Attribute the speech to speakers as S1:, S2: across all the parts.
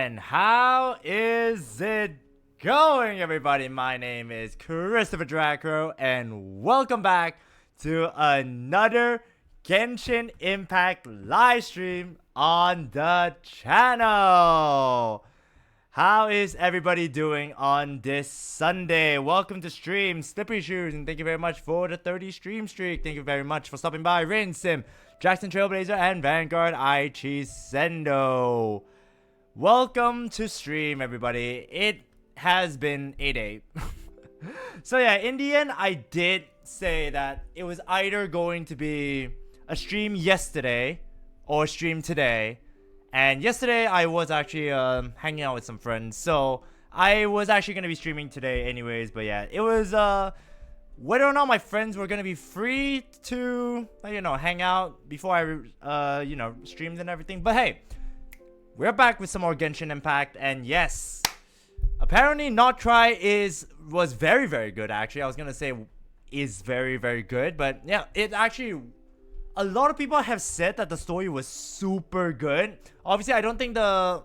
S1: And how is it going, everybody? My name is ChristopherDragkrow, and welcome back to another Genshin Impact live stream on the channel. How is everybody doing on this Sunday? Welcome to stream, Slippery Shoes, and thank you very much for the 30 stream streak. Thank you very much for stopping by, Rain Sim, Jackson Trailblazer, and Vanguard Aichi Sendo. Welcome to stream, everybody. It has been a day. So yeah, in the end, I did say that it was either going to be a stream yesterday or a stream today. And yesterday, I was actually hanging out with some friends. So I was actually going to be streaming today anyways. But yeah, it was whether or not my friends were going to be free to, hang out before I, streamed and everything. But hey, we're back with some more Genshin Impact, and yes, apparently Not Cry was very, very good, actually. I was gonna say is very, very good, but yeah, it actually, a lot of people have said that the story was super good. Obviously, I don't think I'm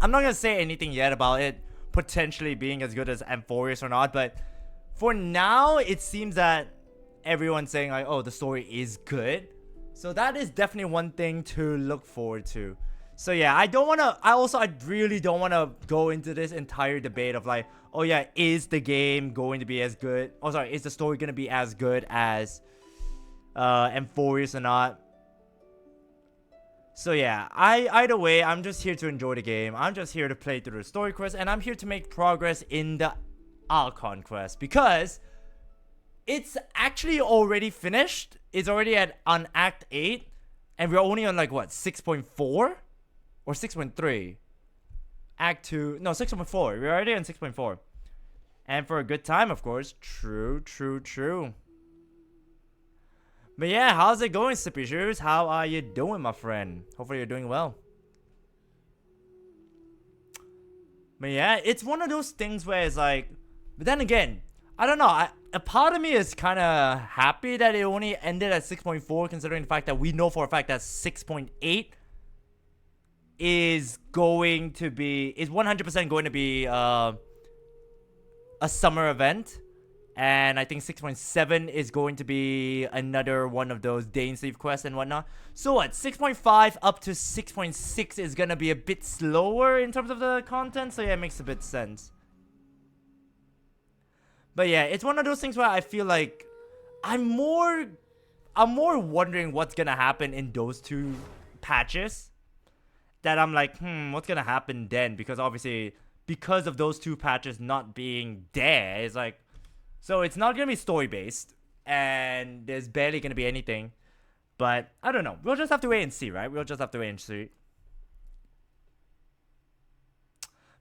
S1: not gonna say anything yet about it potentially being as good as Amphorius or not, but for now, it seems that everyone's saying like, oh, the story is good. So that is definitely one thing to look forward to. So yeah, I really don't want to go into this entire debate of like, oh yeah, is the game going to be as good? Oh sorry, is the story going to be as good as Amphorius or not? So yeah, either way, I'm just here to enjoy the game. I'm just here to play through the story quest, and I'm here to make progress in the Archon quest because it's actually already finished. It's already on Act 8, and we're only on like what, 6.4? Or 6.3. Act 2. No, 6.4. We're already on 6.4. And for a good time, of course. True. But yeah, how's it going, Sippy Shoes? How are you doing, my friend? Hopefully you're doing well. But yeah, it's one of those things where it's like... But then again, I don't know. A part of me is kind of happy that it only ended at 6.4, considering the fact that we know for a fact that 6.8 is 100% going to be a summer event, and I think 6.7 is going to be another one of those Dane Sleeve quests and whatnot. So what, 6.5 up to 6.6 is gonna be a bit slower in terms of the content, so yeah, it makes a bit sense. But yeah, it's one of those things where I feel like I'm more wondering what's gonna happen in those two patches. That I'm like, what's gonna happen then? Because obviously, because of those two patches not being there, it's like, so it's not gonna be story based, and there's barely gonna be anything. But I don't know. We'll just have to wait and see, right? We'll just have to wait and see.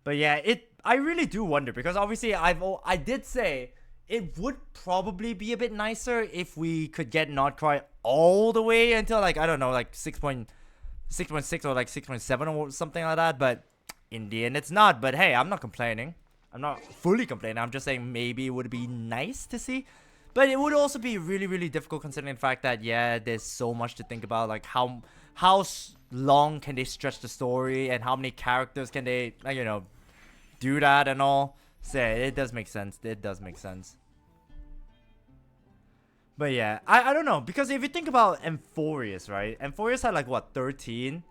S1: But yeah, I really do wonder, because obviously I did say it would probably be a bit nicer if we could get Not Cry all the way until like, I don't know, like 6.6 or like 6.7 or something like that, but in the end it's not. But hey, I'm not complaining. I'm not fully complaining. I'm just saying maybe it would be nice to see, but it would also be really, really difficult considering the fact that yeah, there's so much to think about, like how long can they stretch the story and how many characters can they, like, do that and all. So yeah, it does make sense. It does make sense. But yeah, I don't know, because if you think about Amphorius, right? Amphorius had like what, 13?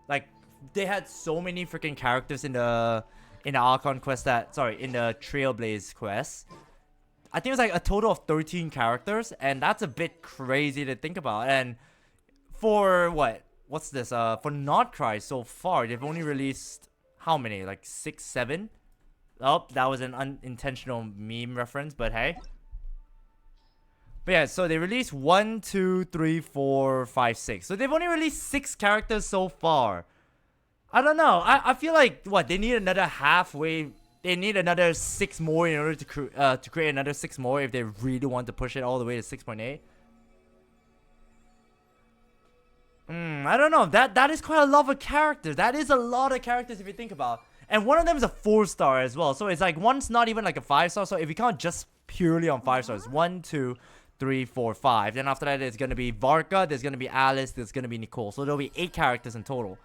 S1: Like they had so many freaking characters in the Archon quest in the Trailblaze quest. I think it was like a total of 13 characters, and that's a bit crazy to think about. And for what's this? For Not Cry so far, they've only released how many? Like 6, 7? Oh, that was an unintentional meme reference, but hey. But yeah, so they released 1, 2, 3, 4, 5, 6. So they've only released 6 characters so far. I don't know. I feel like, what, they need another they need another 6 more in order to create another 6 more if they really want to push it all the way to 6.8. I don't know. That is quite a lot of characters. That is a lot of characters if you think about. And one of them is a 4-star as well. So it's like one's not even like a 5-star. So if you count just purely on 5 stars, 1, 2, 3, 4, 5. Then after that, there's gonna be Varka, there's gonna be Alice, there's gonna be Nicole. So there'll be 8 characters in total.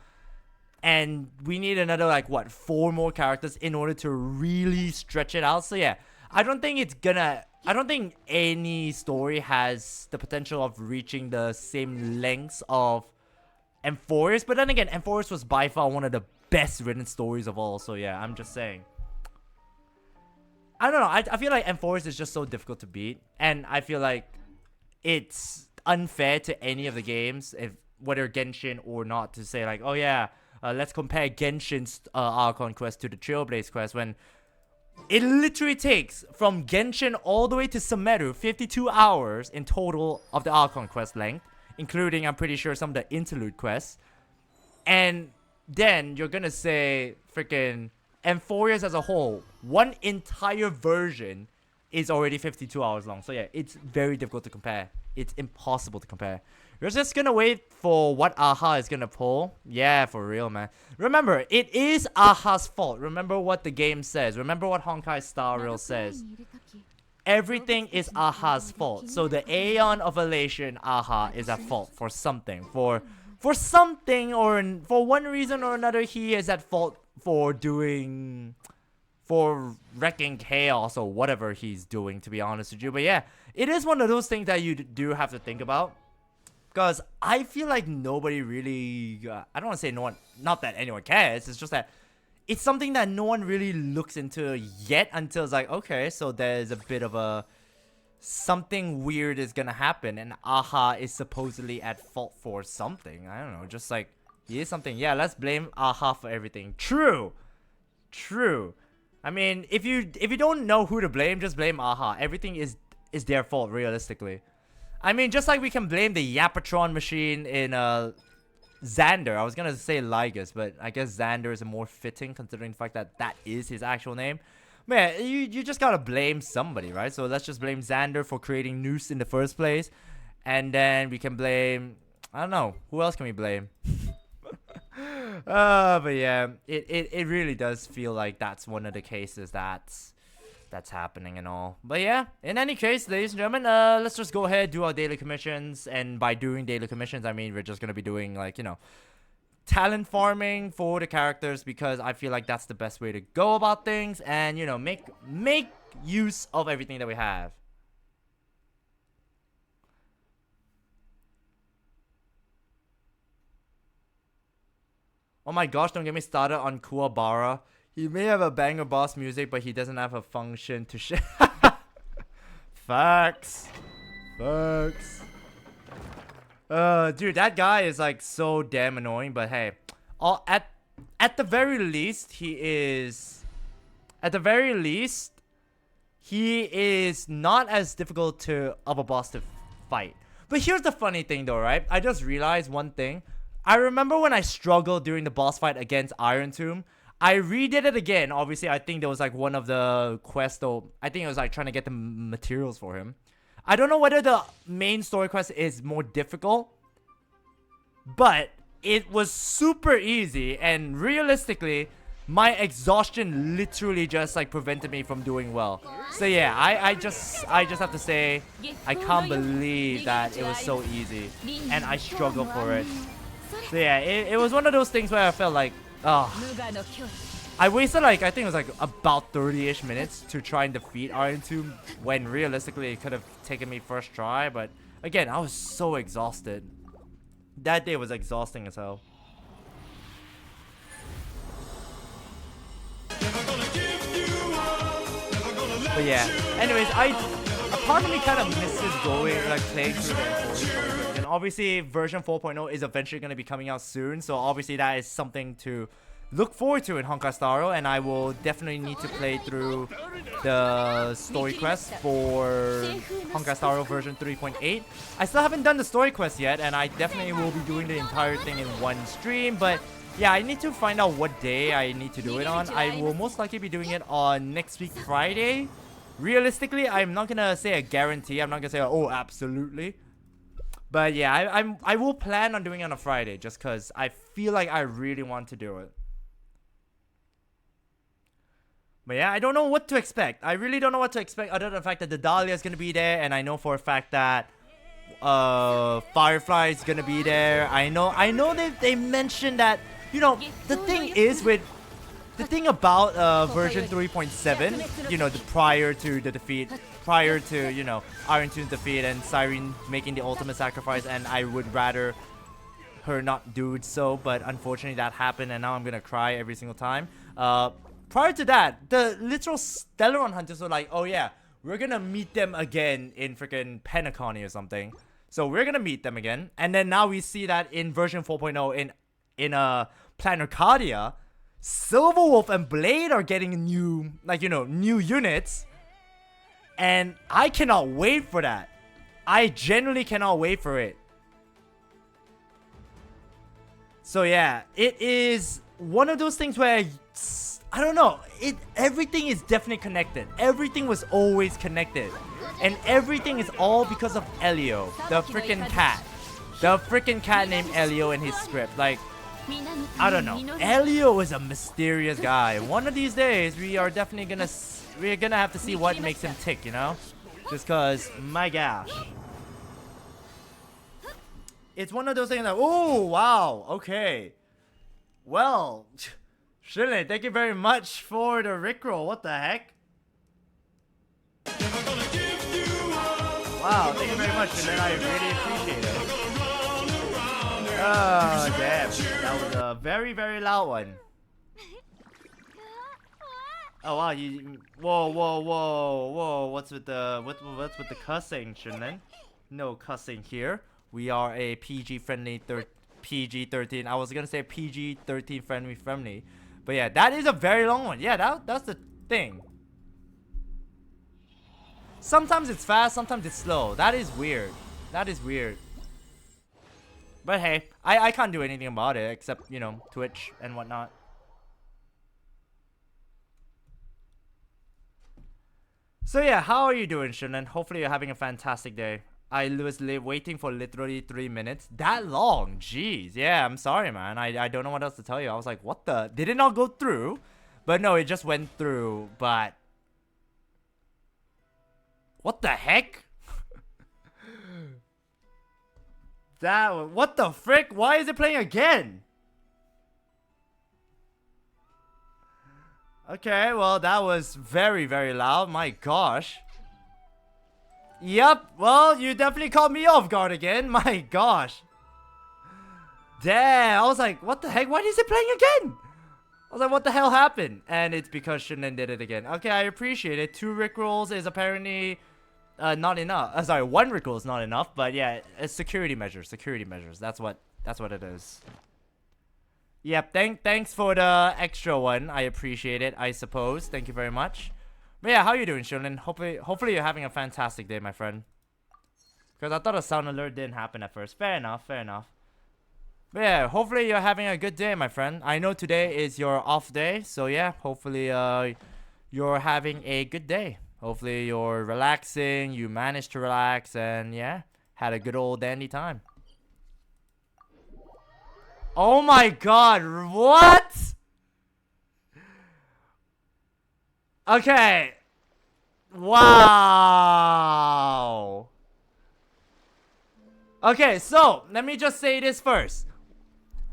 S1: and we need another like what 4 more characters in order to really stretch it out. So yeah, I don't think any story has the potential of reaching the same lengths of Emphorius. But then again, Emphorius was by far one of the best written stories of all. So yeah, I'm just saying. I don't know. I feel like Emphorius is just so difficult to beat, and I feel like it's unfair to any of the games, if whether Genshin or not, to say like, oh yeah, let's compare Genshin's Archon quest to the Trailblaze quest, when it literally takes from Genshin all the way to Sumeru 52 hours in total of the Archon quest length, including, I'm pretty sure, some of the interlude quests. And then you're gonna say freaking Emphorius as a whole, one entire version is already 52 hours long. So yeah, it's very difficult to compare. It's impossible to compare. You're just gonna wait for what Aha is gonna pull. Yeah, for real, man. Remember, it is Aha's fault. Remember what the game says. Remember what Honkai Star Rail says. Everything is Aha's fault. So the Aeon of Elation, Aha is at fault for something. For something, or for one reason or another, he is at fault for wrecking chaos or whatever he's doing, to be honest with you. But yeah, it is one of those things that you do have to think about, because I feel like nobody really I don't want to say no one, not that anyone cares, it's just that it's something that no one really looks into yet, until it's like, okay, so there's a bit of a something weird is gonna happen and Aha is supposedly at fault for something. I don't know, just like he is something. Yeah, let's blame Aha for everything. True. I mean, if you don't know who to blame, just blame Aha. Everything is their fault, realistically. I mean, just like we can blame the Yapatron machine in Xander. I was gonna say Lygus, but I guess Xander is more fitting considering the fact that that is his actual name. Man, you just gotta blame somebody, right? So let's just blame Xander for creating Noose in the first place, and then we can blame, I don't know, who else can we blame? But yeah, it really does feel like that's one of the cases that's happening and all. But yeah, in any case, ladies and gentlemen, let's just go ahead, do our daily commissions. And by doing daily commissions, I mean we're just gonna be doing, like, you know, talent farming for the characters, because I feel like that's the best way to go about things, and, you know, make use of everything that we have. Oh my gosh, don't get me started on Kuwabara. He may have a banger boss music, but he doesn't have a function to share. Facts. Dude, that guy is like so damn annoying, but hey. At the very least, he is not as difficult of a boss to fight. But here's the funny thing though, right? I just realized one thing. I remember when I struggled during the boss fight against Iron Tomb. I redid it again. Obviously, I think there was like one of the quests, though. I think it was like trying to get the materials for him. I don't know whether the main story quest is more difficult, but it was super easy, and realistically, my exhaustion literally just like prevented me from doing well. So yeah, I just have to say, I can't believe that it was so easy, and I struggled for it. So yeah, it was one of those things where I felt like, oh, I wasted like, I think it was like about 30-ish minutes to try and defeat Iron Tomb, when realistically it could have taken me first try. But again, I was so exhausted. That day was exhausting as hell. But yeah, anyways, a part of me kind of misses going, like, playing through the Emphorius. And obviously version 4.0 is eventually going to be coming out soon, so obviously that is something to look forward to in Honkai Star Rail, and I will definitely need to play through the story quest for Honkai Star Rail version 3.8. I still haven't done the story quest yet, and I definitely will be doing the entire thing in one stream, but yeah, I need to find out what day I need to do it on. I will most likely be doing it on next week Friday. Realistically, I'm not gonna say a guarantee. I'm not gonna say, oh, absolutely. But yeah, I will plan on doing it on a Friday, just because I feel like I really want to do it. But yeah, I don't know what to expect. I really don't know what to expect, other than the fact that the Dahlia is gonna be there, and I know for a fact that Firefly is gonna be there. I know that they mentioned that you know, the thing is with the thing about version 3.7, you know, the prior to the defeat, prior to, you know, Iron Tune's defeat and Siren making the ultimate sacrifice, and I would rather her not do it so, but unfortunately that happened, and now I'm gonna cry every single time. Prior to that, the literal Stellaron hunters were like, oh yeah, we're gonna meet them again in freaking Pentacony or something. So we're gonna meet them again, and then now we see that in version 4.0 in Planet Arcadia, Silverwolf and Blade are getting new, like, you know, new units, and I cannot wait for that. I genuinely cannot wait for it. So yeah, it is one of those things where I don't know, everything is definitely connected. Everything was always connected, and everything is all because of Elio, the freaking cat. The freaking cat named Elio in his script. Like, I don't know. Elio is a mysterious guy. One of these days, we are definitely gonna have to see what makes him tick, you know? Just cause, my gosh. It's one of those things like, oh, wow, okay. Well, Shilin, thank you very much for the Rickroll. What the heck? Wow, thank you very much, Shilin. I really appreciate it. Oh, damn. That was a very, very loud one. Oh, wow, you... Whoa, whoa, whoa, whoa. What's with the cussing, Shilin? No cussing here. We are a PG-friendly PG-13. I was gonna say PG-13 friendly. But yeah, that is a very long one. Yeah, that's the thing. Sometimes it's fast, sometimes it's slow. That is weird. That is weird. But hey, I can't do anything about it except, you know, Twitch and whatnot. So yeah, how are you doing, Shunan? Hopefully you're having a fantastic day. I was waiting for literally 3 minutes. That long? Jeez. Yeah, I'm sorry, man. I don't know what else to tell you. I was like, what the? Did it not go through? But no, it just went through. But what the heck? What the frick? Why is it playing again? Okay, well, that was very, very loud. My gosh. Yep, well, you definitely caught me off guard again. My gosh. Damn, I was like, what the heck? Why is it playing again? I was like, what the hell happened? And it's because Shunan did it again. Okay, I appreciate it. 2 Rickrolls is apparently not enough. Sorry, 1 Rickroll is not enough. But yeah, it's security measures. Security measures. That's what it is. Yep, thanks for the extra one. I appreciate it, I suppose. Thank you very much. But yeah, how you doing, Shunan? Hopefully you're having a fantastic day, my friend. Because I thought a sound alert didn't happen at first. Fair enough, fair enough. But yeah, hopefully you're having a good day, my friend. I know today is your off day, so yeah, hopefully you're having a good day. Hopefully you're relaxing, you managed to relax, and yeah, had a good old dandy time. Oh my god, what? Okay. Wow. Okay, so let me just say this first.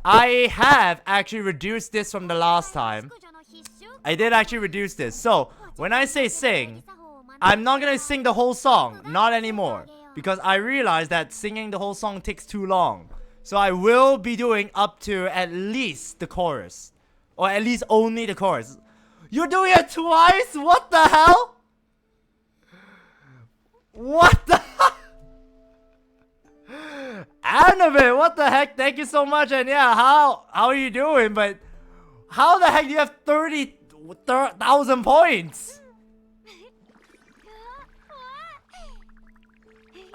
S1: I have actually reduced this from the last time. I did actually reduce this. So when I say sing, I'm not gonna sing the whole song. Not anymore. Because I realized that singing the whole song takes too long. So I will be doing up to at least the chorus. Or at least only the chorus. You're doing it twice? What the hell? What the Anime, what the heck? Thank you so much. And yeah, how are you doing? But how the heck do you have 30,000 points?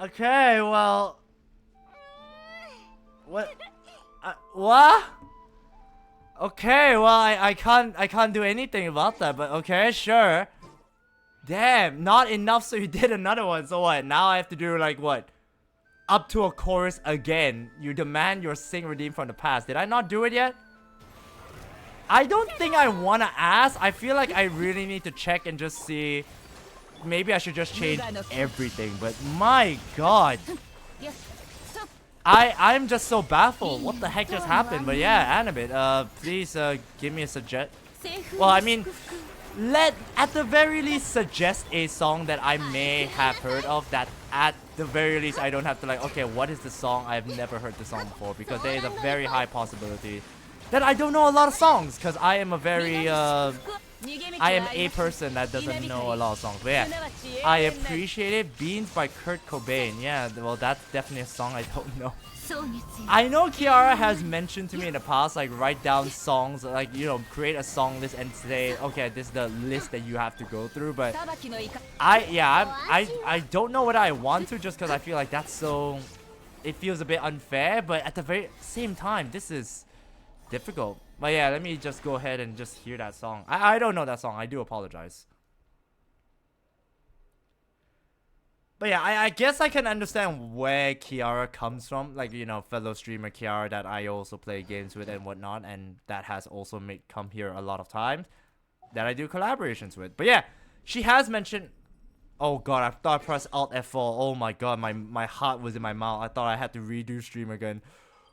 S1: Okay, well, what? What? Okay, well, I can't do anything about that, but okay, sure. Damn, not enough, so you did another one. So what? Now I have to do like what? Up to a chorus again. You demand your sing redeem from the past. Did I not do it yet? I don't think I want to ask. I feel like I really need to check and just see. Maybe I should just change everything, but my god. I'm just so baffled. What the heck just happened? But yeah, Animate, please give me a suggest. Well, I mean, at the very least suggest a song that I may have heard of, that at the very least I don't have to like, okay, what is the song? I've never heard the song before, because there is a very high possibility that I don't know a lot of songs, because I am a very I am a person that doesn't know a lot of songs. But yeah, I appreciate it. Beans by Kurt Cobain. Yeah, well, that's definitely a song I don't know. I know Kiara has mentioned to me in the past, like, write down songs, like, you know, create a song list and say, okay, this is the list that you have to go through. But I don't know what I want to, just because I feel like that's so, it feels a bit unfair. But at the very same time, this is difficult. But yeah, let me just go ahead and just hear that song. I don't know that song. I do apologize. But yeah, I guess I can understand where Kiara comes from. Like, you know, fellow streamer Kiara that I also play games with and whatnot. And that has also made come here a lot of times that I do collaborations with. But yeah, she has mentioned... Oh god, I thought I pressed Alt F4. Oh my god, my heart was in my mouth. I thought I had to redo stream again.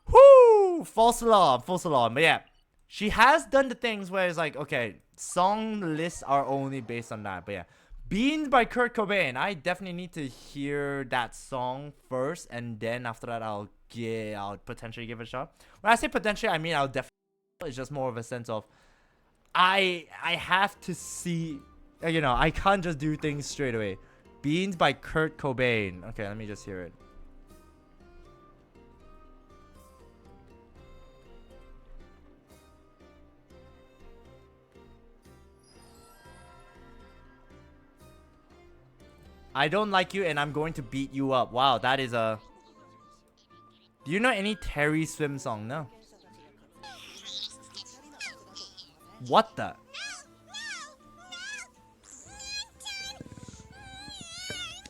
S1: Whoo! False alarm, false alarm. But yeah, she has done the things where it's like, okay, song lists are only based on that. But yeah, Beans by Kurt Cobain. I definitely need to hear that song first, and then after that, I'll potentially give it a shot. When I say potentially, I mean I'll definitely. It's just more of a sense of I have to see. You know, I can't just do things straight away. Beans by Kurt Cobain. Okay, let me just hear it. I don't like you and I'm going to beat you up. Wow, that is a... Do you know any Terry Swim song? No. What the?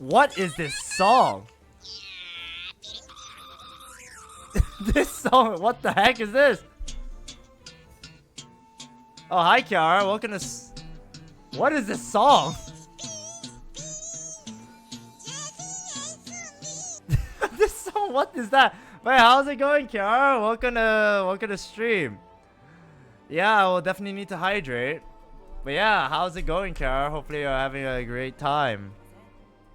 S1: What is this song? This song, what the heck is this? Oh, hi Kiara, welcome to... What is this song? This song, what is that? Wait, how's it going, Kiara? Welcome to stream. Yeah, I will definitely need to hydrate. But yeah, how's it going, Kiara? Hopefully you're having a great time.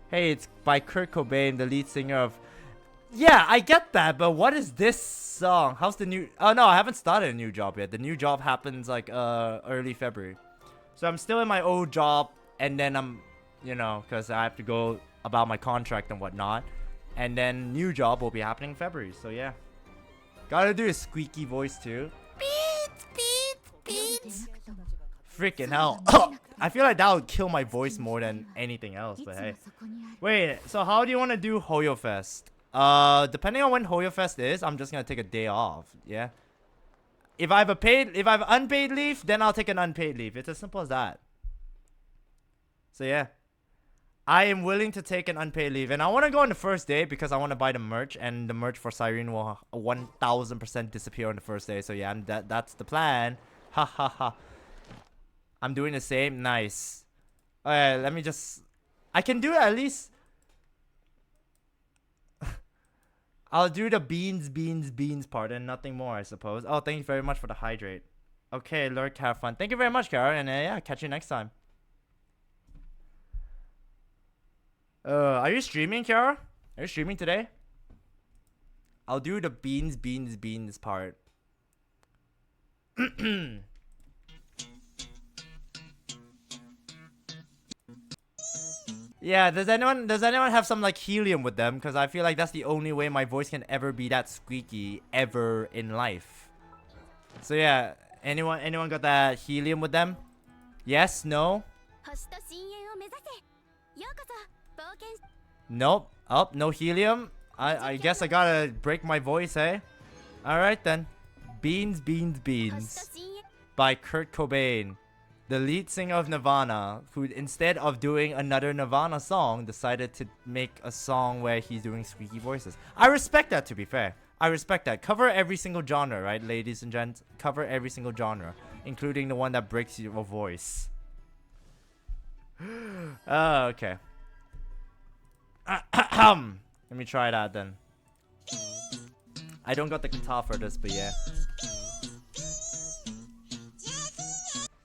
S1: Hey, it's by Kurt Cobain, the lead singer of... Yeah, I get that, but what is this song? How's the new... Oh no, I haven't started a new job yet. The new job happens like early February. So I'm still in my old job, and then I'm, you know, because I have to go about my contract and whatnot. And then new job will be happening in February, so yeah. Gotta do a squeaky voice too. Beats, beats, beats. Freaking hell. I feel like that would kill my voice more than anything else, but hey. Wait, so how do you want to do HoYoverse? Depending on when HoYoverse is, I'm just gonna take a day off, yeah? If I have unpaid leave, then I'll take an unpaid leave. It's as simple as that. So yeah. I am willing to take an unpaid leave. And I want to go on the first day because I want to buy the merch. And the merch for Siren will 1000% disappear on the first day. So yeah, that's the plan. Ha ha ha. I'm doing the same. Nice. Alright, let me just... I can do it at least... I'll do the beans part and nothing more, I suppose. Oh, thank you very much for the hydrate. Okay, Lurk, have fun. Thank you very much, Kara. And yeah, catch you next time. Are you streaming, Kiara? Are you streaming today? I'll do the beans part. Yeah, does anyone have some like helium with them? Because I feel like that's the only way my voice can ever be that squeaky ever in life. So yeah, anyone got that helium with them? Yes, no? Nope. Oh, no helium. I guess I gotta break my voice, eh? Alright then. Beans by Kurt Cobain, the lead singer of Nirvana, who instead of doing another Nirvana song, decided to make a song where he's doing squeaky voices. I respect that, to be fair. I respect that. Cover every single genre, right, ladies and gents? Cover every single genre, including the one that breaks your voice. Oh, okay. Let me try that then. I don't got the guitar for this, but yeah.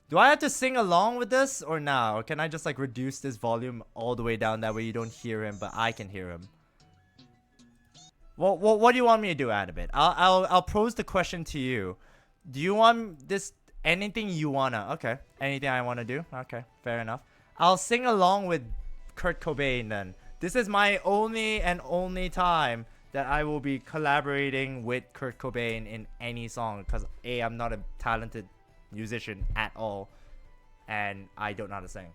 S1: Do I have to sing along with this or now? Or can I just like reduce this volume all the way down that way you don't hear him, but I can hear him? Well, what do you want me to do, Annabeth? I'll pose the question to you. Do you want this anything you wanna? Okay, anything I wanna do. Okay, fair enough. I'll sing along with Kurt Cobain then. This is my only and only time that I will be collaborating with Kurt Cobain in any song, because A, I'm not a talented musician at all, and I don't know how to sing.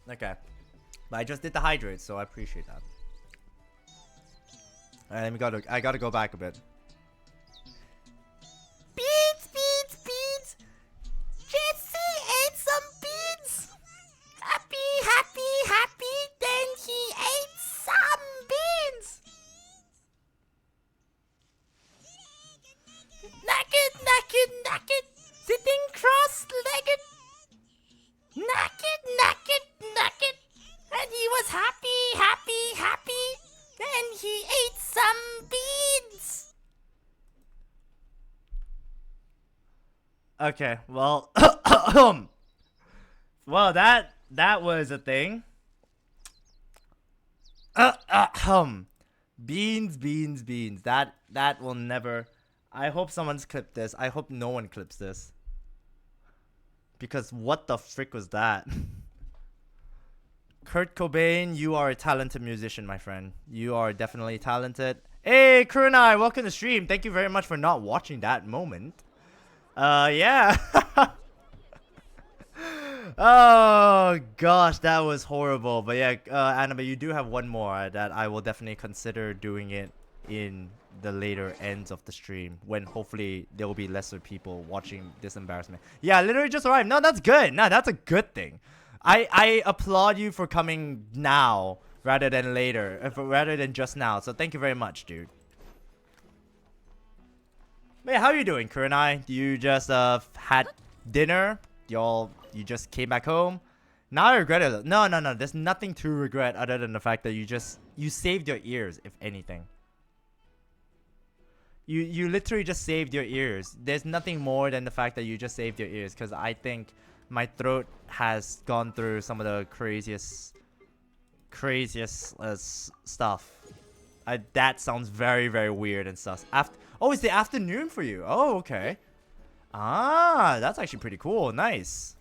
S1: Okay. But I just did the hydrate, so I appreciate that. Alright, I gotta go back a bit. Beans, beans, beans! Jesse ate some beans! Happy, happy, happy, then he ate some beans! Naked, naked, naked, sitting cross-legged. Naked, naked, naked, and he was happy, happy, happy, then he ate some beans. Okay, well, well, that was a thing. Beans, beans, beans. That will never. I hope someone's clipped this. I hope no one clips this. Because what the frick was that? Kurt Cobain, you are a talented musician, my friend. You are definitely talented. Hey, Krai, welcome to the stream. Thank you very much for not watching that moment. Yeah. Oh, gosh, that was horrible. But yeah, Annabelle, you do have one more that I will definitely consider doing it in the later ends of the stream, when hopefully there will be lesser people watching this embarrassment. Yeah, literally just arrived. No, that's good. No, that's a good thing. I applaud you for coming now rather than later, rather than just now. So thank you very much, dude. Hey, how are you doing, Krai? You just had dinner? You just came back home? Now I regret it. No. There's nothing to regret other than the fact that you saved your ears, if anything. You literally just saved your ears. There's nothing more than the fact that you just saved your ears, because I think my throat has gone through some of the craziest stuff. That sounds very, very weird and stuff. Oh, it's the afternoon for you. Oh, okay. Ah, that's actually pretty cool. Nice.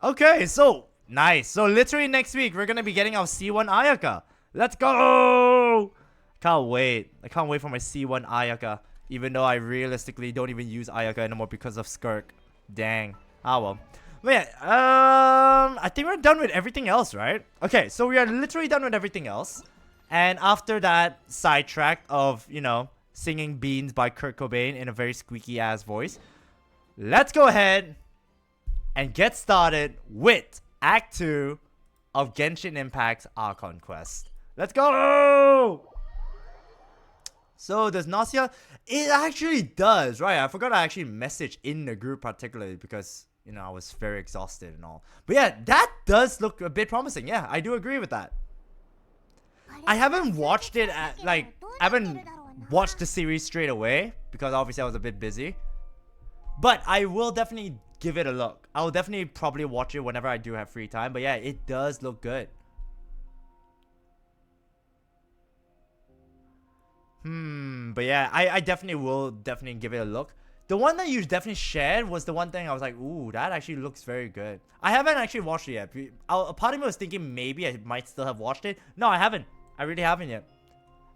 S1: Okay, so nice. So literally next week we're gonna be getting our C1 Ayaka. Let's go! Can't wait. I can't wait for my C1 Ayaka. Even though I realistically don't even use Ayaka anymore because of Skirk. Dang. Ah well. But yeah, I think we're done with everything else, right? Okay, so we are literally done with everything else. And after that sidetrack of, you know, singing Beans by Kurt Cobain in a very squeaky ass voice, let's go ahead and get started with Act 2 of Genshin Impact's Archon quest. Let's go! So does Nasha? It actually does, right? I forgot I actually messaged in the group particularly because, you know, I was very exhausted and all. But yeah, that does look a bit promising. Yeah, I do agree with that. I haven't watched it I haven't watched the series straight away because obviously I was a bit busy. But I will definitely give it a look. I'll definitely probably watch it whenever I do have free time. But yeah, it does look good. But yeah, I definitely will give it a look. The one that you definitely shared was the one thing I was like, ooh, that actually looks very good. I haven't actually watched it yet. A part of me was thinking maybe I might still have watched it. No, I haven't. I really haven't yet.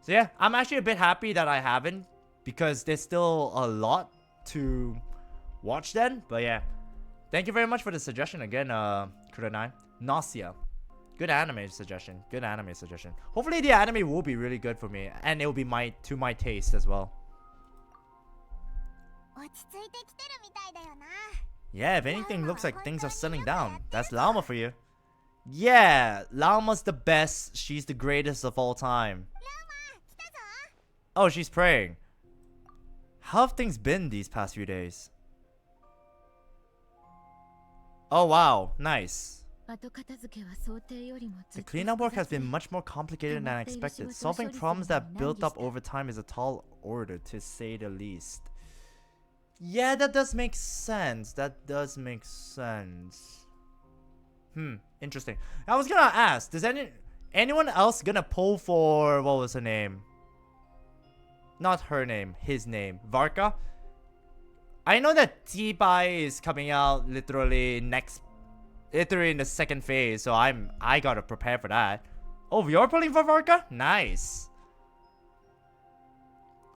S1: So yeah, I'm actually a bit happy that I haven't, because there's still a lot to watch then. But yeah, thank you very much for the suggestion again, Krai. Nausea. Good anime suggestion. Good anime suggestion. Hopefully the anime will be really good for me, and it will be to my taste as well. Yeah, if anything looks like things are settling down, that's Llama for you. Yeah, Llama's the best. She's the greatest of all time. Oh, she's praying. How have things been these past few days? Oh wow, nice.
S2: 後片付けは想定よりもず
S1: The
S2: っと
S1: cleanup work
S2: 複
S1: has
S2: 雑で
S1: been much more complicated than I expected.
S2: 溜まっている仕事を
S1: Solving
S2: 処理する
S1: problems
S2: のに
S1: that
S2: 難
S1: built
S2: 儀
S1: up
S2: した
S1: over time is a tall order, to say the least. Yeah, that does make sense. That does make sense. Interesting. I was gonna ask, does anyone else gonna pull for, what was her name? Not her name, his name. Varka? I know that T-Bai is coming out literally in the second phase, so I gotta prepare for that. Oh, you're pulling for Varka? Nice.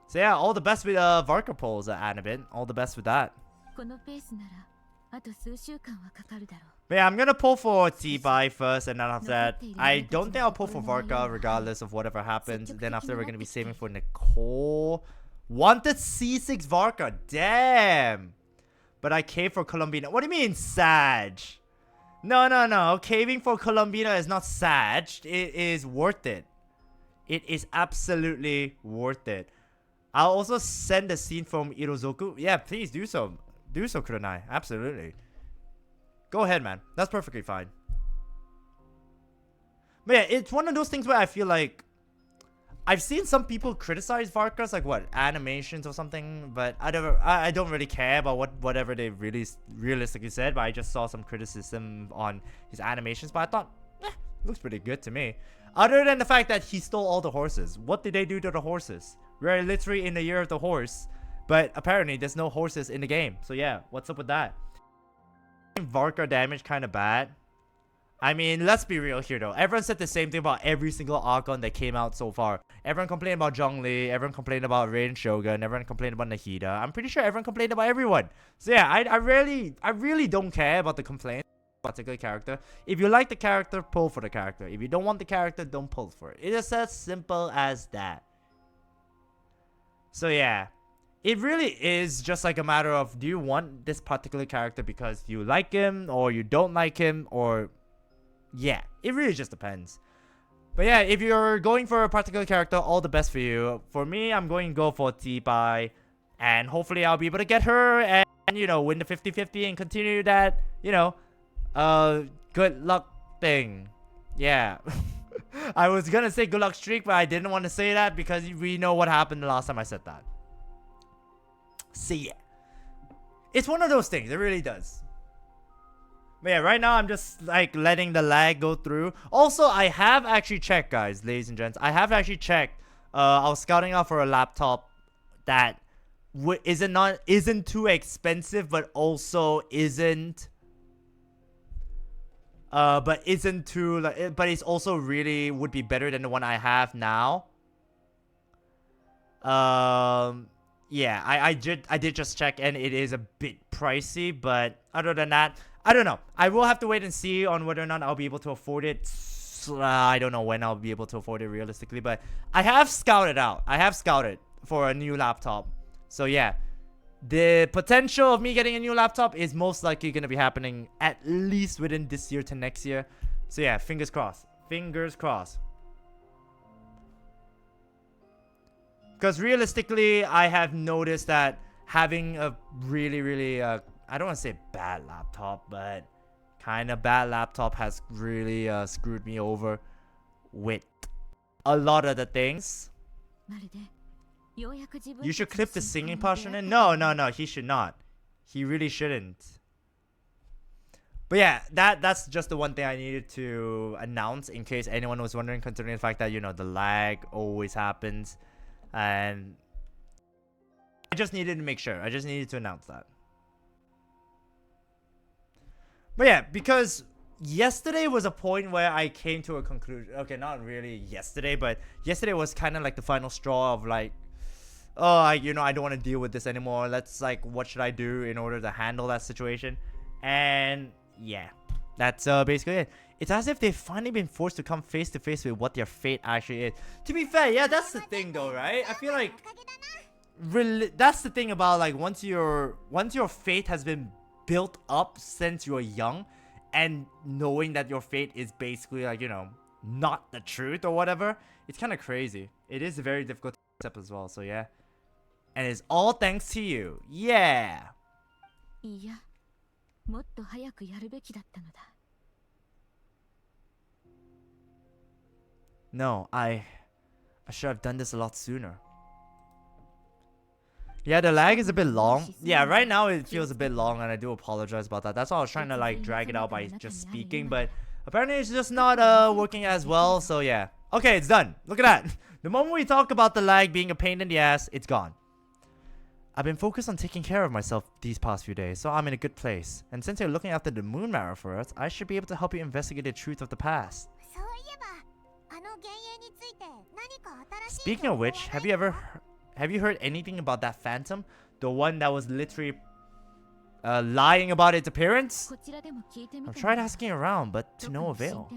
S1: So yeah, all the best with Varka pulls, Annabit. All the best with that.
S2: このペースならあと数週間はかかるだろう
S1: But yeah, I'm gonna pull for T-Bai first, and then after that, I don't think I'll pull for Varka regardless of whatever happens. Then after, we're gonna be saving for Nicole. Wanted C6 Varka, damn! But I caved for Colombina. What do you mean, Sag? No. Caving for Colombina is not Sag. It is worth it. It is absolutely worth it. I'll also send a scene from Irozoku. Yeah, please do so. Do so, Kuronai. Absolutely. Go ahead, man. That's perfectly fine. But yeah, it's one of those things where I feel like I've seen some people criticize Varka's like what animations or something, but I don't really care about whatever they really realistically said. But I just saw some criticism on his animations, but I thought, looks pretty good to me. Other than the fact that he stole all the horses. What did they do to the horses? We're literally in the year of the horse, but apparently there's no horses in the game. So yeah, what's up with that? Varka damage kind of bad. I mean, let's be real here though. Everyone said the same thing about every single Archon that came out so far. Everyone complained about Zhongli, everyone complained about Rain Shogun, everyone complained about Nahida. I'm pretty sure everyone complained about everyone. So yeah, I really don't care about the complaints of a particular character. If you like the character, pull for the character. If you don't want the character, don't pull for it. It is as simple as that. So yeah. It really is just like a matter of, do you want this particular character because you like him or you don't like him, or yeah, it really just depends. But yeah, if you're going for a particular character, all the best for you. For me, I'm going to go for T-Bai, and hopefully I'll be able to get her and you know, win the 50-50 and continue that, you know, good luck thing. Yeah. I was gonna say good luck streak, but I didn't want to say that because we know what happened the last time I said that. So yeah, it's one of those things. It really does. But yeah, right now I'm just like letting the lag go through. Also, I have actually checked, guys, ladies and gents. I have actually checked. I was scouting out for a laptop that isn't too expensive, but also isn't. But isn't too like. But it's also really would be better than the one I have now. Yeah, I did just check, and it is a bit pricey, but other than that, I don't know. I will have to wait and see on whether or not I'll be able to afford it. I don't know when I'll be able to afford it realistically, but I have scouted out. I have scouted for a new laptop. So yeah, the potential of me getting a new laptop is most likely going to be happening at least within this year to next year. So yeah, fingers crossed. Fingers crossed. Because realistically, I have noticed that having a really, I don't want to say bad laptop, but kind of bad laptop has really screwed me over with a lot of the things. You should clip the singing portion in? No, he should not. He really shouldn't. But yeah, that's just the one thing I needed to announce in case anyone was wondering, considering the fact that, you know, the lag always happens. And I just needed to make sure. I just needed to announce that. But yeah, because yesterday was a point where I came to a conclusion. Okay, not really yesterday, but yesterday was kind of like the final straw of like, oh, I don't want to deal with this anymore. Let's like, what should I do in order to handle that situation? And yeah, that's basically it. It's as if they've finally been forced to come face to face with what their fate actually is. To be fair, yeah, that's the thing though, right? I feel like that's the thing about like once your fate has been built up since you're young, and knowing that your fate is basically like, you know, not the truth or whatever, it's kind of crazy. It is a very difficult to accept as well. So yeah, and it's all thanks to you. Yeah.
S2: もっと早くやるべきだったのだ。
S1: No, I should have done this a lot sooner. Yeah, the lag is a bit long. Yeah, right now it feels a bit long and I do apologize about that. That's why I was trying to like drag it out by just speaking, but apparently it's just not working as well, so yeah. Okay, it's done. Look at that. The moment we talk about the lag being a pain in the ass, it's gone. I've been focused on taking care of myself these past few days, so I'm in a good place. And since you're looking after the moon marrow for us, I should be able to help you investigate the truth of the past. Speaking of which, have you heard anything about that phantom? The one that was literally lying about its appearance? I've tried asking around, but to no avail.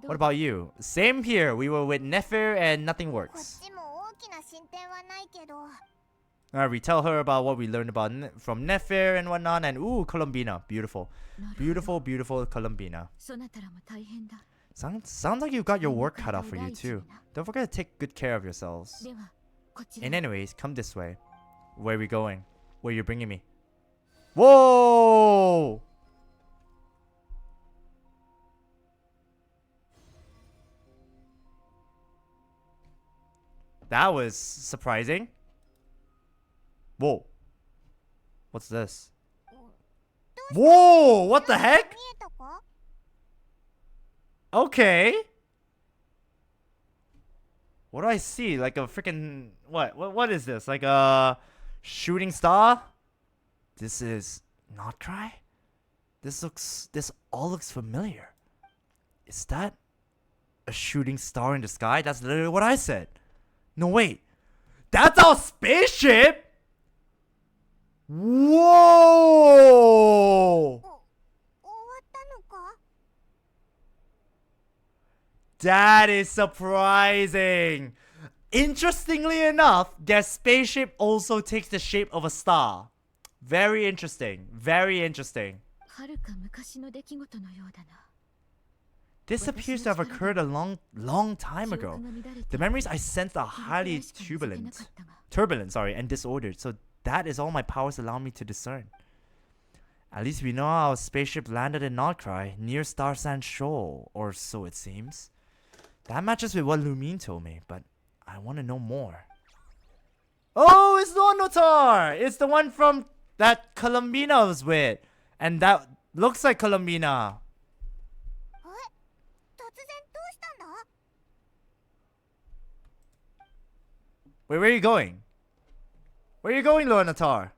S1: What about you? Same here. We were with Nefer and nothing works. We tell her about what we learned about from Nefer and whatnot, and ooh, Columbina. Beautiful. Beautiful, beautiful Columbina. Sounds like you've got your work cut out for you too. Don't forget to take good care of yourselves. And anyways, come this way. Where are we going? Where you bringing me? Whoa! That was surprising. Whoa. What's this? Whoa! What the heck? Okay. What do I see? Like a freaking what is this? Like a shooting star? This is not Krai? This all looks familiar. Is that a shooting star in the sky? That's literally what I said. No wait. That's our spaceship? Whoa! That is surprising. Interestingly enough, their spaceship also takes the shape of a star. Very interesting. Very interesting. This appears to have occurred a long time ago. The memories I sensed are highly turbulent, and disordered, so that is all my powers allow me to discern. At least we know our spaceship landed in Krai, near Star Sand Shoal, or so it seems. That matches with what Lumine told me, but I want to know more. Oh, it's Nonotar! It's the one from that Columbina was with. And that looks like Columbina. Wait, where are you going? Where are you going, Nonotar?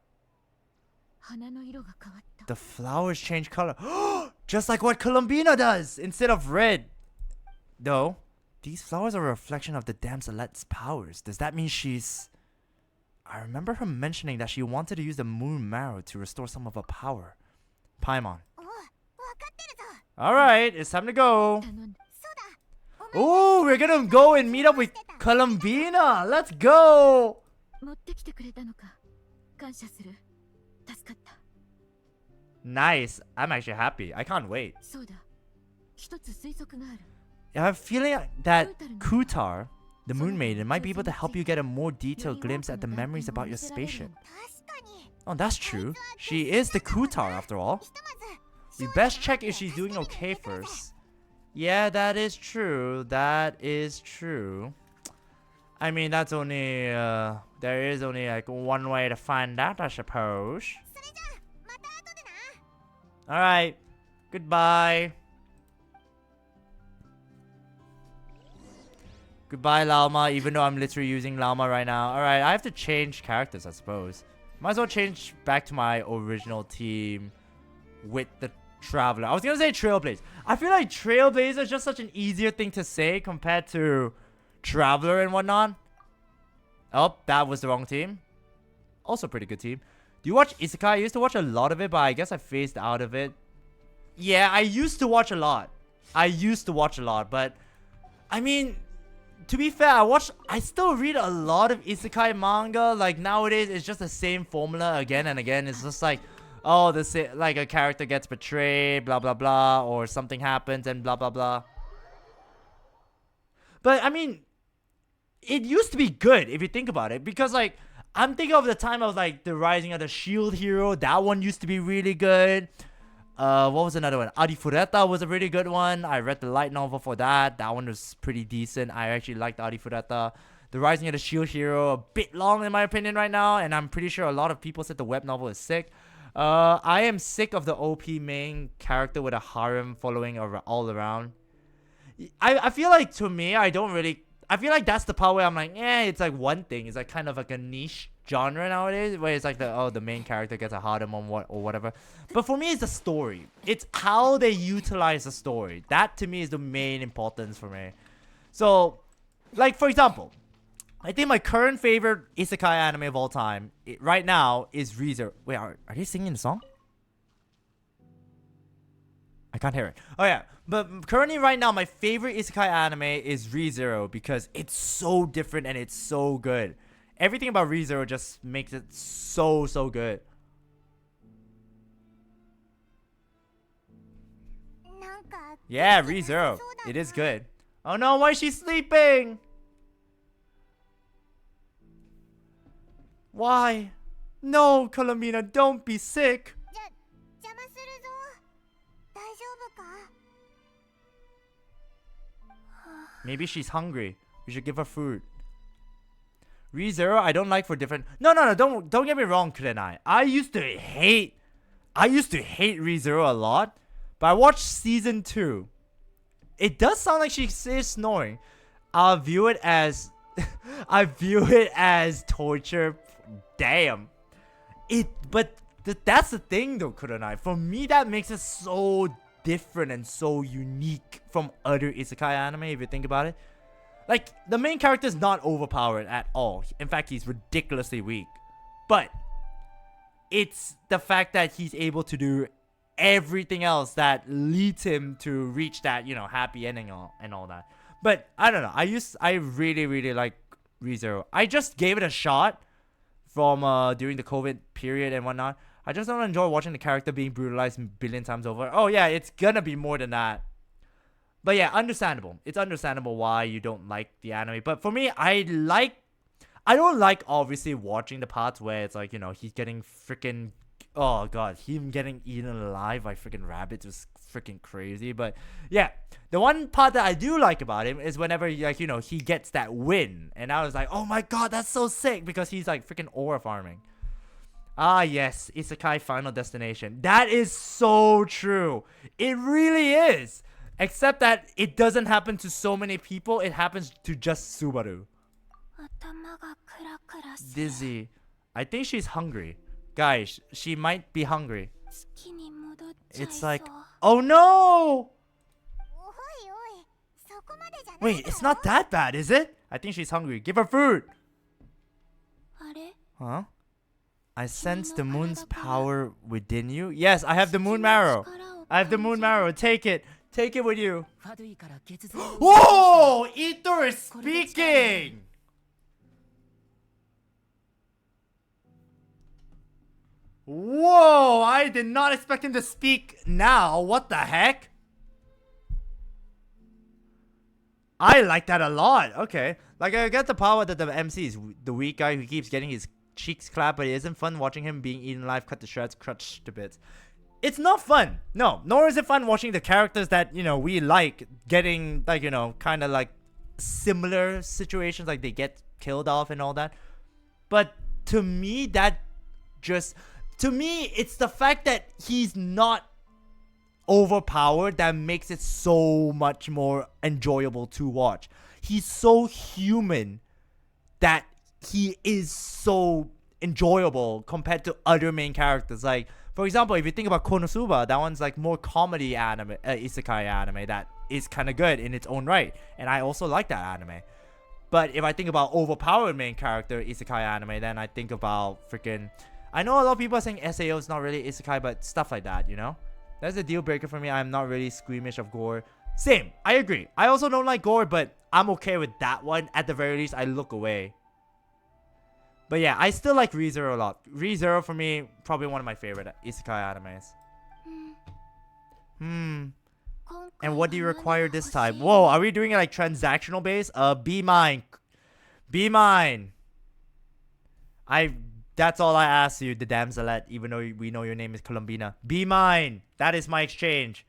S1: The flowers change color. Just like what Columbina does, instead of red. Though, these flowers are a reflection of the damselet's powers. Does that mean she's... I remember her mentioning that she wanted to use the moon marrow to restore some of her power. Paimon. Alright, it's time to go. Oh, we're gonna go and meet up with Columbina. Let's go. Nice. I'm actually happy. I can't wait. I have a feeling that Kutar, the Moon Maiden, might be able to help you get a more detailed glimpse at the memories about your spaceship. Oh, that's true. She is the Kutar after all. We best check if she's doing okay first. Yeah, that is true. That is true. I mean, that's only, there is only like one way to find out, I suppose. Alright. Goodbye. Goodbye, Llama, even though I'm literally using Llama right now. Alright, I have to change characters, I suppose. Might as well change back to my original team with the Traveler. I was gonna say Trailblazer. I feel like Trailblazer is just such an easier thing to say compared to Traveler and whatnot. Oh, that was the wrong team. Also pretty good team. Do you watch Isekai? I used to watch a lot of it, but I guess I phased out of it. Yeah, I used to watch a lot. But I mean, to be fair, I still read a lot of Isekai manga. Like nowadays, it's just the same formula again and again. It's just like, oh, like a character gets betrayed, blah blah blah, or something happens and blah blah blah. But I mean, it used to be good if you think about it, because like I'm thinking of the time of like the Rising of the Shield Hero. That one used to be really good. What was another one? Arifureta was a really good one. I read the light novel for that. That one was pretty decent. I actually liked Arifureta. The Rising of the Shield Hero, a bit long in my opinion right now, and I'm pretty sure a lot of people said the web novel is sick. I am sick of the OP main character with a harem following all around. I feel like, to me, I feel like that's the part where I'm like, it's like one thing. It's like kind of like a niche genre nowadays, where it's like the main character gets a harem on or whatever. But for me, it's the story. It's how they utilize the story. That to me is the main importance for me. So, like for example, I think my current favorite isekai anime of all time right now is ReZero. Wait, are they singing the song? I can't hear it. Oh yeah, but currently right now my favorite isekai anime is ReZero because it's so different and it's so good. Everything about ReZero just makes it so good. Yeah, ReZero. It is good. Oh no, why is she sleeping? Why? No, Colomina, don't be sick. Maybe she's hungry. We should give her food. ReZero, I don't like for different. No, don't get me wrong, Kurenai. I used to hate ReZero a lot, but I watched season 2. It does sound like she is snoring. I view it as torture. Damn. But that's the thing though, Kurenai. For me, that makes it so different and so unique from other isekai anime, if you think about it. Like, the main character is not overpowered at all. In fact, he's ridiculously weak. But it's the fact that he's able to do everything else that leads him to reach that, happy ending and all that. But I don't know. I really like ReZero. I just gave it a shot from during the COVID period and whatnot. I just don't enjoy watching the character being brutalized a billion times over. Oh yeah, it's gonna be more than that. But yeah, understandable. It's understandable why you don't like the anime. But for me, I don't like obviously watching the parts where it's like, he's getting freaking, oh god, him getting eaten alive by freaking rabbits is freaking crazy. But yeah, the one part that I do like about him is whenever he gets that win. And I was like, oh my god, that's so sick, because he's like freaking aura farming. Ah yes, Isekai Final Destination. That is so true. It really is. Except that it doesn't happen to so many people. It happens to just Subaru. Dizzy. I think she's hungry. Guys, she might be hungry. It's like, oh no! Wait, it's not that bad, is it? I think she's hungry. Give her food! Huh? I sense the moon's power within you. Yes, I have the moon marrow. I have the moon marrow. Take it. Take it with you. Whoa! Ito is speaking! Whoa! I did not expect him to speak now. What the heck? I like that a lot. Okay. Like, I get the power that the MC is the weak guy who keeps getting his cheeks clapped, but it isn't fun watching him being eaten alive, cut to shreds, crushed to bits. It's not fun. No, nor is it fun watching the characters that, we like getting, like, kind of like similar situations, like they get killed off and all that. But to me, it's the fact that he's not overpowered that makes it so much more enjoyable to watch. He's so human that he is so enjoyable compared to other main characters. Like, for example, if you think about Konosuba, that one's like more comedy anime, isekai anime that is kind of good in its own right, and I also like that anime. But if I think about overpowered main character isekai anime, then I think about freaking, I know a lot of people are saying SAO is not really isekai, but stuff like that, that's a deal breaker for me. I'm not really squeamish of gore. Same, I agree. I also don't like gore, but I'm okay with that one. At the very least, I look away. But yeah, I still like ReZero a lot. ReZero for me, probably one of my favorite isekai animes. And what do you require this time? Whoa, are we doing it like transactional base? Be mine. Be mine. I That's all I ask you, the damselette, even though we know your name is Columbina. Be mine. That is my exchange.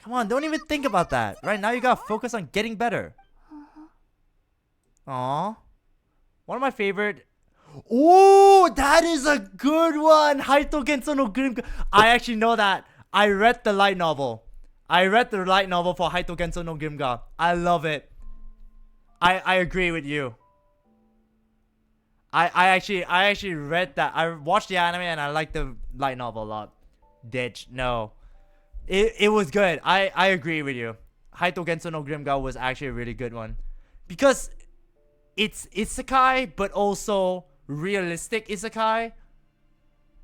S1: Come on, don't even think about that. Right now you gotta focus on getting better. Aww. One of my favorite... Oh, that is a good one! Haito Genso no Grim... I actually know that. I read the light novel. I read the light novel for Haito Genso no Grimga. I love it. I agree with you. I actually read that. I watched the anime and I like the light novel a lot. Ditch. No. It was good. I agree with you. Haito Genso no Grimga was actually a really good one. Because it's isekai, but also realistic isekai.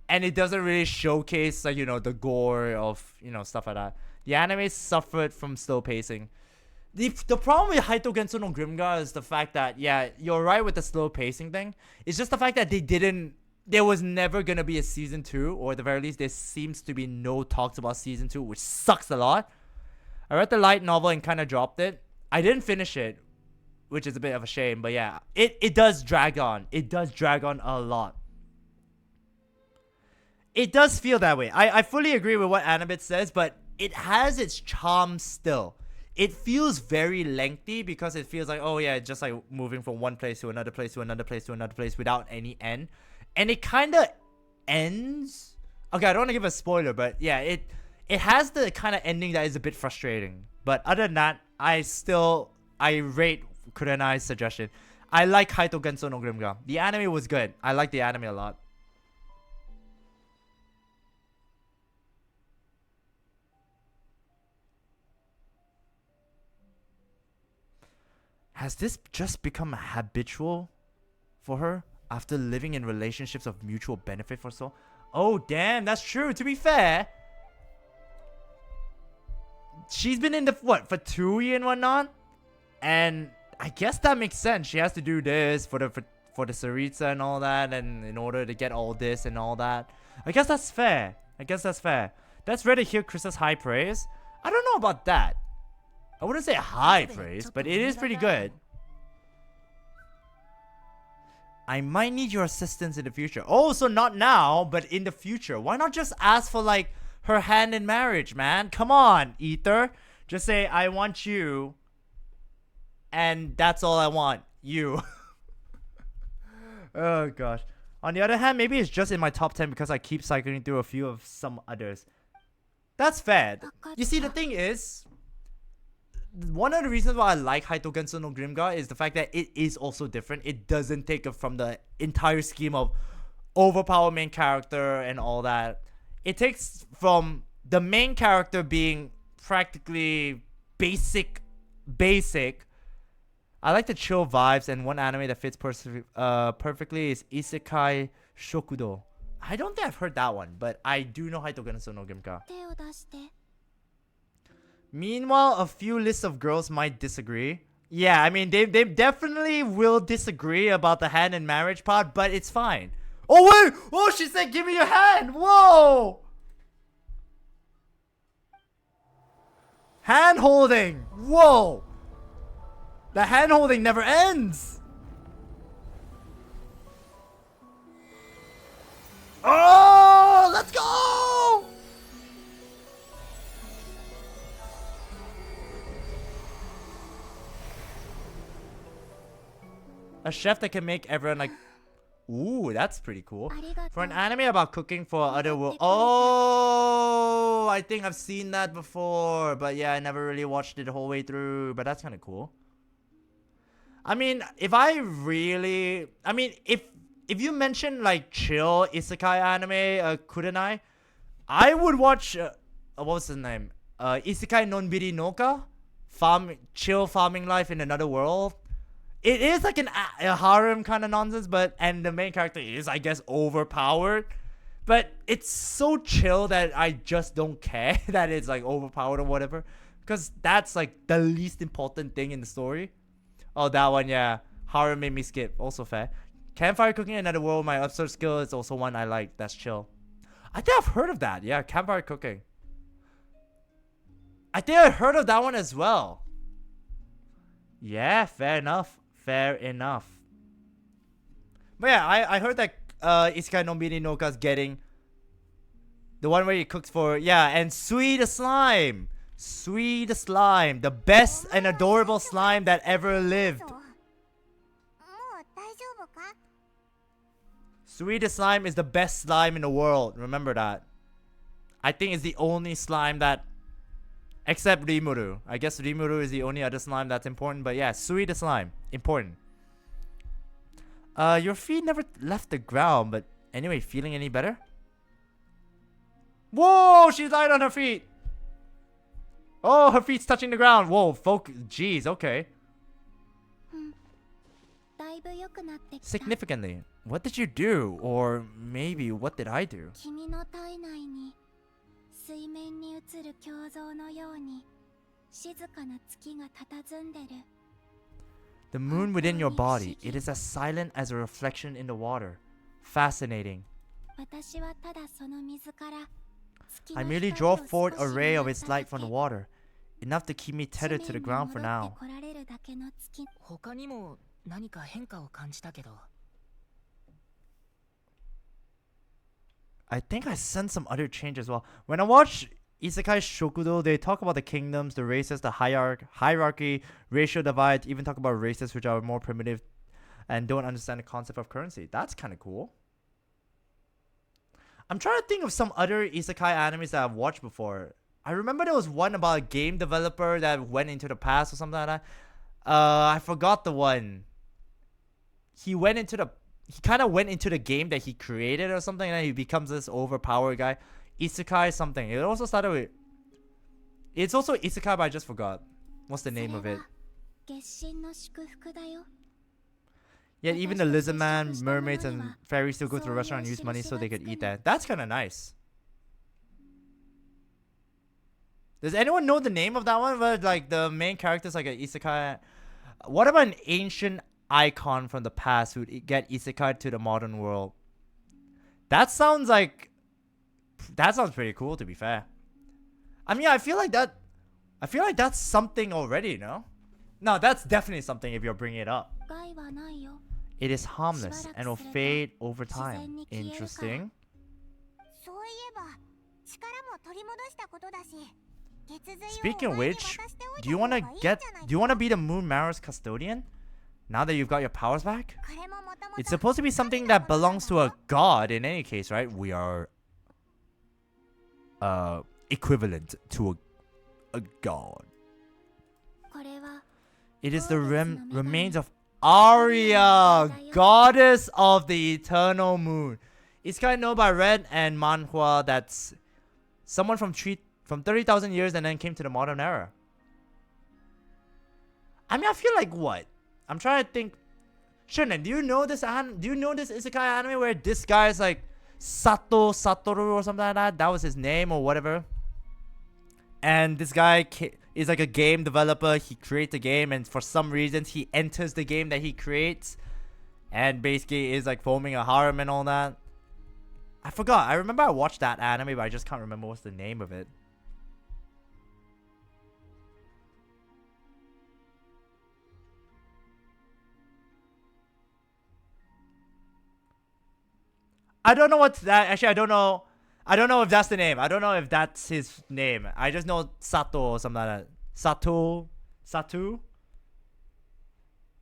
S1: And it doesn't really showcase, like, you know, the gore of, you know, stuff like that. The anime suffered from slow pacing. The problem with Haito Genso no Grimga is the fact that, yeah, you're right with the slow pacing thing. It's just the fact that there was never gonna be a season 2, or at the very least, there seems to be no talks about season 2, which sucks a lot. I read the light novel and kind of dropped it. I didn't finish it, which is a bit of a shame, but yeah, it does drag on. It does drag on a lot. It does feel that way. I fully agree with what Annabeth says, but it has its charm still. It feels very lengthy because it feels like, oh yeah, it's just like moving from one place to another place to another place to another place without any end. And it kind of ends... Okay, I don't want to give a spoiler, but yeah, it has the kind of ending that is a bit frustrating. But other than that, I rate Kurenai's suggestion. I like Haito Genso no Grimga. The anime was good. I like the anime a lot. Has this just become habitual for her after living in relationships of mutual benefit for so? Oh, damn, that's true. To be fair, she's been in the, what, for 2 years and whatnot? And I guess that makes sense. She has to do this for the Saritsa and all that, and in order to get all this and all that. I guess that's fair. That's rare to hear Krista's high praise. I don't know about that. I wouldn't say high praise, but it is pretty good. I might need your assistance in the future. Oh, so not now, but in the future. Why not just ask for, like, her hand in marriage, man? Come on, Ether. Just say, I want you. And that's all I want. You. Oh, gosh. On the other hand, maybe it's just in my top 10 because I keep cycling through a few of some others. That's fair. You see, the thing is... One of the reasons why I like Haito Genso no Grimga is the fact that it is also different. It doesn't take it from the entire scheme of overpowered main character and all that. It takes from the main character being practically basic. I like the chill vibes, and one anime that fits perfectly is Isekai Shokudo. I don't think I've heard that one, but I do know Haito Genso no Grimga. Meanwhile, a few lists of girls might disagree. Yeah, I mean, they definitely will disagree about the hand in marriage part, but it's fine. Oh, wait! Oh, she said, give me your hand! Whoa! Hand holding! Whoa! The hand holding never ends! Oh! Let's go! A chef that can make everyone like... Ooh, that's pretty cool. For an anime about cooking for other world... Oh, I think I've seen that before. But yeah, I never really watched it the whole way through. But that's kind of cool. I mean, if you mention like chill isekai anime, Kurenai, I would watch... what was his name? Isekai Nonbiri Noka? Chill farming life in another world. It is like a harem kind of nonsense, and the main character is, I guess, overpowered. But it's so chill that I just don't care that it's like overpowered or whatever. Because that's like the least important thing in the story. Oh, that one, yeah. Harem made me skip. Also fair. Campfire cooking in another world, my absurd skill is also one I like. That's chill. I think I've heard of that. Yeah, campfire cooking. I think I heard of that one as well. Yeah, fair enough. Fair enough. But yeah, I heard that Isekai no Miri no Ka's getting the one where he cooks for, yeah, and Sweet Slime. Sweet Slime, the best and adorable slime that ever lived. Sweet Slime is the best slime in the world. Remember that. I think it's the only slime that, except Rimuru. I guess Rimuru is the only other slime that's important. But yeah, Sweet Slime, important. Your feet never left the ground, but anyway, feeling any better? Whoa, she's lying on her feet. Oh, her feet's touching the ground. Whoa, jeez, okay. Significantly, what did you do? Or maybe, what did I do? The moon within your body, it is as silent as a reflection in the water. Fascinating. I merely draw forth a ray of its light from the water, enough to keep me tethered to the ground for now. I think I sense some other change as well. When I watch Isekai Shokudo, they talk about the kingdoms, the races, the hierarchy, racial divide, even talk about races which are more primitive and don't understand the concept of currency. That's kind of cool. I'm trying to think of some other Isekai animes that I've watched before. I remember there was one about a game developer that went into the past or something like that. I forgot the one. He kind of went into the game that he created or something, and then he becomes this overpowered guy. Isekai something. It also started with... It's also Isekai, but I just forgot. What's the name of it? Yet even the lizard man, mermaids, and fairies still go to the restaurant and use money so they could eat that. That's kind of nice. Does anyone know the name of that one? But like the main character's like an isekai. What about an ancient icon from the past who'd get isekai to the modern world? That sounds pretty cool, to be fair. I mean, I feel like that's something already, no? No, that's definitely something if you're bringing it up. It is harmless and will fade over time. Interesting. Speaking of which, do you want to be the Moon Marrow's custodian? Now that you've got your powers back? It's supposed to be something that belongs to a god in any case, right? We are equivalent to a god. It is the remains of Arya, goddess of the eternal moon. It's kind of known by read and manhwa that's someone from 30,000 years and then came to the modern era. I mean, I feel like what? I'm trying to think. Shunen, do you know this isekai anime where this guy is like Satoru or something like that? That was his name or whatever. And this guy is like a game developer. He creates a game, and for some reason he enters the game that he creates, and basically is like forming a harem and all that. I forgot. I remember I watched that anime, but I just can't remember what's the name of it. I don't know what's that. Actually, I don't know. I don't know if that's the name. I don't know if that's his name. I just know Sato or something like that.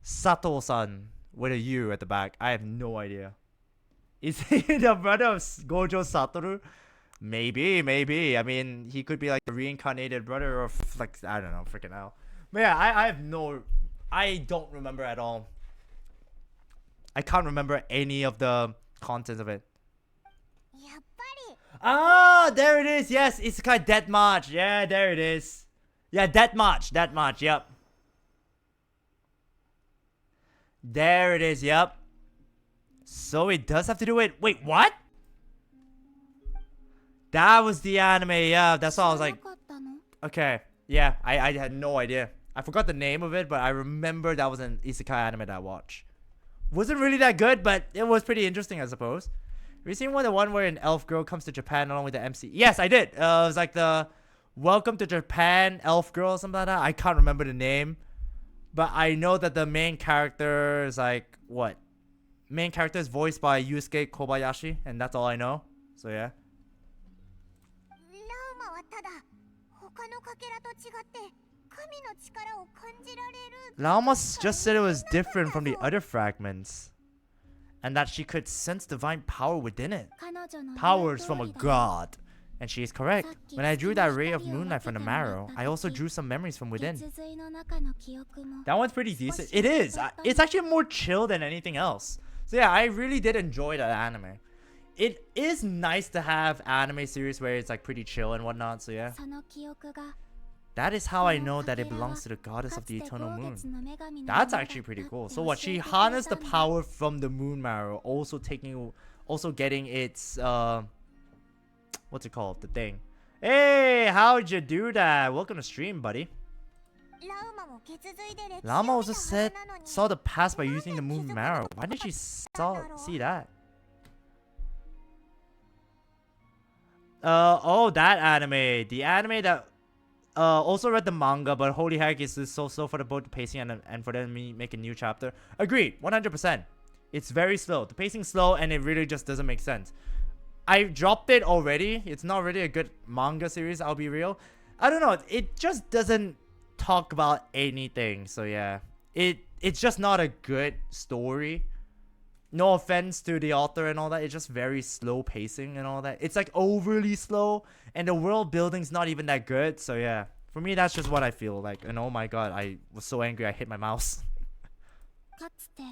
S1: Sato-san with a U at the back. I have no idea. Is he the brother of Gojo Satoru? Maybe. I mean, he could be like the reincarnated brother of like, I don't know, freaking hell. But yeah, I don't remember at all. I can't remember any of the contents of it. Ah, there it is. Yes, Isekai Deathmatch. Yeah, there it is. Yeah, Deathmatch. Yep. There it is. Yep. So it does have to do with. Wait, what? That was the anime. Yeah, that's all. I was like, okay. Yeah, I had no idea. I forgot the name of it, but I remember that was an isekai anime that I watched. Wasn't really that good, but it was pretty interesting, I suppose. Have you seen the one where an elf girl comes to Japan along with the MC? Yes, I did. It was like the Welcome to Japan elf girl or something like that. I can't remember the name. But I know that the main character is like, what? main character is voiced by Yusuke Kobayashi, and that's all I know. So yeah.
S3: ラウマはただ他のかけらと違って神の力を感じられる。
S1: Lauma just said it was different from the other fragments, and that she could sense divine power within it.
S2: 彼女の
S1: Powers
S2: 言う
S1: from a
S2: 通りだ。
S1: god. And she is correct. When I drew that ray of moonlight from the marrow, I also drew some memories from within.
S2: 月髄の中の記憶も
S1: That one's pretty decent. It is. It's actually more chill than anything else. So yeah, I really did enjoy that anime. It is nice to have anime series where it's like pretty chill and whatnot. So yeah,
S2: その記憶が
S1: that is how I know that it belongs to the goddess of the eternal moon. That's actually pretty cool. So what? She harnessed the power from the moon marrow, also getting its what's it called? The thing. Hey, how'd you do that? Welcome to stream, buddy.
S3: ラウマも血髄で歴史
S1: Llama
S3: を見
S1: also
S3: た
S1: said
S3: はずなのに
S1: saw the past by using the moon marrow. Why did she see that? Oh, that anime. The anime that also read the manga, but holy heck, is this so slow for the both pacing and for them to make a new chapter. Agreed, 100%. It's very slow. The pacing's slow and it really just doesn't make sense. I dropped it already. It's not really a good manga series, I'll be real. I don't know. It just doesn't talk about anything. So yeah, it's just not a good story. No offense to the author and all that. It's just very slow pacing and all that. It's like overly slow, and the world building's not even that good. So yeah, for me, that's just what I feel like. And oh my god, I was so angry I hit my mouse.
S2: かつて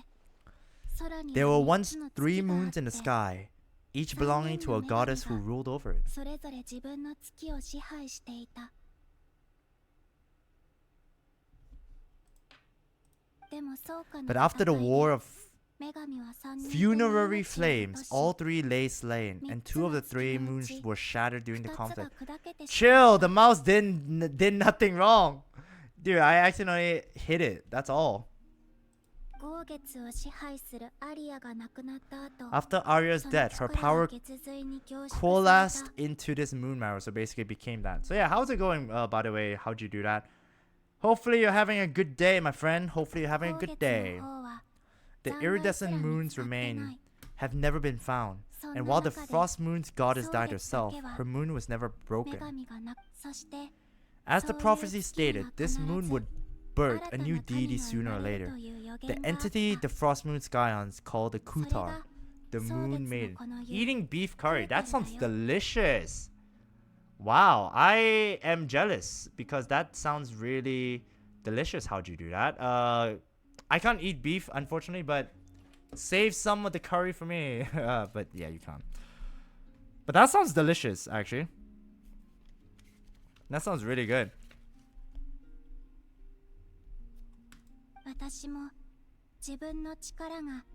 S2: 空に
S1: There
S2: は
S1: were
S2: 三
S1: once
S2: つの
S1: 3
S2: 月があっ
S1: moons in the
S2: て
S1: sky, each belonging to a goddess who ruled over it.
S2: それぞれ自分の月を支配していた。でもそうかな
S1: But after the war of
S2: 女神は三人とも
S1: funerary
S2: 命を落
S1: flames,
S2: とし
S1: all 3 lay slain, and 2 of the 3
S2: 三
S1: moons
S2: つの月のうち
S1: were shattered during the
S2: 二つが
S1: conflict.
S2: 砕けてしま
S1: Chill,
S2: った
S1: the mouse did nothing wrong. Dude, I accidentally hit it. That's all.
S2: 豪月を支配するアリアが亡くなった後
S1: After Arya's
S2: その
S1: death, her
S2: 力
S1: power
S2: は月髄に凝縮され
S1: coalesced
S2: た
S1: into this moon marrow, so basically it became that. So yeah, how's it going, by the way? How'd you do that? Hopefully you're having a good day, my friend. Hopefully you're having a
S2: 豪
S1: good
S2: 月
S1: day.
S2: の方は
S1: The
S2: 残骸すら
S1: iridescent
S2: 見
S1: moons
S2: つかってない
S1: remain, have never been found.
S2: そん
S1: And
S2: な
S1: while the
S2: 中で
S1: frost moon's goddess died
S2: 蒼月だ
S1: herself,
S2: けは
S1: her moon was never
S2: 女
S1: broken.
S2: 神がなそして
S1: As the
S2: そういう
S1: prophecy
S2: 月に
S1: stated,
S2: は
S1: this
S2: 必
S1: moon
S2: ず
S1: would birth
S2: 新
S1: a
S2: たな
S1: new
S2: 神
S1: deity
S2: が生
S1: sooner
S2: ま
S1: or
S2: れる
S1: later.
S2: という予
S1: The
S2: 言があっ
S1: entity
S2: た
S1: the frost moon scions called the
S2: それ
S1: Kutar,
S2: が
S1: the
S2: 蒼
S1: moon
S2: 月の
S1: maiden.
S2: この湯
S1: Eating beef curry, that sounds
S2: クータルだよ
S1: delicious. Wow, I am jealous because that sounds really delicious. How'd you do that? I can't eat beef, unfortunately, but save some of the curry for me. But yeah, you can't. But that sounds delicious, actually. That sounds really good.
S2: 私も自分の力が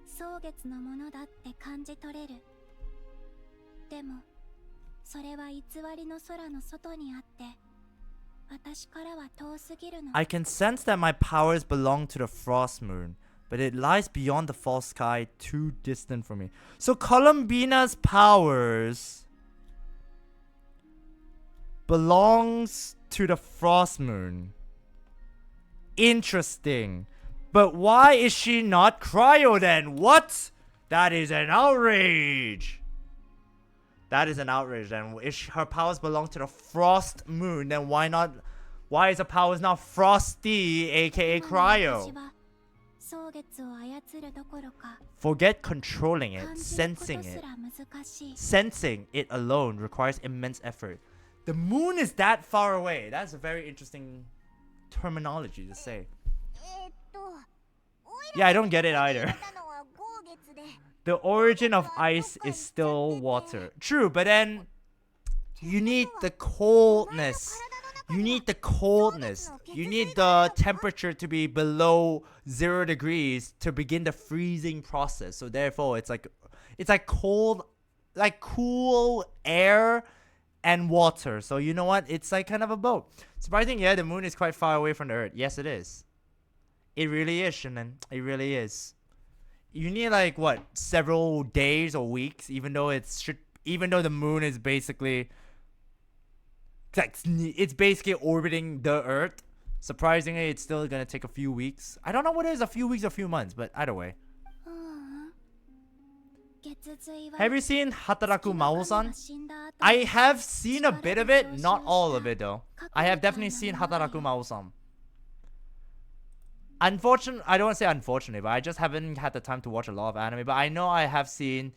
S2: 蒼月のものだって感じ取れる。でもそれは偽りの空の外にあって私からは遠すぎるの。
S1: I can sense that my powers belong to the frost moon, but it lies beyond the false sky, too distant from me. So Columbina's powers belongs to the frost moon. Interesting. But why is she not cryo then? What? That is an outrage. That is an outrage then. If her powers belong to the frost moon, then why is her powers not frosty, aka
S2: 今の
S1: cryo?
S2: 私は蒼月を操るどころか
S1: Forget controlling it,
S2: 感じること
S1: sensing
S2: す
S1: it.
S2: ら難しい。
S1: Sensing it alone requires immense effort. The moon is that far away. That's a very interesting terminology to say.
S3: おい
S1: Yeah, I don't get it either.
S3: らたのは豪月で
S1: The origin of ice is still water. True, but then you need the coldness. You need the coldness. You need the temperature to be below 0 degrees to begin the freezing process. So therefore, it's like cold, like cool air and water. So you know what? It's like kind of a boat. Surprising, yeah, the moon is quite far away from the earth. Yes, it is. It really is, Shannon. It really is. You need like what, several days or weeks, even though the moon is basically it's basically orbiting the earth. Surprisingly, it's still gonna take a few weeks. I don't know what it is, a few weeks or a few months, but either way.
S2: ううん
S1: Have you seen Hataraku Mao-san? I have seen a bit of it, not all of it though. I have definitely seen Hataraku Mao-san. Unfortunately, I don't want to say unfortunately, but I just haven't had the time to watch a lot of anime. But I know I have seen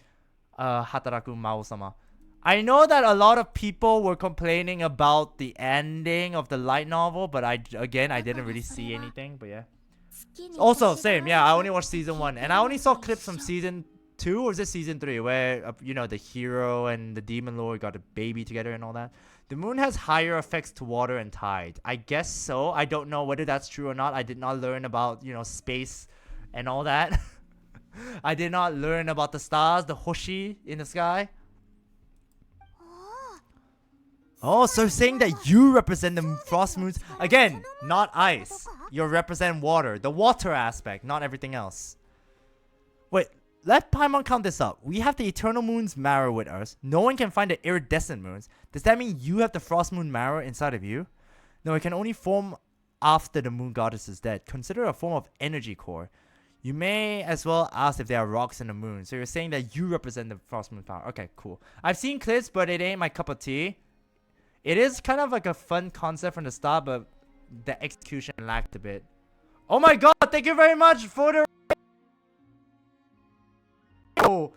S1: Hataraku Mao-sama. I know that a lot of people were complaining about the ending of the light novel, but I didn't really see anything. But yeah. Also, same. Yeah, I only watched season 1, and I only saw clips from season 2, or is it season 3, where you know, the hero and the demon lord got a baby together and all that. The moon has higher effects to water and tide. I guess so. I don't know whether that's true or not. I did not learn about, you know, space and all that. I did not learn about the stars, the hoshi in the sky. Oh, so saying that you represent the frost moons. Again, not ice. You represent water. The water aspect, not everything else. Wait, let Paimon count this up. We have the eternal moon's marrow with us. No one can find the iridescent moons. Does that mean you have the frost moon marrow inside of you? No, it can only form after the moon goddess is dead. Consider a form of energy core. You may as well ask if there are rocks in the moon. So you're saying that you represent the frost moon power. Okay, cool. I've seen clips, but it ain't my cup of tea. It is kind of like a fun concept from the start, but the execution lacked a bit. Oh my god, thank you very much for the... Oh.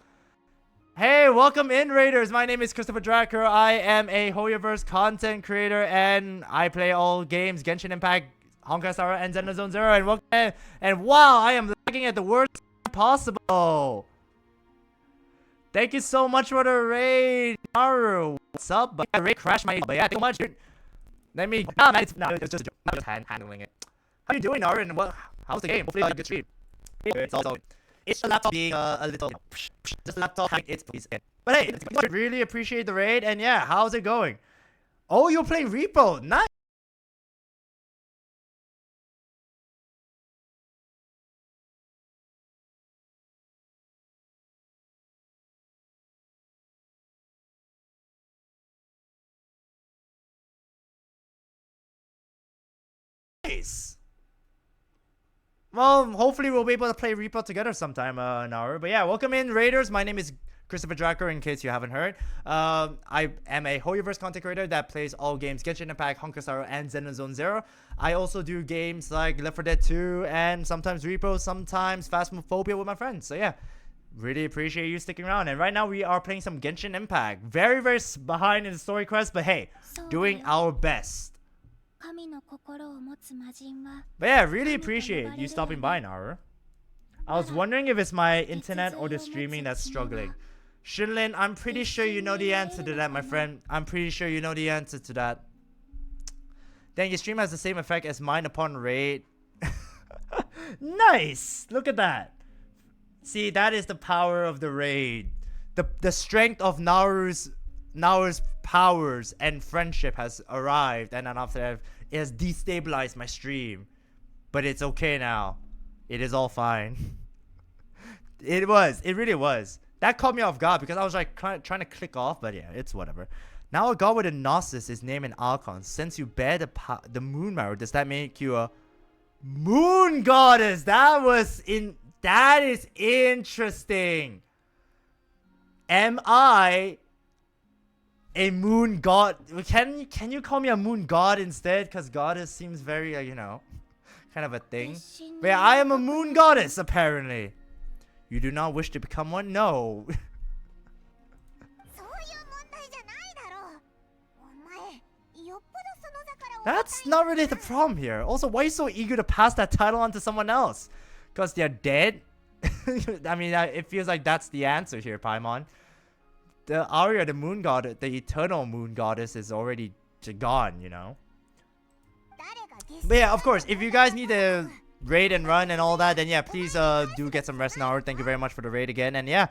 S1: Hey, welcome in, Raiders. My name is ChristopherDragkrow. I am a HoYoverse content creator, and I play all games, Genshin Impact, Honkai Star Rail, and Xenophon Zero. And welcome in. And wow, I am lagging at the worst time possible. Thank you so much for the raid, Naru. What's up? But yeah, raid crashed my. But yeah, thank you so much, dude. Let me. Nah, man, it's just a joke. I'm just handling it. How you doing, Naru? And what? How's the game? Hopefully, you had a good stream. It's also. It's the laptop being a little. Just the laptop having its place in. But hey, I really appreciate the raid. And yeah, how's it going? Oh, you're playing Repo. Nice. Well, hopefully we'll be able to play Repo together sometime an hour. But yeah, welcome in, Raiders. My name is ChristopherDragkrow, in case you haven't heard. I am a HoYoverse content creator that plays all games Genshin Impact, Honkai Star Rail, and Xenophon Zero. I also do games like Left 4 Dead 2 and sometimes Repo, sometimes Phasmophobia with my friends. So yeah, really appreciate you sticking around. And right now we are playing some Genshin Impact. Very, very behind in the story quest, but hey, doing our best. But yeah, really appreciate you stopping by, Naru. I was wondering if it's my internet or the streaming that's struggling. Shinlin, I'm pretty sure you know the answer to that, my friend. I'm pretty sure you know the answer to that. Dang, your stream has the same effect as mine upon raid. Nice! Look at that. See, that is the power of the raid. The strength of Naru's powers and friendship has arrived, and then after that, it has destabilized my stream. But it's okay now. It is all fine. It really was. That caught me off guard because I was like trying to click off, but yeah, it's whatever. Now a god with a Gnosis is named an Archon. Since you bear the moon marrow, does that make you a moon goddess? That is interesting. Am I a moon god? Can you call me a moon god instead? Because goddess seems very you know, kind of a thing. But yeah, I am a moon goddess apparently. You do not wish to become one? No. That's not really the problem here. Also, why are you so eager to pass that title on to someone else? Because they're dead? I mean, it feels like that's the answer here, Paimon. The Arya, the moon god, the eternal moon goddess is already gone, you know? But yeah, of course, if you guys need to raid and run and all that, then yeah, please do get some rest, Naru. Thank you very much for the raid again. And yeah,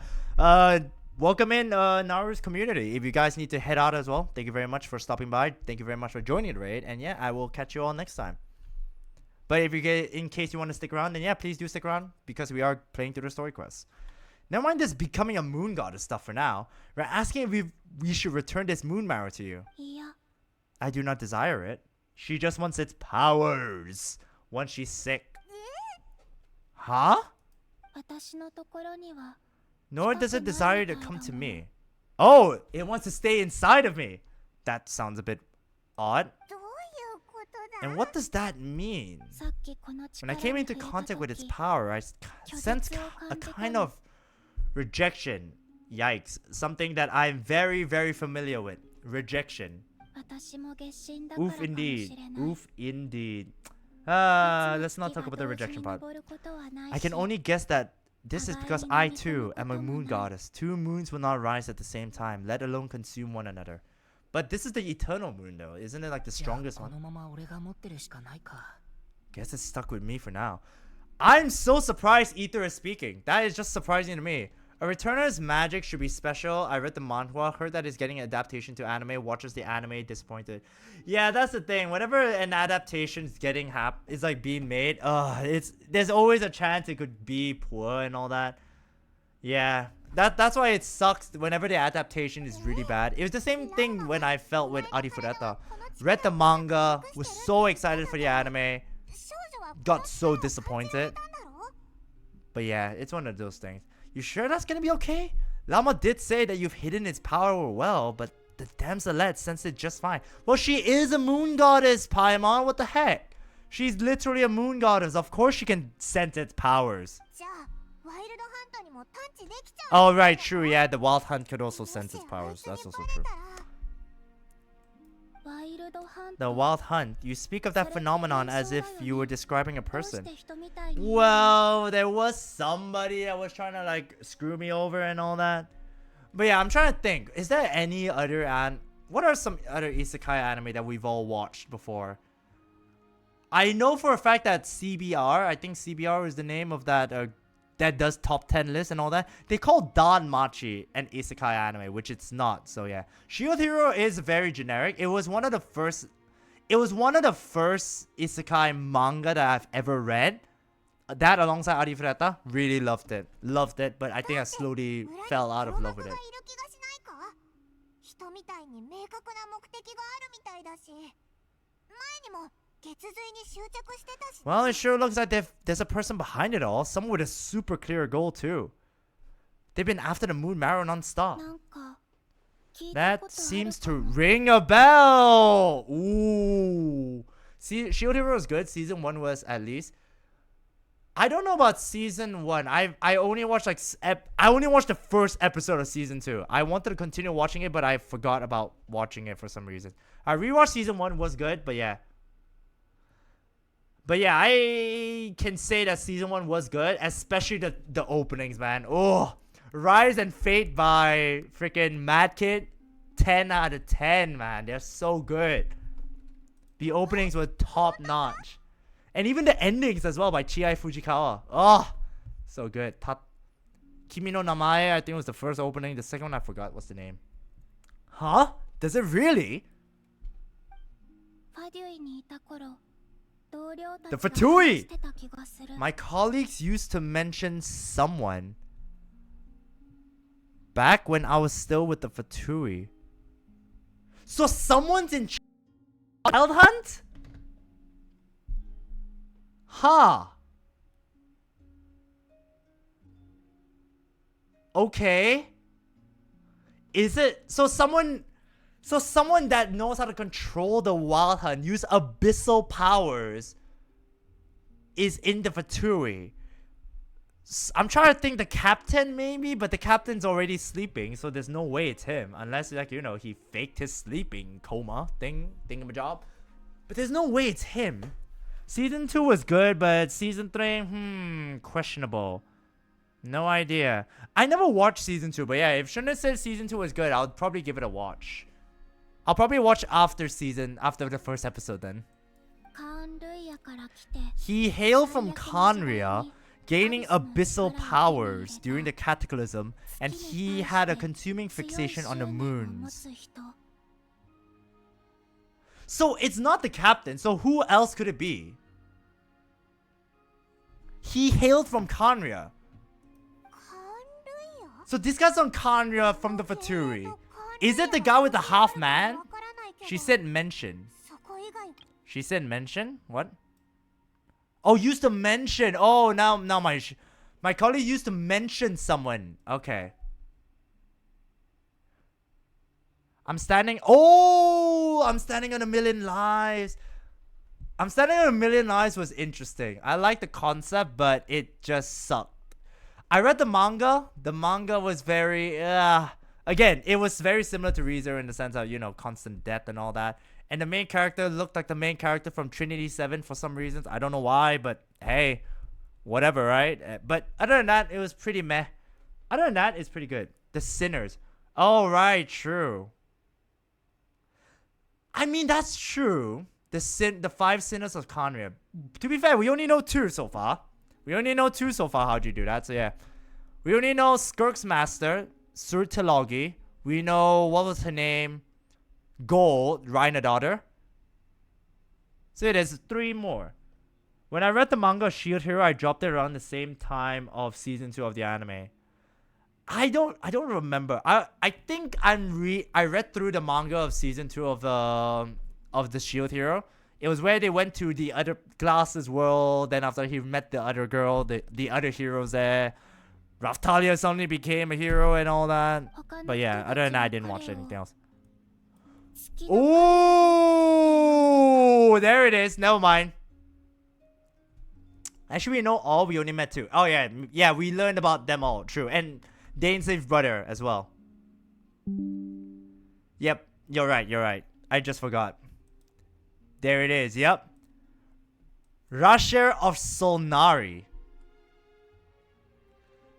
S1: welcome in Naru's community. If you guys need to head out as well, thank you very much for stopping by. Thank you very much for joining the raid. And yeah, I will catch you all next time. But if you in case you want to stick around, then yeah, please do stick around because we are playing through the story quests. Never mind this becoming a moon goddess stuff for now. We're asking if we should return this moon marrow to you. I do not desire it. She just wants its powers once she's sick. Huh? Nor does it desire to come to me. Oh, it wants to stay inside of me. That sounds a bit odd.
S3: どういうことだ
S1: And what does that mean?
S2: さっきこの
S1: When I
S2: 力
S1: came
S2: に
S1: into
S2: 触れた
S1: contact with its
S2: 時
S1: power, I sensed a kind of rejection. Yikes. Something that I'm very, very familiar with. Rejection.
S2: 私も月神だから
S1: Oof
S2: かもし
S1: indeed.
S2: れない
S1: Oof indeed.
S2: 別
S1: Let's
S2: に
S1: not talk about the
S2: 月が同時
S1: rejection
S2: に
S1: part.
S2: 昇ることはない
S1: I can
S2: し
S1: only guess that this is because I too am a moon goddess. Two moons will not rise at the same time, let alone consume one another. But this is the eternal moon though, isn't it like the
S4: じゃあ
S1: strongest
S4: こ
S1: one?
S4: のまま俺が持ってるしかないか。
S1: Guess it's stuck with me for now. I'm so surprised Ether is speaking. That is just surprising to me. A returner's magic should be special. I read the manhwa, heard that it's getting an adaptation to anime, watches the anime, disappointed. Yeah, that's the thing. Whenever an adaptation is getting is like being made, there's always a chance it could be poor and all that. Yeah, that's why it sucks whenever the adaptation is really bad. It was the same thing when I felt with Arifureta. Read the manga, was so excited for the anime,
S3: 少女は
S1: got so disappointed.
S3: だろ
S1: But yeah, it's one of those things. You sure that's gonna be okay? Lama did say that you've hidden its power well, but the damselette sensed it just fine. Well, she is a moon goddess, Paimon. What the heck? She's literally a moon goddess. Of course she can sense its powers.
S3: じゃあワイルドハントにも探知できちゃう
S1: Oh, right, true. Yeah, the wild hunt could also sense its powers. That's also true.
S2: ワイルドハン
S1: The
S2: ト
S1: wild hunt. You speak of that phenomenon as if you were describing a
S2: どうし
S1: person.
S2: て人みたいに
S1: Well, there was somebody that was trying to like screw me over and all that. But yeah, I'm trying to think. Is there any other what are some other isekai anime that we've all watched before? I know for a fact that CBR, I think CBR is the name of that that does top 10 lists and all that. They call Danmachi an isekai anime, which it's not. So yeah, Shield Hero is very generic. It was one of the first isekai manga that I've ever read. That alongside Arifureta, really loved it, but I think I slowly fell out of love with it.
S3: いる気がしないか人みたいに明確な目的があるみたいだし前にも血髄に執着してたし
S1: Well, it sure looks like there's a person behind it all, someone with a super clear goal too. They've been after the moon marrow non-stop.
S2: なんか聞いたこ
S1: That
S2: とある
S1: seems
S2: か
S1: to
S2: も
S1: ring a bell. Ooh. See, Shield Hero was good. Season 1 was at least. I don't know about season 1. I only watched I only watched the first episode of season 2. I wanted to continue watching it, but I forgot about watching it for some reason. I rewatched season 1, was good, but yeah. But yeah, I can say that season 1 was good, especially the openings, man. Oh, Rise and Fate by freaking Mad Kid, 10 out of 10, man. They're so good. The openings were top notch. And even the endings as well by Chiai Fujikawa. Oh, so good. Kimi no Namae, I think was the first opening. The second one, I forgot what's the name. Huh? Does it really?
S2: ファデュイにいた頃同僚た
S1: The
S2: ちが
S1: Fatui!
S2: 話してた気がする
S1: My colleagues used to mention someone back when I was still with the Fatui. So someone's in Child Hunt? Huh. Okay. Is it so someone that knows how to control the wild hunt, use abyssal powers, is in the Fatui? I'm trying to think the captain maybe, but the captain's already sleeping, so there's no way it's him. Unless, like, you know, he faked his sleeping coma thingamajig. But there's no way it's him. Season 2 was good, but season 3, questionable. No idea. I never watched season 2, but yeah, if Shunna said season 2 was good, I'll probably give it a watch. I'll probably watch after the first episode then.
S2: カンルイヤから来て
S1: He hailed from Conria, gaining abyssal powers during the cataclysm, and he had a consuming fixation on the
S2: 強い執念を持
S1: moons.
S2: つ人
S1: So it's not the captain, so who else could it be? He hailed from Conria.
S3: カンルイヤ
S1: So this guy's on Conria from the Fatui. Is it the guy with the half man? She said mention.
S3: そこ以外
S1: She said mention? What? Oh, use the mention. Oh, now my My colleague used to mention someone. Okay. I'm standing on a million lives. I'm standing on a million lives was interesting. I like the concept, but it just sucked. I read the manga. The manga was very, again, it was very similar to ReZero in the sense of, you know, constant death and all that. And the main character looked like the main character from Trinity 7 for some reasons. I don't know why, but hey, whatever, right? But other than that, it was pretty meh. Other than that, it's pretty good. The Sinners. Oh, right, true. I mean, that's true. The 5 Sinners of Conria. To be fair, we only know 2 so far. How'd you do that? So yeah. We only know Skirk's Master, Surtilogi. We know, what was her name? Gold, Reina daughter. So there's 3 more. When I read the manga Shield Hero, I dropped it around the same time of season 2 of the anime. I don't remember. I think I read through the manga of season 2 of the Shield Hero. It was where they went to the other Glasses world. Then after he met the other girl, the other heroes there. Raftalia suddenly became a hero and all that. But yeah, other than that, I didn't watch anything else. Oh, there it is. Never mind. Actually, we know all. We only met 2. Oh yeah, we learned about them all. True, and Dainsleif's brother as well. Yep, you're right. I just forgot. There it is. Yep. Racher of Solnari.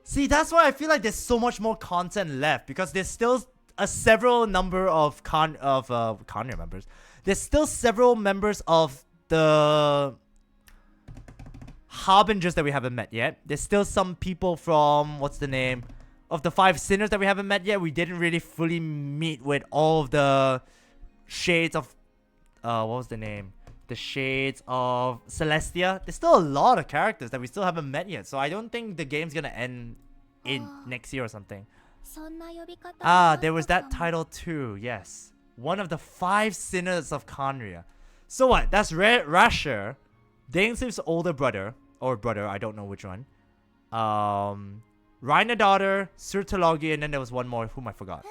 S1: See, that's why I feel like there's so much more content left, because there's still a several number of Conria members. There's still several members of the Harbingers that we haven't met yet. There's still some people from, what's the name, of the 5 Sinners that we haven't met yet. We didn't really fully meet with all of the shades of, what was the name? The shades of Celestia. There's still a lot of characters that we still haven't met yet. So I don't think the game's gonna end in next year or something. There was that title too. Yes. One of the 5 Sinners of Conria. So what? That's Racher, Dainsleif's older brother. Or brother, I don't know which one. Reina daughter, Surtilogi, and then there was one more whom I forgot.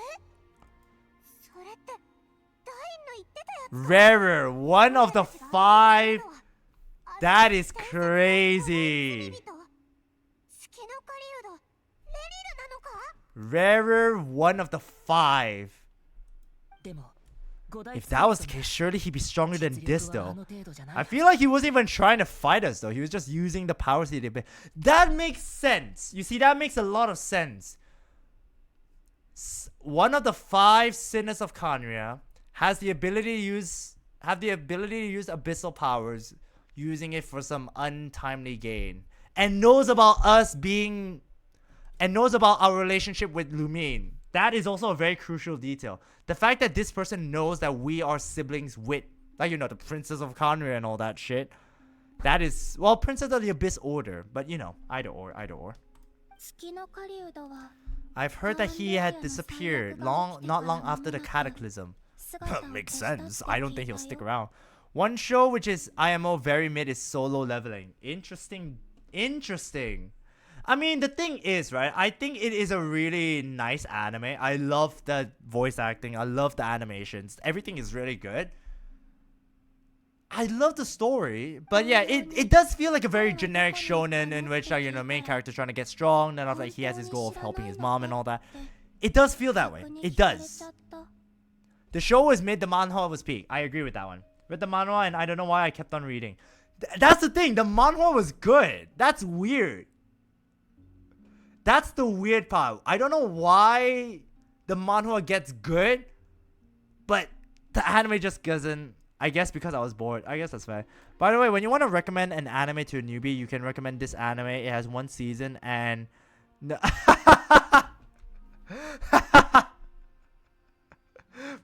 S1: Rarer, one of the 5. That is crazy. Rarer, one of the 5. If that was the case, surely he'd be stronger than this though. I feel like he wasn't even trying to fight us though. He was just using the powers he did. That makes sense. You see, that makes a lot of sense. One of the 5 Sinners of Conria has the ability to use abyssal powers, using it for some untimely gain, and knows about our relationship with Lumine. That is also a very crucial detail. The fact that this person knows that we are siblings with, like, you know, the Princess of Conria and all that shit. That is, well, Princess of the Abyss Order, but you know, either or. I've heard that he had disappeared not long after the Cataclysm. Makes sense. I don't think he'll stick around. One show which is IMO very mid is Solo Leveling. Interesting. I mean, the thing is, right, I think it is a really nice anime. I love the voice acting. I love the animations. Everything is really good. I love the story, but yeah, it does feel like a very generic shonen in which, like, you know, main character trying to get strong, then after, like, he has his goal of helping his mom and all that. It does feel that way. It does. The show was mid, the manhwa was peak. I agree with that one. Read the manhwa and I don't know why I kept on reading. That's the thing. The manhwa was good. That's weird. That's the weird part. I don't know why the manhwa gets good, but the anime just doesn't. I guess because I was bored. I guess that's fair. By the way, when you want to recommend an anime to a newbie, you can recommend this anime. It has 1 season and...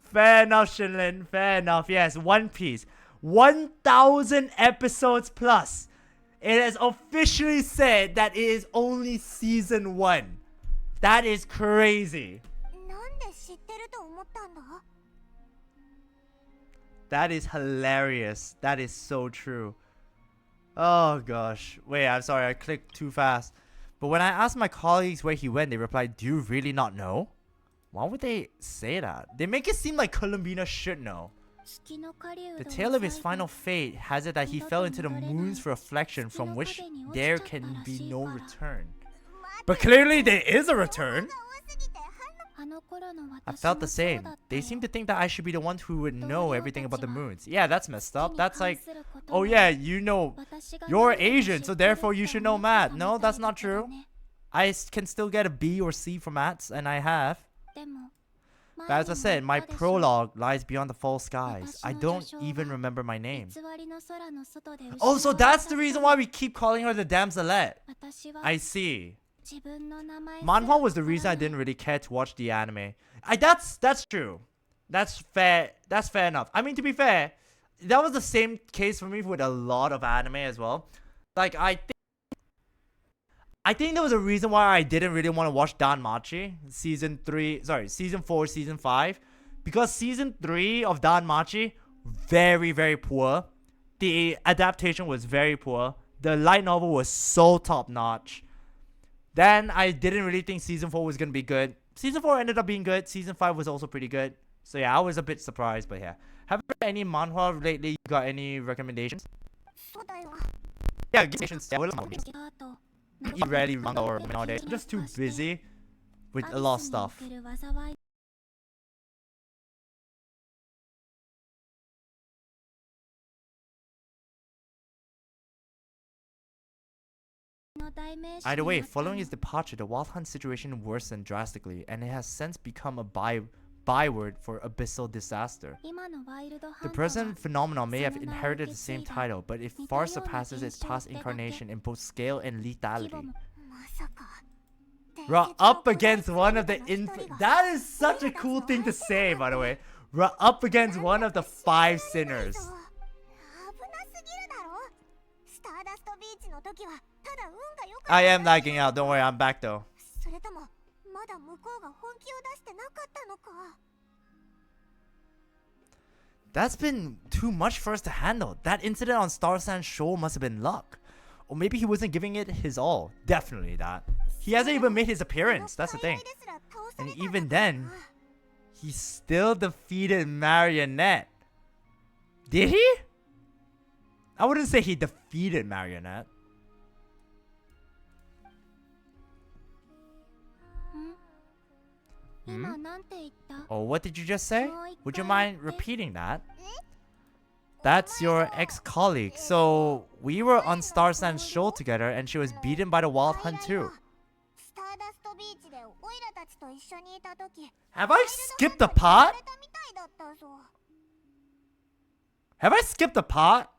S1: Fair enough, Shinlin. Fair enough. Yes, One Piece. 1,000 episodes plus. It has officially said that it is only season 1. That is crazy. That is hilarious. That is so true. Oh gosh. Wait, I'm sorry. I clicked too fast. But when I asked my colleagues where he went, they replied, "Do you really not know?" Why would they say that? They make it seem like Columbina should know. The tale of his final fate has it that he fell into the moon's reflection from which there can be no return. But clearly there is a return. I felt the same. They seem to think that I should be the one who would know everything about the moons. Yeah, that's messed up. That's like, oh yeah, you know, you're Asian, so therefore you should know math. No, that's not true. I can still get a B or C for maths, and I have. But as I said, my prologue lies beyond the false skies. I don't even remember my name. Oh, so that's the reason why we keep calling her the damselette. I see. Manhwa was the reason I didn't really care to watch the anime. That's true. That's fair. That's fair enough. I mean, to be fair, that was the same case for me with a lot of anime as well. Like I think there was a reason why I didn't really want to watch Danmachi season 4, season 5, because season 3 of Danmachi very, very poor. The adaptation was very poor. The light novel was so top notch. Then I didn't really think season 4 was gonna be good. Season 4 ended up being good. Season 5 was also pretty good. So yeah, I was a bit surprised, but yeah. Have you read any manhwa lately? You got any recommendations? Yeah, Genshin. You rarely manga or nowadays. I'm just too busy with a lot of stuff. Either way, following his departure, the Wild Hunt situation worsened drastically, and it has since become a byword for abyssal disaster. The present phenomenon may have inherited the same title, but it far surpasses its past incarnation in both scale and lethality. We're up against one of the that is such a cool thing to say, by the way. We're up against one of the 5 sinners. I am lagging out, don't worry, I'm back though. That's been too much for us to handle. That incident on Star Sand Shoal must have been luck. Or maybe he wasn't giving it his all. Definitely that. He hasn't even made his appearance, that's the thing. And even then, he still defeated Marionette. Did he? I wouldn't say he defeated Marionette. Oh, what did you just say? Would you mind repeating that? That's your ex-colleague. So, we were on Star Sand Shoal together and she was beaten by the Wild Hunt too. Have I skipped a part? Have I skipped a part?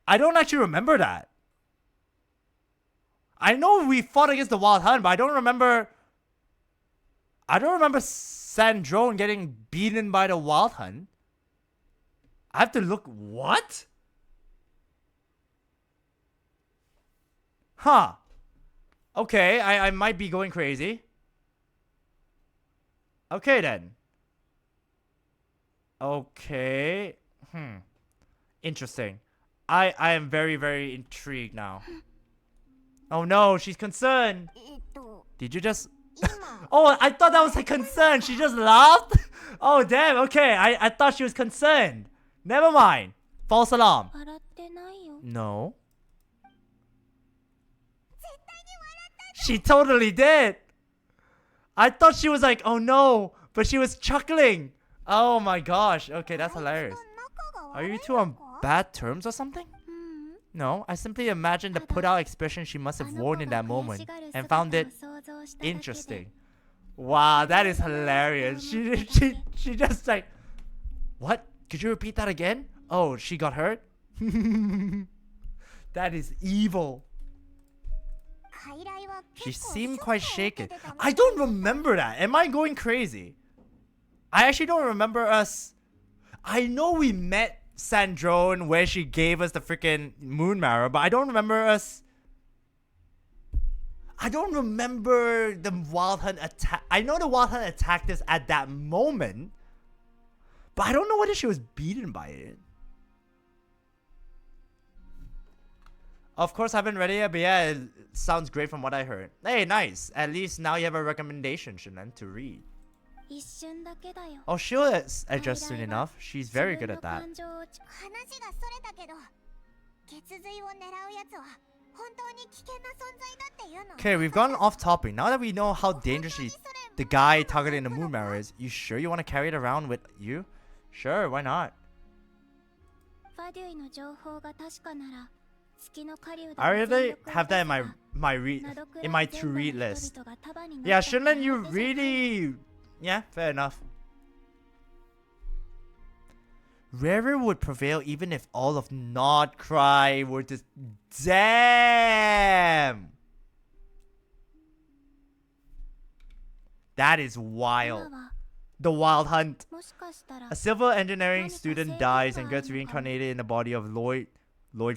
S1: I don't actually remember that. I know we fought against the Wild Hunt, but I don't remember Sandrone getting beaten by the Wild Hunt. I have to look. What? Huh. Okay, I might be going crazy. Okay then. Okay. Interesting. I am very, very intrigued now. Oh no, she's concerned. Did you just... Oh, I thought that was a concern. She just laughed? Oh damn, okay. I thought she was concerned. Never mind. False alarm. No. She totally did. I thought she was like, oh no. But she was chuckling. Oh my gosh. Okay, that's hilarious. Are you two on bad terms or something? No, I simply imagined the put-out expression she must have worn in that moment and found it interesting. Wow, that is hilarious. She just like, what? Could you repeat that again? Oh, she got hurt? That is evil. She seemed quite shaken. I don't remember that. Am I going crazy? I actually don't remember us. I know we met Sandrone where she gave us the freaking moon marrow, but I don't remember us. I don't remember the Wild Hunt attack. I know the Wild Hunt attacked us at that moment, but I don't know whether she was beaten by it. Of course, I haven't read it yet, but yeah, it sounds great from what I heard. Hey, nice. At least now you have a recommendation, Shinlen, to read.
S2: 一瞬だけだよ。
S1: Oh, she'll adjust soon enough. She's very good at that.
S3: 話がそれたけど、血髄を狙うやつは本当に危険な存在だっていうの。
S1: Okay, we've gotten off topic. Now that we know how dangerous the guy targeting the moon marrow is, you sure you want to carry it around with you? Sure, why not?
S2: ファデュイの情報が確かなら、月の狩人
S1: I really have that in my to read list. Yeah, Shinlen, you really... Yeah, fair enough. Rarer would prevail even if all of not Krai were just... Damn! That is wild. The Wild Hunt.
S2: もしかしたら
S1: A civil engineering student dies and gets reincarnated in the body of Lloyd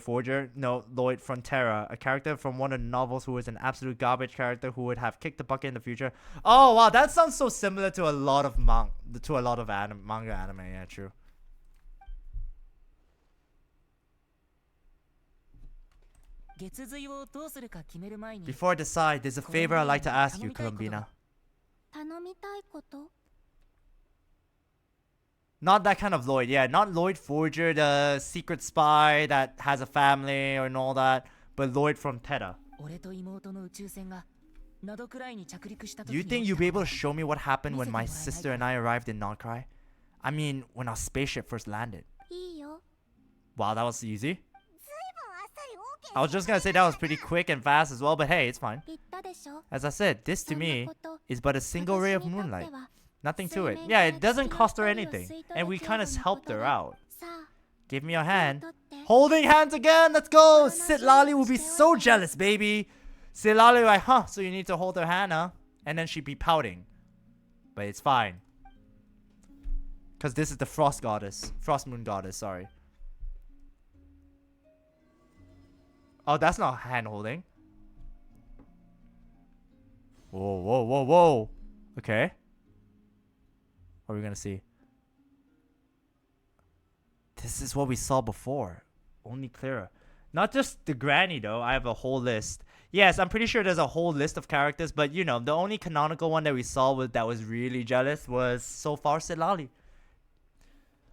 S1: Forger? No, Lloyd Frontera, a character from one of the novels who is an absolute garbage character who would have kicked the bucket in the future. Oh wow, that sounds so similar to a lot of manga anime. Yeah, true. Before I decide, there's a favor I'd like to ask you, Columbina.
S2: 頼みたいこと
S1: Not that kind of Lloyd, yeah, not Lloyd Forger, the secret spy that has a family and all that, but Lloyd from Teta. Do you think you'll be able to show me what happened when my sister and I arrived in Krai? I mean, when our spaceship first landed.
S2: いいよ
S1: Wow, that was easy.
S3: ずいぶんあっさり OK
S1: I was just gonna say that was pretty quick and fast as well, but hey, it's fine.
S2: 言ったでしょ
S1: As I said, this to me is but a single ray of moonlight.
S2: 私にとっては
S1: Nothing to it. Yeah, it doesn't cost her anything. And we kind of helped her out.
S2: さあ
S1: Give me your hand.
S2: 取って
S1: Holding hands again. Let's go. Sid Lali will be so jealous, baby. Sid Lali like, huh? So you need to hold her hand, huh? And then she'd be pouting. But it's fine. Because this is the Frost Goddess. Frost Moon Goddess, sorry. Oh, that's not hand holding. Whoa, whoa, whoa, whoa. Okay. What are we gonna see? This is what we saw before. Only clearer. Not just the granny though. I have a whole list. Yes, I'm pretty sure there's a whole list of characters, but you know, the only canonical one that we saw that was really jealous was so far Silali.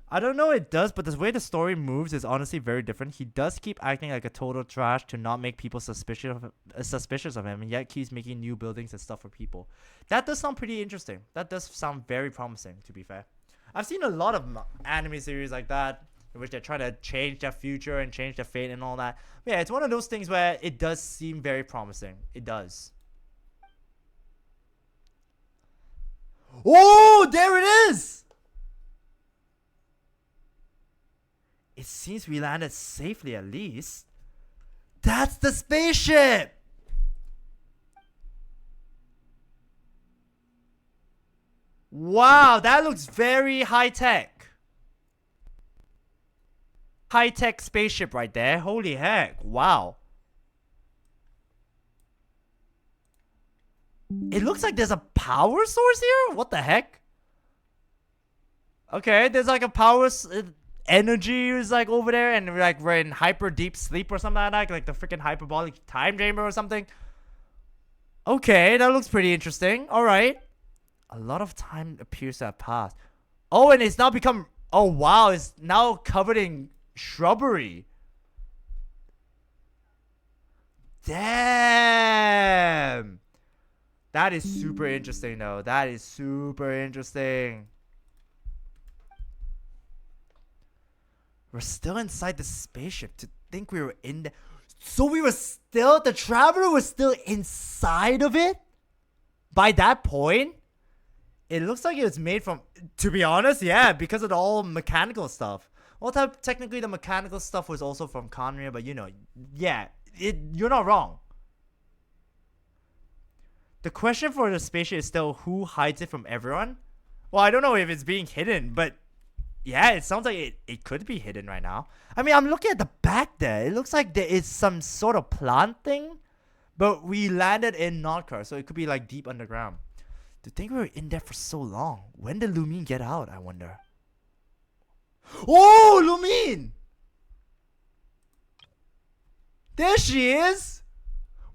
S1: I don't know it does, but the way the story moves is honestly very different. He does keep acting like a total trash to not make people suspicious of him, and yet keeps making new buildings and stuff for people. That does sound pretty interesting. That does sound very promising, to be fair. I've seen a lot of anime series like that, in which they're trying to change their future and change their fate and all that. But yeah, it's one of those things where it does seem very promising. It does. Oh, there it is! It seems we landed safely at least. That's the spaceship! Wow, that looks very high-tech. High-tech spaceship right there. Holy heck. Wow. It looks like there's a power source here? What the heck? Okay, there's like a power... energy is like over there, and we're in hyper deep sleep or something like the freaking hyperbolic time chamber or something. Okay, that looks pretty interesting. All right, a lot of time appears to have passed. Oh, and it's now become, oh wow, it's now covered in shrubbery. Damn, that is super interesting though. That is super interesting. We're still inside the spaceship. To think we were in the... So we were still... The Traveler was still inside of it? By that point? It looks like it was made from... To be honest, yeah. Because of the all mechanical stuff. Well, technically the mechanical stuff was also from Conria. But you know... Yeah. You're not wrong. The question for the spaceship is still... Who hides it from everyone? Well, I don't know if it's being hidden. But... Yeah, it sounds like it could be hidden right now. I mean, I'm looking at the back there. It looks like there is some sort of plant thing. But we landed in Nordkar, so it could be like deep underground. To think we were in there for so long. When did Lumine get out, I wonder? Oh, Lumine! There she is.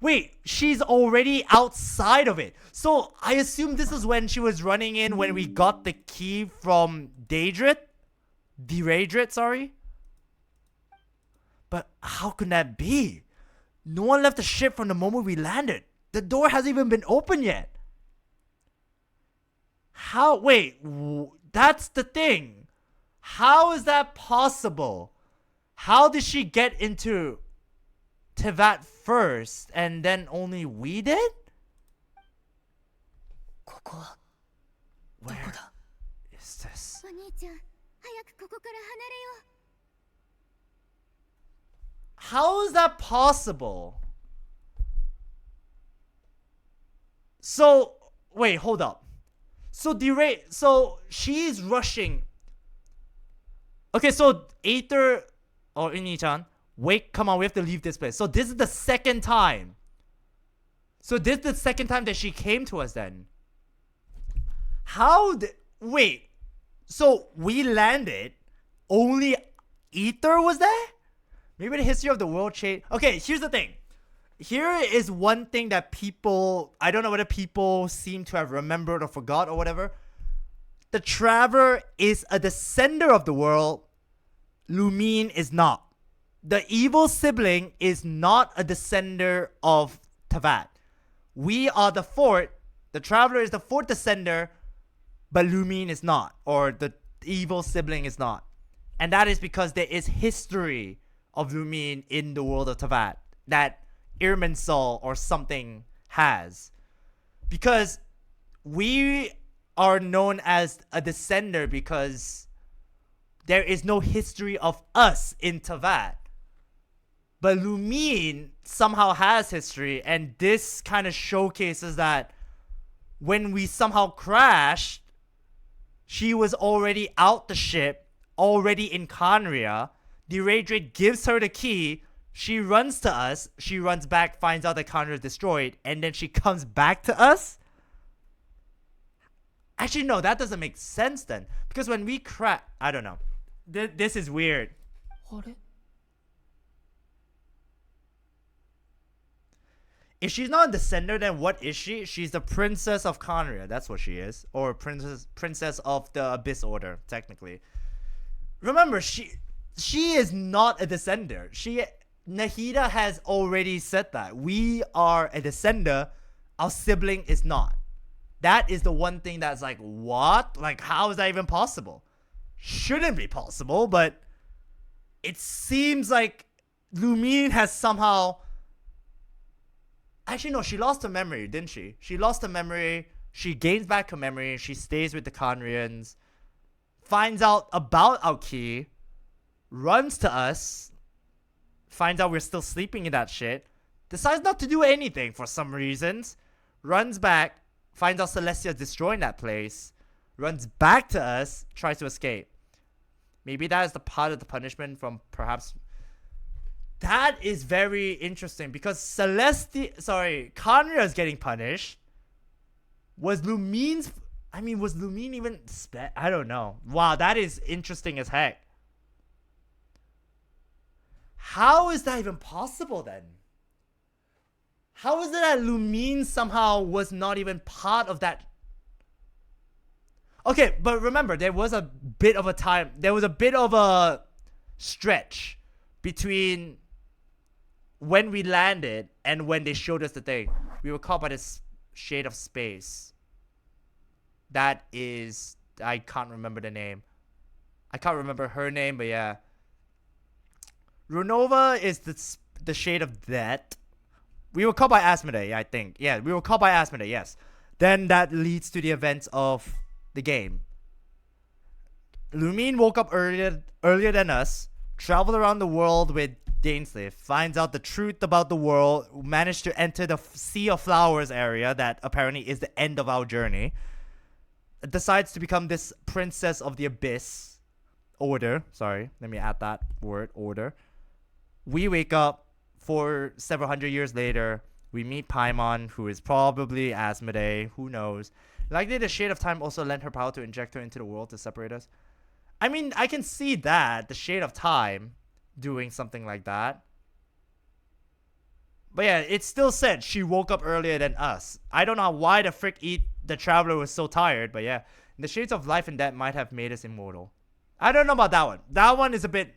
S1: Wait, she's already outside of it. So I assume this is when she was running in when we got the key from Daedrit, sorry. But how can that be? No one left the ship from the moment we landed. The door hasn't even been opened yet. How? Wait, that's the thing. How is that possible? How did she get into Teyvat first and then only we did?
S4: ここは
S1: Where
S4: どこだ
S1: is this?
S3: お兄ちゃん、早くここから離れよう。
S1: How is that possible? So, wait, hold up. So she's rushing. Okay, so Aether or Ini-chan, wait, come on, we have to leave this place. So this is the second time. So this is the second time that she came to us then. Wait. So we landed, only Aether was there? Maybe the history of the world changed. Okay, here's the thing. Here is one thing that people, I don't know whether people seem to have remembered or forgot or whatever. The Traveler is a descender of the world. Lumine is not. The evil sibling is not a descender of Teyvat. We are the fourth. The Traveler is the fourth descender, but Lumine is not. Or the evil sibling is not. And that is because there is history of Lumine in the world of Teyvat that Irminsul or something has. Because we are known as a descender because there is no history of us in Teyvat. But Lumine somehow has history, and this kind of showcases that when we somehow crashed, she was already out the ship, already in Khaenri'ah. Daedrit gives her the key. She runs to us. She runs back, finds out that Khaenri'ah is destroyed, and then she comes back to us? Actually, no, that doesn't make sense then. Because when we crash... I don't know. This is weird.
S4: あれ
S1: If she's not a descender, then what is she? She's the princess of Khaenri'ah. That's what she is. Or princess of the Abyss Order, technically. Remember, she is not a descender. Nahida has already said that. We are a descender. Our sibling is not. That is the one thing that's like, what? Like, how is that even possible? Shouldn't be possible, but it seems like Lumine has somehow... Actually, no, she lost her memory, didn't she? She lost her memory. She gains back her memory. She stays with the Khaenri'ahs. Finds out about our key. Runs to us. Finds out we're still sleeping in that shit. Decides not to do anything for some reasons. Runs back. Finds out Celestia's destroying that place. Runs back to us. Tries to escape. Maybe that is the part of the punishment from perhaps... That is very interesting because Khaenri'ah is getting punished. Was Lumine even... I don't know. Wow, that is interesting as heck. How is that even possible then? How is it that Lumine somehow was not even part of that? Okay, but remember, there was a bit of a stretch between when we landed and when they showed us the thing. We were caught by this shade of space. That is... I can't remember the name. I can't remember her name, but yeah. Runova is the shade of that. We were caught by Asmodee, I think. Yeah, we were caught by Asmodee, yes. Then that leads to the events of the game. Lumine woke up earlier than us, traveled around the world with Dainsleif, finds out the truth about the world, managed to enter the Sea of Flowers area that apparently is the end of our journey, decides to become this princess of the Abyss Order. Sorry, let me add that word, order. We wake up for several hundred years later. We meet Paimon, who is probably Asmodee, who knows. Likely the Shade of Time also lent her power to inject her into the world to separate us. I mean, I can see that, the Shade of Time doing something like that. But yeah, it still said she woke up earlier than us. I don't know why the frick the traveler was so tired, but yeah. The shades of life and death might have made us immortal. I don't know about that one. That one is a bit...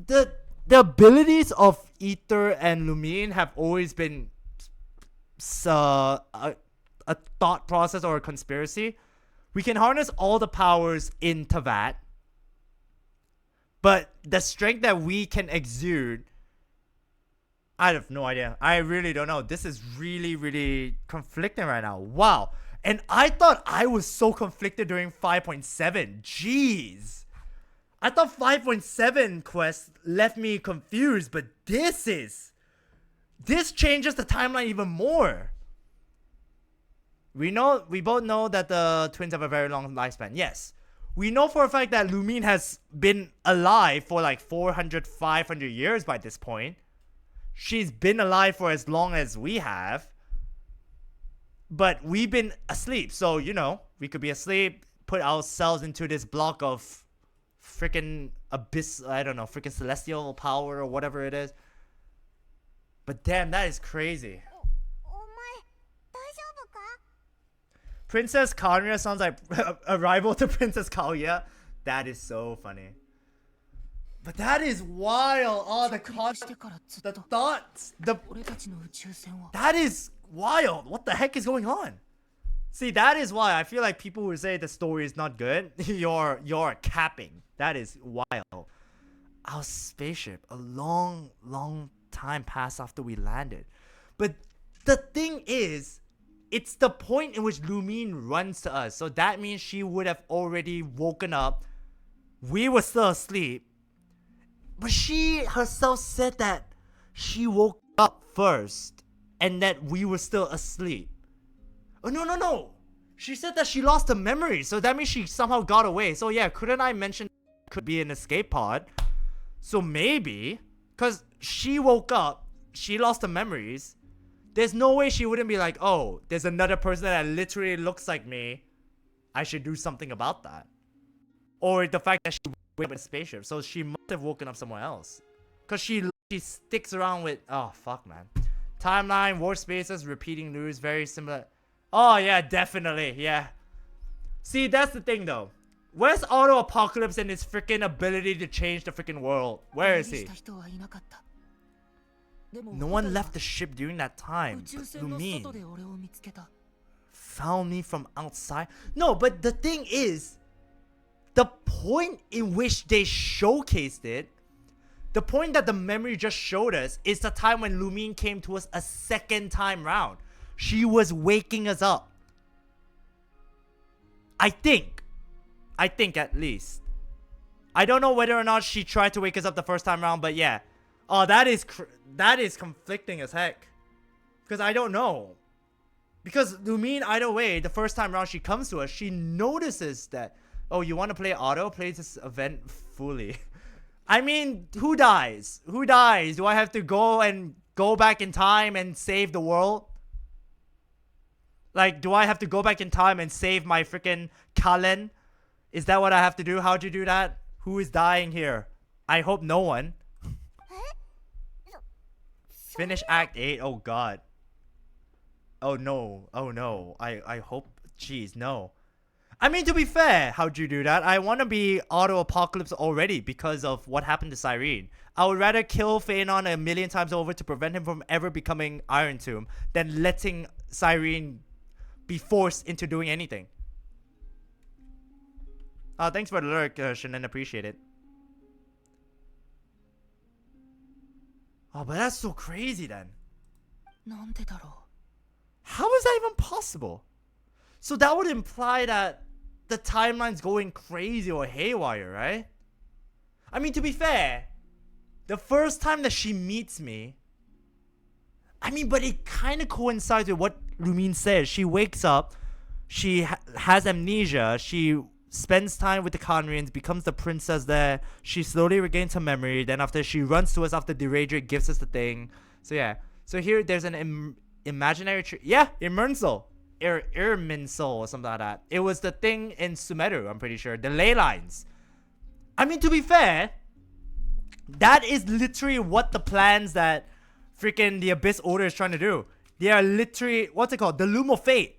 S1: The abilities of Ether and Lumine have always been a thought process or a conspiracy. We can harness all the powers in Teyvat, but the strength that we can exude, I have no idea. I really don't know. This is really, really conflicting right now. Wow. And I thought I was so conflicted during 5.7. Jeez. I thought 5.7 quest left me confused, but this changes the timeline even more. We both know that the twins have a very long lifespan. Yes. We know for a fact that Lumine has been alive for like 400, 500 years by this point. She's been alive for as long as we have. But we've been asleep. So, you know, we could be asleep, put ourselves into this block of freaking abyss, I don't know, freaking celestial power or whatever it is. But damn, that is crazy. Princess Kaguya sounds like a rival to Princess Kaguya. That is so funny. But that is wild. Oh, the thoughts. That is wild. What the heck is going on? See, that is why I feel like people who say the story is not good, you're capping. That is wild. Our spaceship, a long, long time passed after we landed. But the thing is, it's the point in which Lumine runs to us. So that means she would have already woken up. We were still asleep. But she herself said that she woke up first and that we were still asleep. Oh, no. She said that she lost her memory. So that means she somehow got away. So yeah, couldn't I mention it could be an escape pod? So maybe, because she woke up, she lost her memories. There's no way she wouldn't be like, oh, there's another person that literally looks like me. I should do something about that. Or the fact that she woke up in a spaceship. So she must have woken up somewhere else. Because she sticks around with... Oh, fuck, man. Timeline, war spaces, repeating news, very similar. Oh, yeah, definitely. Yeah. See, that's the thing, though. Where's Auto Apocalypse and his freaking ability to change the freaking world? Where is he? No one left the ship during that time. Lumine found me from outside. No, but the thing is, the point in which they showcased it, the point that the memory just showed us, is the time when Lumine came to us a second time round. She was waking us up. I think at least. I don't know whether or not she tried to wake us up the first time round, but yeah. Oh, that is conflicting as heck. Because I don't know. Because Lumine, either way, the first time round she comes to us, she notices that, oh, you want to play auto? Play this event fully. I mean, who dies? Who dies? Do I have to go back in time and save the world? Like, do I have to go back in time and save my freaking Kalen? Is that what I have to do? How'd you do that? Who is dying here? I hope no one. Finish Act 8. Oh god. Oh no. Oh no. I hope. Jeez, no. I mean, to be fair, how'd you do that? I want to be Auto Apocalypse already because of what happened to Cyrene. I would rather kill Phaenon a million times over to prevent him from ever becoming Iron Tomb than letting Cyrene be forced into doing anything. Thanks for the lurk, Shannon. Appreciate it. Oh, but that's so crazy then. How is that even possible? So that would imply that the timeline's going crazy or haywire, right? I mean, to be fair, the first time that she meets me, I mean, but it kind of coincides with what Lumine says. She wakes up, she has amnesia, she spends time with the Conrians, becomes the princess there, she slowly regains her memory, then after she runs to us after the Racher gives us the thing. So yeah, so here there's an imaginary tree. Yeah, Immernsel. Irminsel or something like that. It was the thing in Sumeru, I'm pretty sure. The ley lines. I mean, to be fair, that is literally what the plans that freaking the Abyss Order is trying to do. They are literally, what's it called? The Loom of Fate.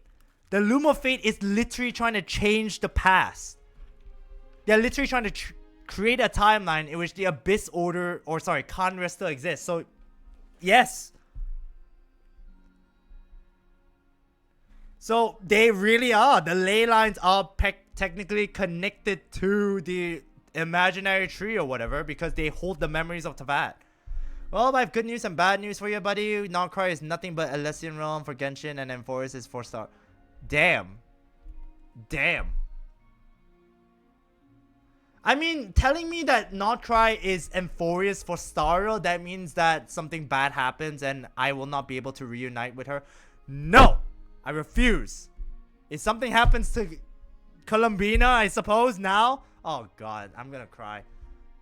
S1: The Loom of Fate is literally trying to change the past. They're literally trying to create a timeline in which the Abyss Order, or sorry, Conra still exists. So, yes. So, they really are. The ley lines are technically connected to the imaginary tree or whatever, because they hold the memories of Teyvat. Well, I have good news and bad news for you, buddy. Krai is nothing but Elysian Realm for Genshin, and then Forest is 4-star. Damn. Damn. I mean, telling me that Krai is Emphorius for Starro, that means that something bad happens and I will not be able to reunite with her. No! I refuse. If something happens to Columbina, I suppose, now? Oh god, I'm gonna cry.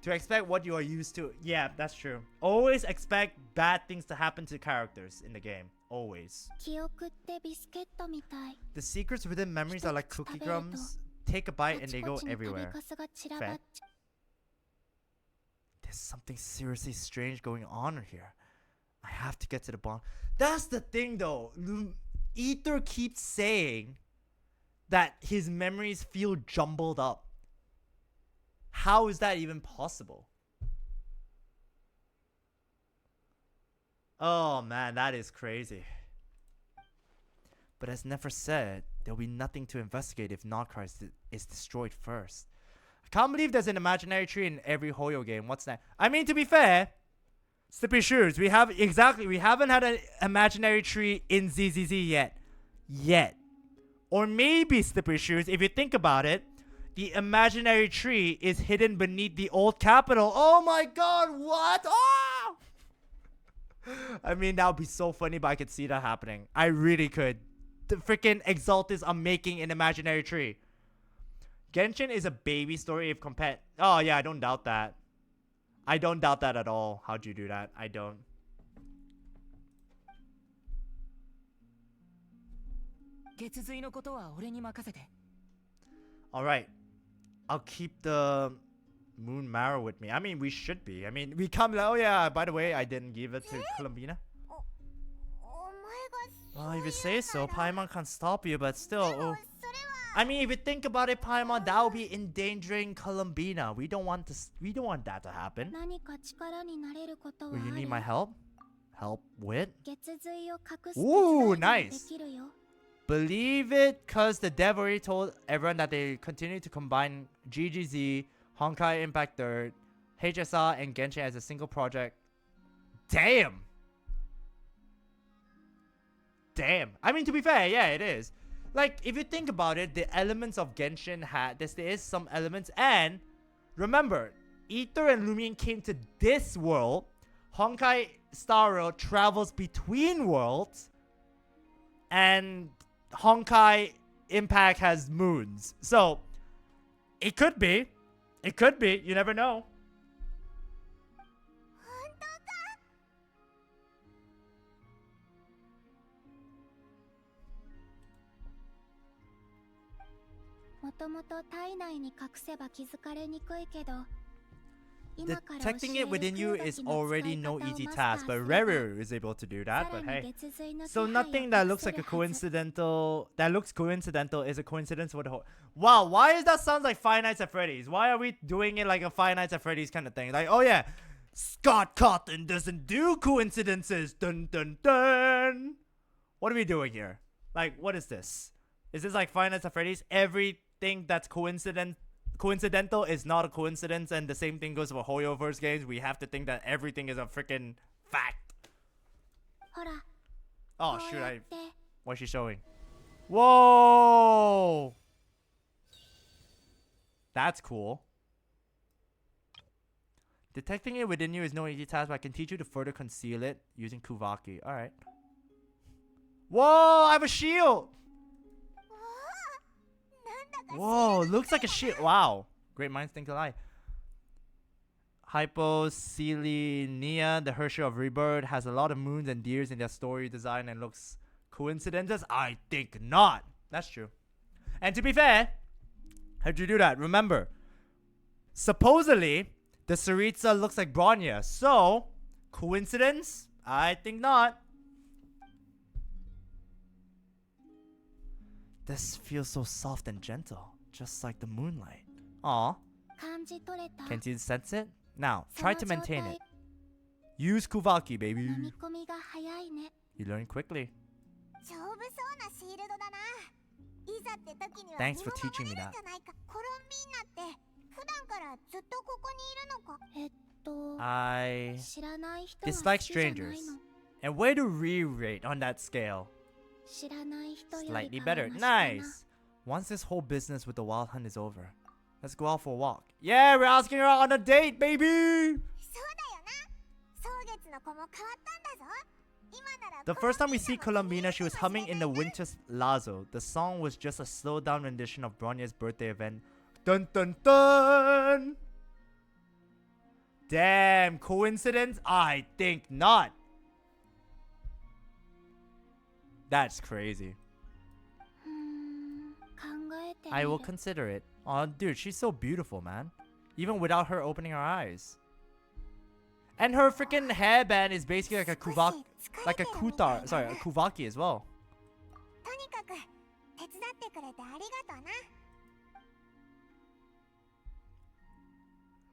S1: To expect what you are used to. Yeah, that's true. Always expect bad things to happen to characters in the game. Always.
S2: 記憶ってビスケットみたい。
S1: The secrets within memories are like cookie crumbs. Take a bite and they go
S2: あちこちに食べ
S1: everywhere.
S2: かすが散らばっ
S1: Fair. There's something seriously strange going on here. I have to get to the bottom. That's the thing though. Ether keeps saying that his memories feel jumbled up. How is that even possible? Oh man, that is crazy. But as Nefer said, there'll be nothing to investigate if Krai is destroyed first. I can't believe there's an imaginary tree in every Hoyo game. What's that? I mean, to be fair, Slippery Shoes, we haven't had an imaginary tree in ZZZ yet. Or maybe, Slippery Shoes, if you think about it, the imaginary tree is hidden beneath the old capital. Oh my god, what? Oh! I mean, that would be so funny, but I could see that happening. I really could. The freaking Exaltis are making an imaginary tree. Genshin is a baby story if compared. Oh yeah, I don't doubt that. I don't doubt that at all. How'd you do that? I don't. Alright. I'll keep the Moon Marrow with me. I mean, we should be. I mean, we come like, oh yeah, by the way, I didn't give it to Columbina.
S3: お前が
S1: Well, if you say so,
S3: そう言うなら
S1: Paimon can't stop you, but still.
S3: でも
S1: Oh.
S3: それは
S1: I mean, if you think about it, Paimon, that would be endangering Columbina. We don't want this. We don't want that to happen.
S2: 何か力になれることは
S1: Will you
S2: あ
S1: need
S2: る
S1: my help? Help with?
S2: 月髄を隠す手
S1: Ooh,
S2: 伝いも
S1: nice.
S2: できるよ
S1: Believe it, cause the dev already told everyone that they continue to combine GGZ, Honkai Impact 3rd, HSR, and Genshin as a single project. Damn. Damn. I mean, to be fair, yeah, it is. Like, if you think about it, the elements of Genshin had there is some elements, and remember, Ether and Lumion came to this world. Honkai Star Rail travels between worlds, and Honkai Impact has moons. So, it could be. It could be. You never know.
S3: 本当か
S2: もともと体内に隠せば気づかれにくいけど
S1: Detecting it within you is already no easy task, but Rarer is able to do that. But hey, so nothing that looks like a coincidental is a coincidence for the whole. Wow, why does that sound like Five Nights at Freddy's? Why are we doing it like a Five Nights at Freddy's kind of thing? Like, oh yeah, Scott Cawthon doesn't do coincidences. Dun dun dun. What are we doing here? Like, what is this? Is this like Five Nights at Freddy's? Everything that's coincidental is not a coincidence, and the same thing goes for HoYoverse games. We have to think that everything is a freaking fact.
S2: ほら
S1: Oh
S2: こう
S1: shoot,
S2: やっ
S1: I
S2: て
S1: what's she showing? Whoa! That's cool. Detecting it within you is no easy task, but I can teach you to further conceal it using Kuvaki. Alright. Whoa, I have a shield!
S3: なんだか
S1: Whoa, looks like a shield. Wow. Great minds think alike. Hyposelenia, the Herrscher of Rebirth, has a lot of moons and deers in their story design and looks coincidences? I think not. That's true. And to be fair, how'd you do that? Remember, supposedly, the Saritsa looks like Bronya. So, coincidence? I think not. This feels so soft and gentle, just like the moonlight. Aw,
S2: 感じ取れた
S1: can't you sense it? Now,
S2: そ
S1: try
S2: の
S1: to
S2: 状
S1: maintain
S2: 態
S1: it. Use Kuvaki, baby.
S2: 飲み込みが早いね
S1: You learn quickly.
S3: 丈夫そうなシールドだな。いざって時には
S1: Thanks for
S3: 身を
S1: teaching
S3: 守
S1: me
S3: れる
S1: that.
S3: んじゃないか。コロンビーナって普段からずっとここにいるのか。
S1: I
S2: 知らない人は好
S1: dislike
S2: きじゃない
S1: strangers.
S2: の
S1: And where to re-rate on that scale?
S2: 知らない人より
S1: Slightly
S2: かは
S1: better.
S2: マシかな
S1: Nice. Once this whole business with the wild hunt is over, let's go out for a walk. Yeah, we're asking her out on a date, baby.
S3: そうだよな。蒼月の子も変わったんだぞ。今なら
S1: The first time we see
S3: コロンビー
S1: Colombina,
S3: ナ
S1: she
S3: も
S1: was humming in the
S3: 知れないな。
S1: Winter's Lazo. The song was just a slowed down rendition of Bronya's birthday event. Dun dun dun! Damn, coincidence? I think not. That's crazy.
S2: うーん考えてみ
S1: I will
S2: る
S1: consider it. Oh, dude, she's so beautiful, man. Even without her opening her eyes. And her freaking hairband is basically like a kuvaki, like a kutar, sorry, a kuvaki as well.
S3: とにかく手伝ってくれてありがとうな。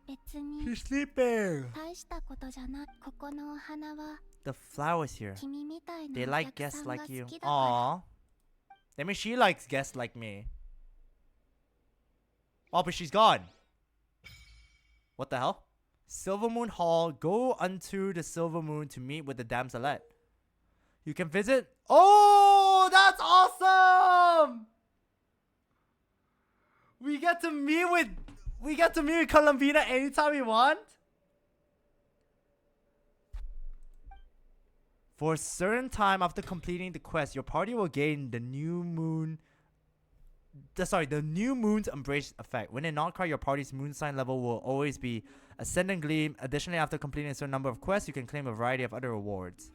S2: 別に
S1: sleeping.
S2: 大したことじゃないここのお花は
S1: The flowers here.
S2: 君みたい
S1: They
S2: なお
S1: like
S2: 客さ
S1: guests
S2: んが
S1: like
S2: 好
S1: you.
S2: きだから
S1: Aww. That means she likes guests like me. Oh, but she's gone. What the hell? Silver Moon Hall. Go unto the Silver Moon to meet with the damselette. You can visit. Oh, that's awesome! We get to meet with Colombina anytime we want. For a certain time after completing the quest, your party will gain the new moon's embrace effect. When in Krai, your party's moon sign level will always be Ascendant Gleam. Additionally, after completing a certain number of quests, you can claim a variety of other rewards.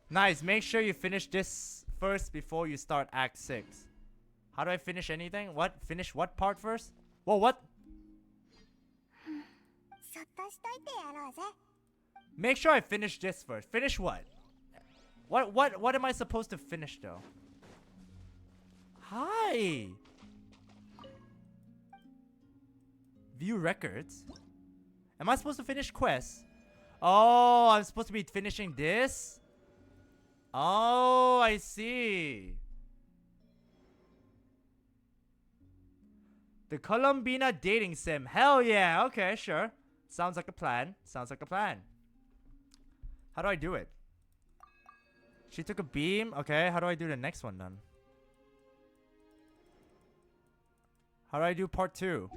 S1: Nice. Make sure you finish this first before you start Act 6. How do I finish anything? What? Finish what part first? Whoa, what?
S3: そっとしといてやろうぜ。
S1: Make sure I finish this first. Finish what? What am I supposed to finish though? Hi. View records. Am I supposed to finish quests? Oh, I'm supposed to be finishing this? Oh, I see. The Colombina dating sim. Hell yeah. Okay, sure. Sounds like a plan. Sounds like a plan. How do I do it? She took a beam. Okay, how do I do the next one then? How do I do part 2?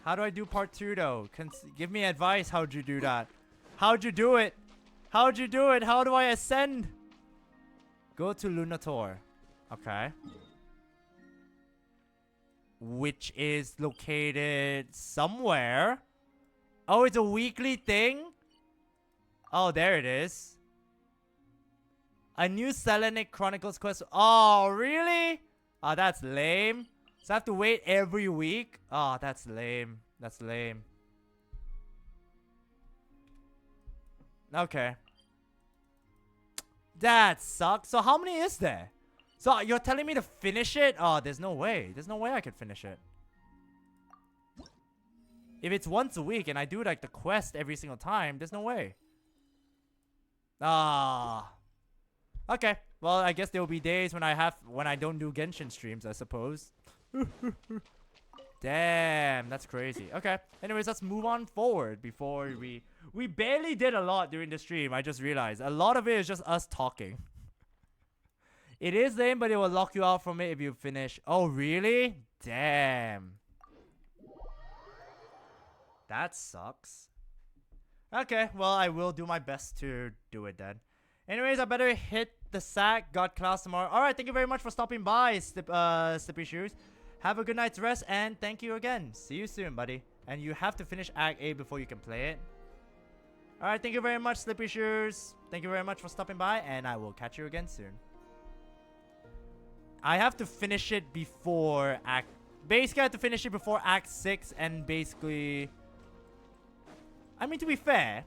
S1: How do I do part 2 though? Give me advice. How'd you do that? How'd you do it? How'd you do it? How do I ascend? Go to Lunator. Okay. Which is located somewhere. Oh, it's a weekly thing? Oh, there it is. A new Selenic Chronicles quest. Oh, really? Oh, that's lame. So I have to wait every week? Oh, that's lame. That's lame. Okay. That sucks. So how many is there? So you're telling me to finish it? Oh, there's no way. There's no way I could finish it. If it's once a week and I do like the quest every single time, there's no way. Ah. Okay. Well, I guess there will be days when I don't do Genshin streams, I suppose. Damn, that's crazy. Okay. Anyways, let's move on forward before we barely did a lot during the stream. I just realized a lot of it is just us talking. It is lame, but it will lock you out from it if you finish. Oh, really? Damn. That sucks. Okay, well, I will do my best to do it then. Anyways, I better hit the sack. Got class tomorrow. Alright, thank you very much for stopping by, Slippy Shoes. Have a good night's rest, and thank you again. See you soon, buddy. And you have to finish Act 8 before you can play it. Alright, thank you very much, Slippy Shoes. Thank you very much for stopping by, and I will catch you again soon. I have to finish it before Act... Basically, I have to finish it before Act 6, and basically... I mean, to be fair,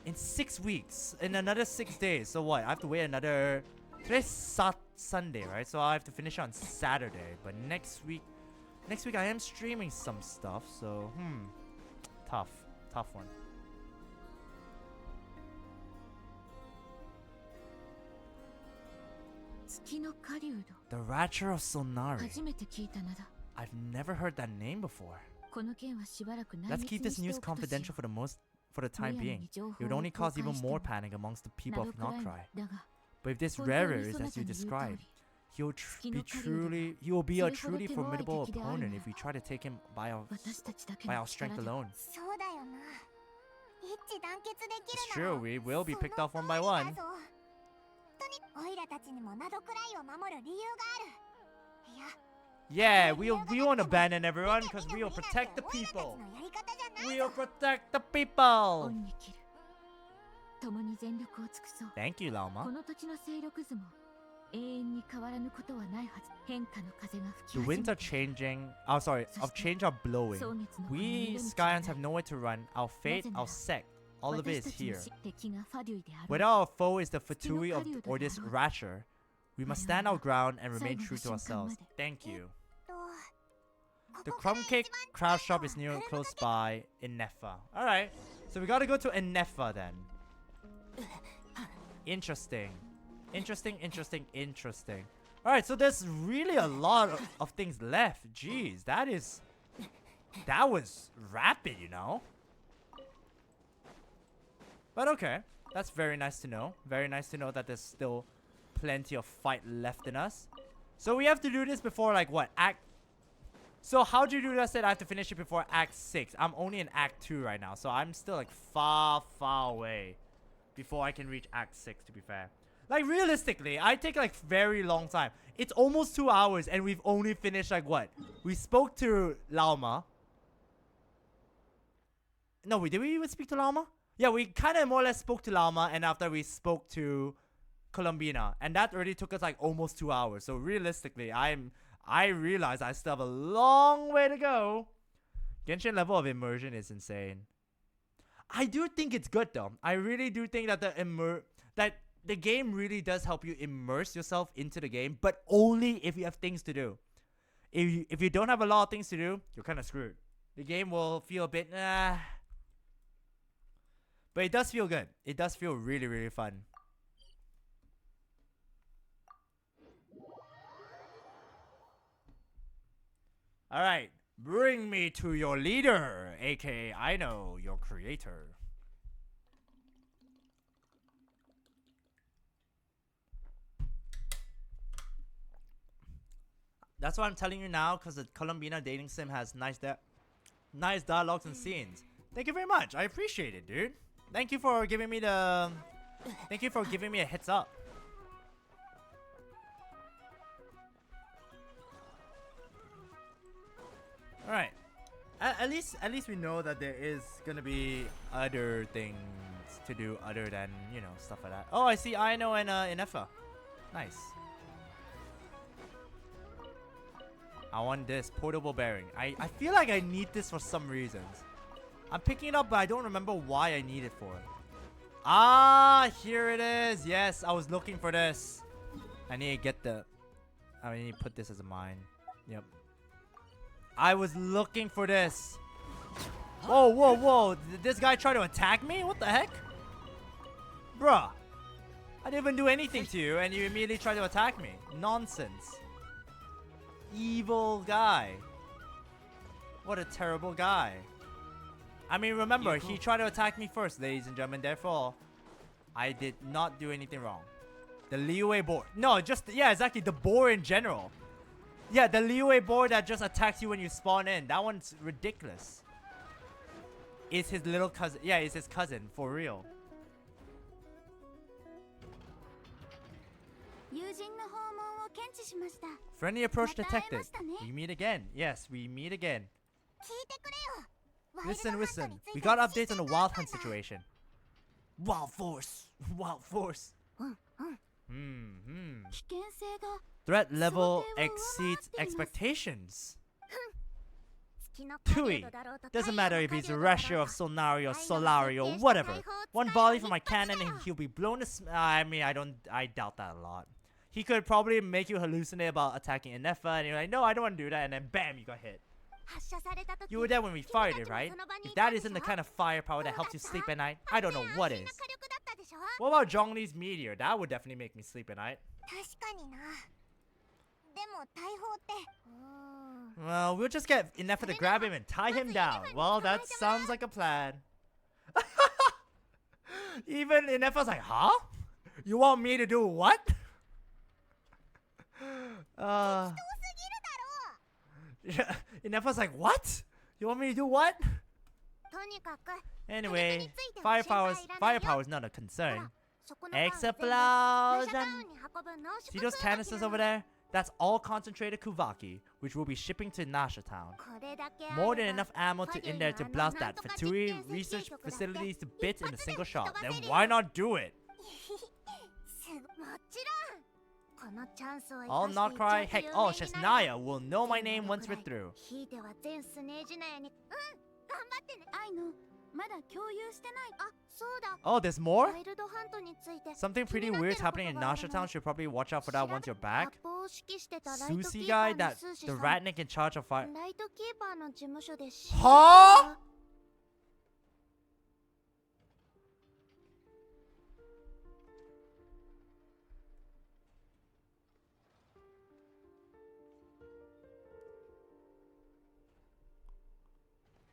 S1: in 6 weeks, in another 6 days, so what? I have to wait another... Today's Sunday, right? So I have to finish on Saturday, but next week I am streaming some stuff, so, tough one. The Racher of Solnari. I've never heard that name before. Let's keep this news confidential for the time being. It would only cause even more panic amongst the people of Krai. But if this Rarer is as you described, he will be a truly formidable opponent if we try to take him by our strength alone. It's true, we will be picked off one by one. Yeah, we won't abandon everyone because we will protect the people. We will protect the people. Thank you, Lauma. The winds are changing. Change are blowing. We Scions have nowhere to run. Our fate, our sect, all of it is here. Whether our foe is the Fatui or this Racher, we must stand our ground and remain true to ourselves. Thank you. The Crumb Cake craft shop is near close by in Nefa. Alright, so we gotta go to Nefa then. Interesting. Alright, so there's really a lot of things left. Jeez, that was rapid, you know? But okay, that's very nice to know. Very nice to know that there's still plenty of fight left in us. So we have to do this before, like, what? So how do you do that? Said I have to finish it before Act 6. I'm only in Act 2 right now, so I'm still, like, far away before I can reach Act 6, to be fair. Like, realistically, I take, like, very long time. It's almost 2 hours, and we've only finished, like, what? We spoke to Lauma. No, did we even speak to Lauma? Yeah, we kind of more or less spoke to Lauma, and after we spoke to Colombina, and that already took us, like, almost 2 hours. So, realistically, I realize I still have a long way to go. Genshin level of immersion is insane. I do think it's good though. I really do think that the game really does help you immerse yourself into the game, but only if you have things to do. If you don't have a lot of things to do, you're kind of screwed. The game will feel a bit but it does feel good. It does feel really fun. Alright, bring me to your leader, aka I know, your creator. That's what I'm telling you now, because the Colombina dating sim has nice dialogues and scenes. Thank you very much. I appreciate it, dude. Thank you for giving me a heads up. Alright. At least we know that there is gonna be other things to do other than, you know, stuff like that. Oh, I see Aino and Inefa. Nice. I want this portable bearing. I feel like I need this for some reasons. I'm picking it up, but I don't remember why I need it for. Ah, here it is. Yes, I was looking for this. I need to put this as a mine. Yep. I was looking for this. Whoa. Did this guy try to attack me? What the heck? Bruh. I didn't even do anything to you and you immediately try to attack me. Nonsense. Evil guy. What a terrible guy. I mean, remember, he tried to attack me first, ladies and gentlemen. Therefore, I did not do anything wrong. The leeway boar. No, yeah, exactly. The boar in general. Yeah, the leeway boar that just attacks you when you spawn in. That one's ridiculous. It's his little cousin. Yeah, it's his cousin. For real. Friendly approach detected. We meet again. Yes, we meet again. Listen. We got updates on the wild hunt situation. Wild force. Wild force.
S2: うんうん
S1: Hmm.
S2: 危険性が
S1: Threat level
S2: 想定を上回っています
S1: exceeds expectations.
S3: 月の狩
S1: Tui.
S3: 人だろうと
S1: Doesn't
S3: 太陽
S1: matter
S3: の
S1: if
S3: 狩
S1: he's
S3: 人
S1: a
S3: だろう
S1: Racher of
S3: と
S1: Solnari or Solari or whatever. One volley from my cannon and he'll be blown to I mean, I doubt that a lot. He could probably make you hallucinate about attacking Inefa and you're like, no, I don't want to do that, and then bam, you got hit.
S3: 発射された時
S1: You were there when we fired it, right? If that isn't the kind of firepower that helps you sleep at night, I don't know what is.
S3: 安心な火力だったでしょ
S1: What about Zhongli's meteor? That would definitely make me sleep at night.
S3: 確かになでも大砲って
S1: Well, we'll just get Inefa to grab him and tie him down. Well, that sounds like a plan. Even Inefa's like, huh? You want me to do what?
S3: 遠すぎるだろ
S1: Inefa's like, what? You want me to do what?
S3: とにかく
S1: Anyway,
S3: 火力については心配いらないよ
S1: firepower's not a
S3: ほ
S1: concern.
S3: らそこのパンは全部
S1: Explosion.
S3: ナシャタウンに運ぶ濃縮
S1: See those
S3: 空爆
S1: canisters
S3: なの
S1: over there? That's all concentrated Kuvaki, which we'll be shipping to Nasha Town.
S3: これだけあれば
S1: More than enough ammo to in there to
S3: ファディの
S1: blast
S3: なん
S1: that
S3: とか
S1: Fatui
S3: 実験
S1: research
S3: 設計局だって
S1: facilities to bits in a
S3: 一発で
S1: single shot.
S3: 吹っ飛ば
S1: Then
S3: せるよ
S1: why not do it?
S3: もちろんこのチャンスを
S1: I'll
S3: 生
S1: not
S3: か
S1: cry.
S3: して
S1: Heck,
S3: 一
S1: oh,
S3: 躍有名になる
S1: Shesnaya will know my name once we're through.
S3: ひいては全スネージナヤに頑張ってね
S2: 愛のまだ共有してない
S3: あそうだ
S1: Oh, there's more?
S3: ワイルドハントについて
S1: Something pretty weird's happening in Nasha Town. Should probably watch out for that once you're back.
S3: 発砲を指揮してたライトキ
S1: Susie
S3: ーパ
S1: guy,
S3: ーの
S1: that
S3: スーシ
S1: the
S3: さん
S1: ratnik in charge of fire.
S3: ライトキーパーの事務所で死
S1: Huh?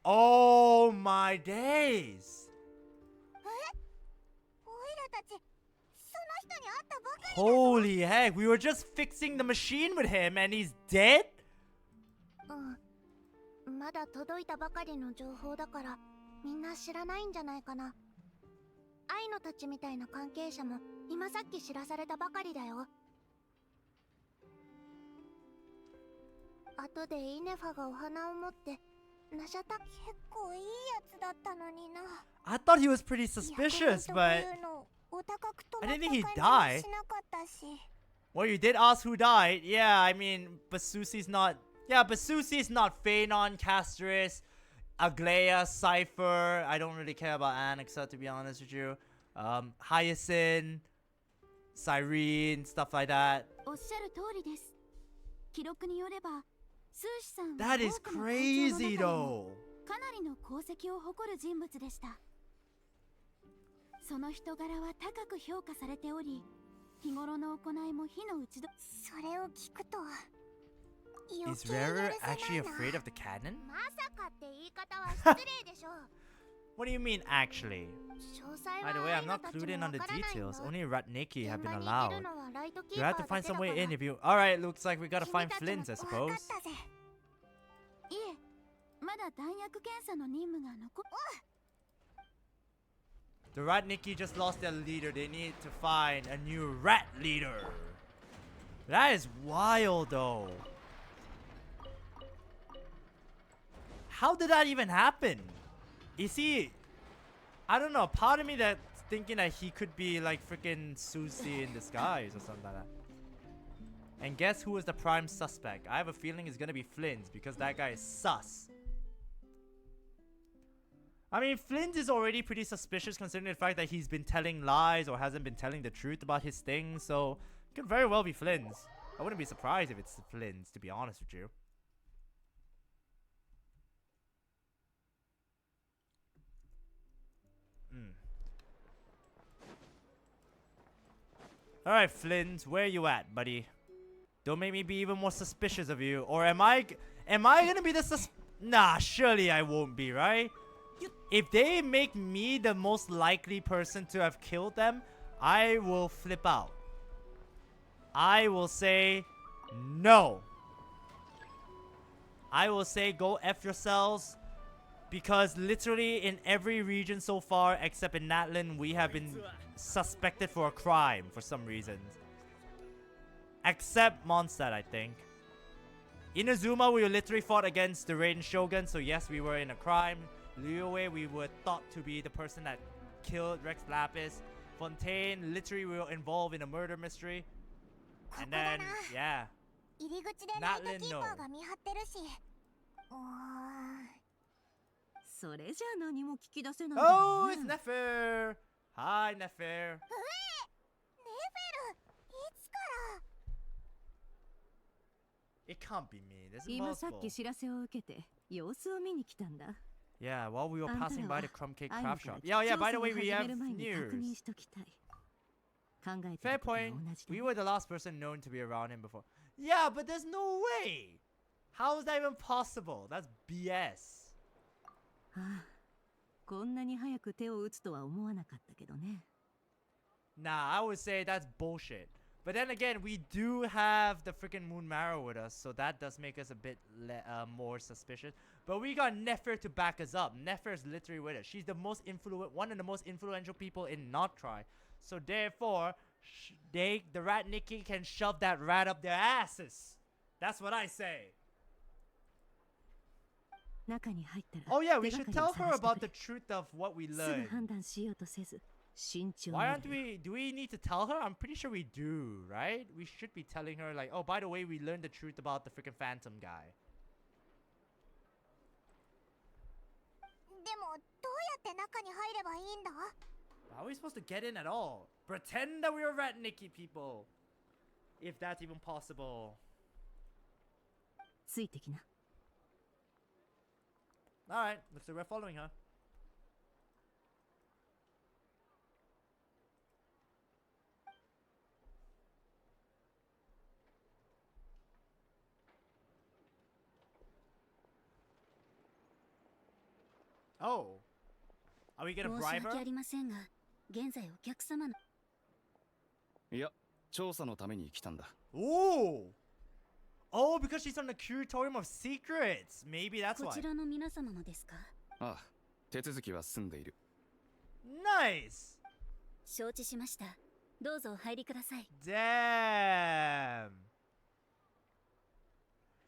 S1: Oh my days!
S3: オイラたちその人に会ったばかり
S1: Holy heck, we were just fixing the machine with him and he's dead?
S3: うんまだ届いたばかりの情報だからみんな知らないんじゃないかな愛のたちみたいな関係者も今さっき知らされたばかりだよ後でイネファがお花を持ってナシャタ結構いいやつだったのにな
S1: I thought he was pretty suspicious, but I didn't think he died. Well, you did ask who died. Yeah, I mean, Basusi's not. Yeah, Basusi's not Phanon, Castris, Aglaya, Cypher. I don't really care about Annexa, to be honest with you. Hyacinth, Cyrene, stuff like that.
S2: おっしゃる通りです記録によればスーシさんは
S1: That is
S2: 多くの会長の中
S1: crazy,
S2: で
S1: though.
S2: もかなりの功績を誇る人物でしたその人柄は高く評価されており日頃の行いも火の打ちど
S3: それを聞くと
S1: Is Rarer actually afraid of the cannon?
S3: まさかって言い方は失礼でしょ
S1: What do you mean, actually?
S3: 詳細
S1: By the
S3: は
S1: way,
S3: 愛
S1: I'm
S3: の
S1: not
S3: たち
S1: clued in
S3: も
S1: on the
S3: わからないよ
S1: details. Only Ratniki have
S3: 現
S1: been
S3: 場に行け
S1: allowed.
S3: るのはライトキー
S1: You
S3: パ
S1: have
S3: ー
S1: to
S3: だ
S1: find
S3: け
S1: some
S3: だ
S1: way
S3: から
S1: in if you. Alright, looks like we gotta
S3: 君
S1: find
S3: たちも
S1: Flins, I
S3: 分か
S1: suppose.
S3: ったぜ
S2: いえまだ弾薬検査の任務が残っ
S1: The Ratniki just lost their leader. They need to find a new rat leader. That is wild, though. How did that even happen? Is he? I don't know. Part of me that's thinking that he could be like freaking Susie in disguise or something like that. And guess who is the prime suspect? I have a feeling it's gonna be Flins because that guy is sus. I mean, Flint is already pretty suspicious considering the fact that he's been telling lies or hasn't been telling the truth about his things, so it could very well be Flint's. I wouldn't be surprised if it's Flint's, to be honest with you. Alright, Flint, where you at, buddy? Don't make me be even more suspicious of you. Or am I gonna be the Nah, surely I won't be, right? If they make me the most likely person to have killed them, I will flip out. I will say no. I will say go F yourselves. Because literally in every region so far, except in Natlin, we have been suspected for a crime for some reason. Except Mondstadt, I think. In Inazuma, we literally fought against the Raiden Shogun, so yes, we were in a crime. Liyue, we were thought to be the person that killed Rex Lapis. Fontaine literally were involved in a murder mystery. And then, yeah.
S3: 入り口でナイトキーパーが見張ってるし。
S5: それじゃ何も聞き出せない。
S1: Oh, it's Nefer! Hi, Nefer.
S3: ネフェル、いつから？
S1: It can't be me. This is
S5: 今さっ
S1: impossible.
S5: き知らせを受けて様子を見に来たんだ。
S1: Yeah, while we were
S5: あんた
S1: passing
S5: ら
S1: by
S5: は
S1: the crumb cake
S5: 愛の
S1: craft
S5: から
S1: shop. Yeah, by the way, we
S5: 調査を始
S1: have
S5: める前に確認
S1: news.
S5: しときたい。考えて
S1: Fair
S5: ることが
S1: point.
S5: 同じだ
S1: We were the last person known to be around him before. Yeah, but there's no way. How is that even possible? That's BS.
S5: ああ、こんなに早く手を打つとは思わなかったけどね。
S1: Nah, I would say that's bullshit. But then again, we do have the freaking Moon Marrow with us, so that does make us a bit more suspicious. But we got Nefer to back us up. Nefer's literally with us. She's the one of the most influential people in Not Try. So therefore, the Rat Nikki can shove that rat up their asses. That's what I say.
S5: 中に入ったら
S1: Oh yeah, we
S5: 手
S1: should
S5: が
S1: tell
S5: かりを
S1: her
S5: 探
S1: about
S5: して
S1: the truth of what we
S5: くれ。すぐ
S1: learned.
S5: 判断しようとせず慎重に
S1: Why aren't we? Do we need to tell her? I'm pretty sure we do, right? We should be telling her like, oh, by the way, we learned the truth about the freaking Phantom guy.
S3: でもどうやって中に入ればいいんだ？
S1: How are we supposed to get in at all? Pretend that we are Rat Nikki people. If that's even possible.
S5: ついてきな。
S1: Alright, looks like we're following her. Oh. Are we gonna
S2: 申し
S1: bribe
S2: 訳あ
S1: her?
S2: りませんが、現在お客様の
S6: いや、調査のために来たんだ。
S1: Ooh! Oh, because she's on the curatorium of secrets. Maybe that's
S2: こ
S1: why.
S2: ちらの皆様もですか？
S6: ああ、手続きは済んでいる。
S1: Nice!
S2: 承知しました。どうぞお入りください。
S1: Damn!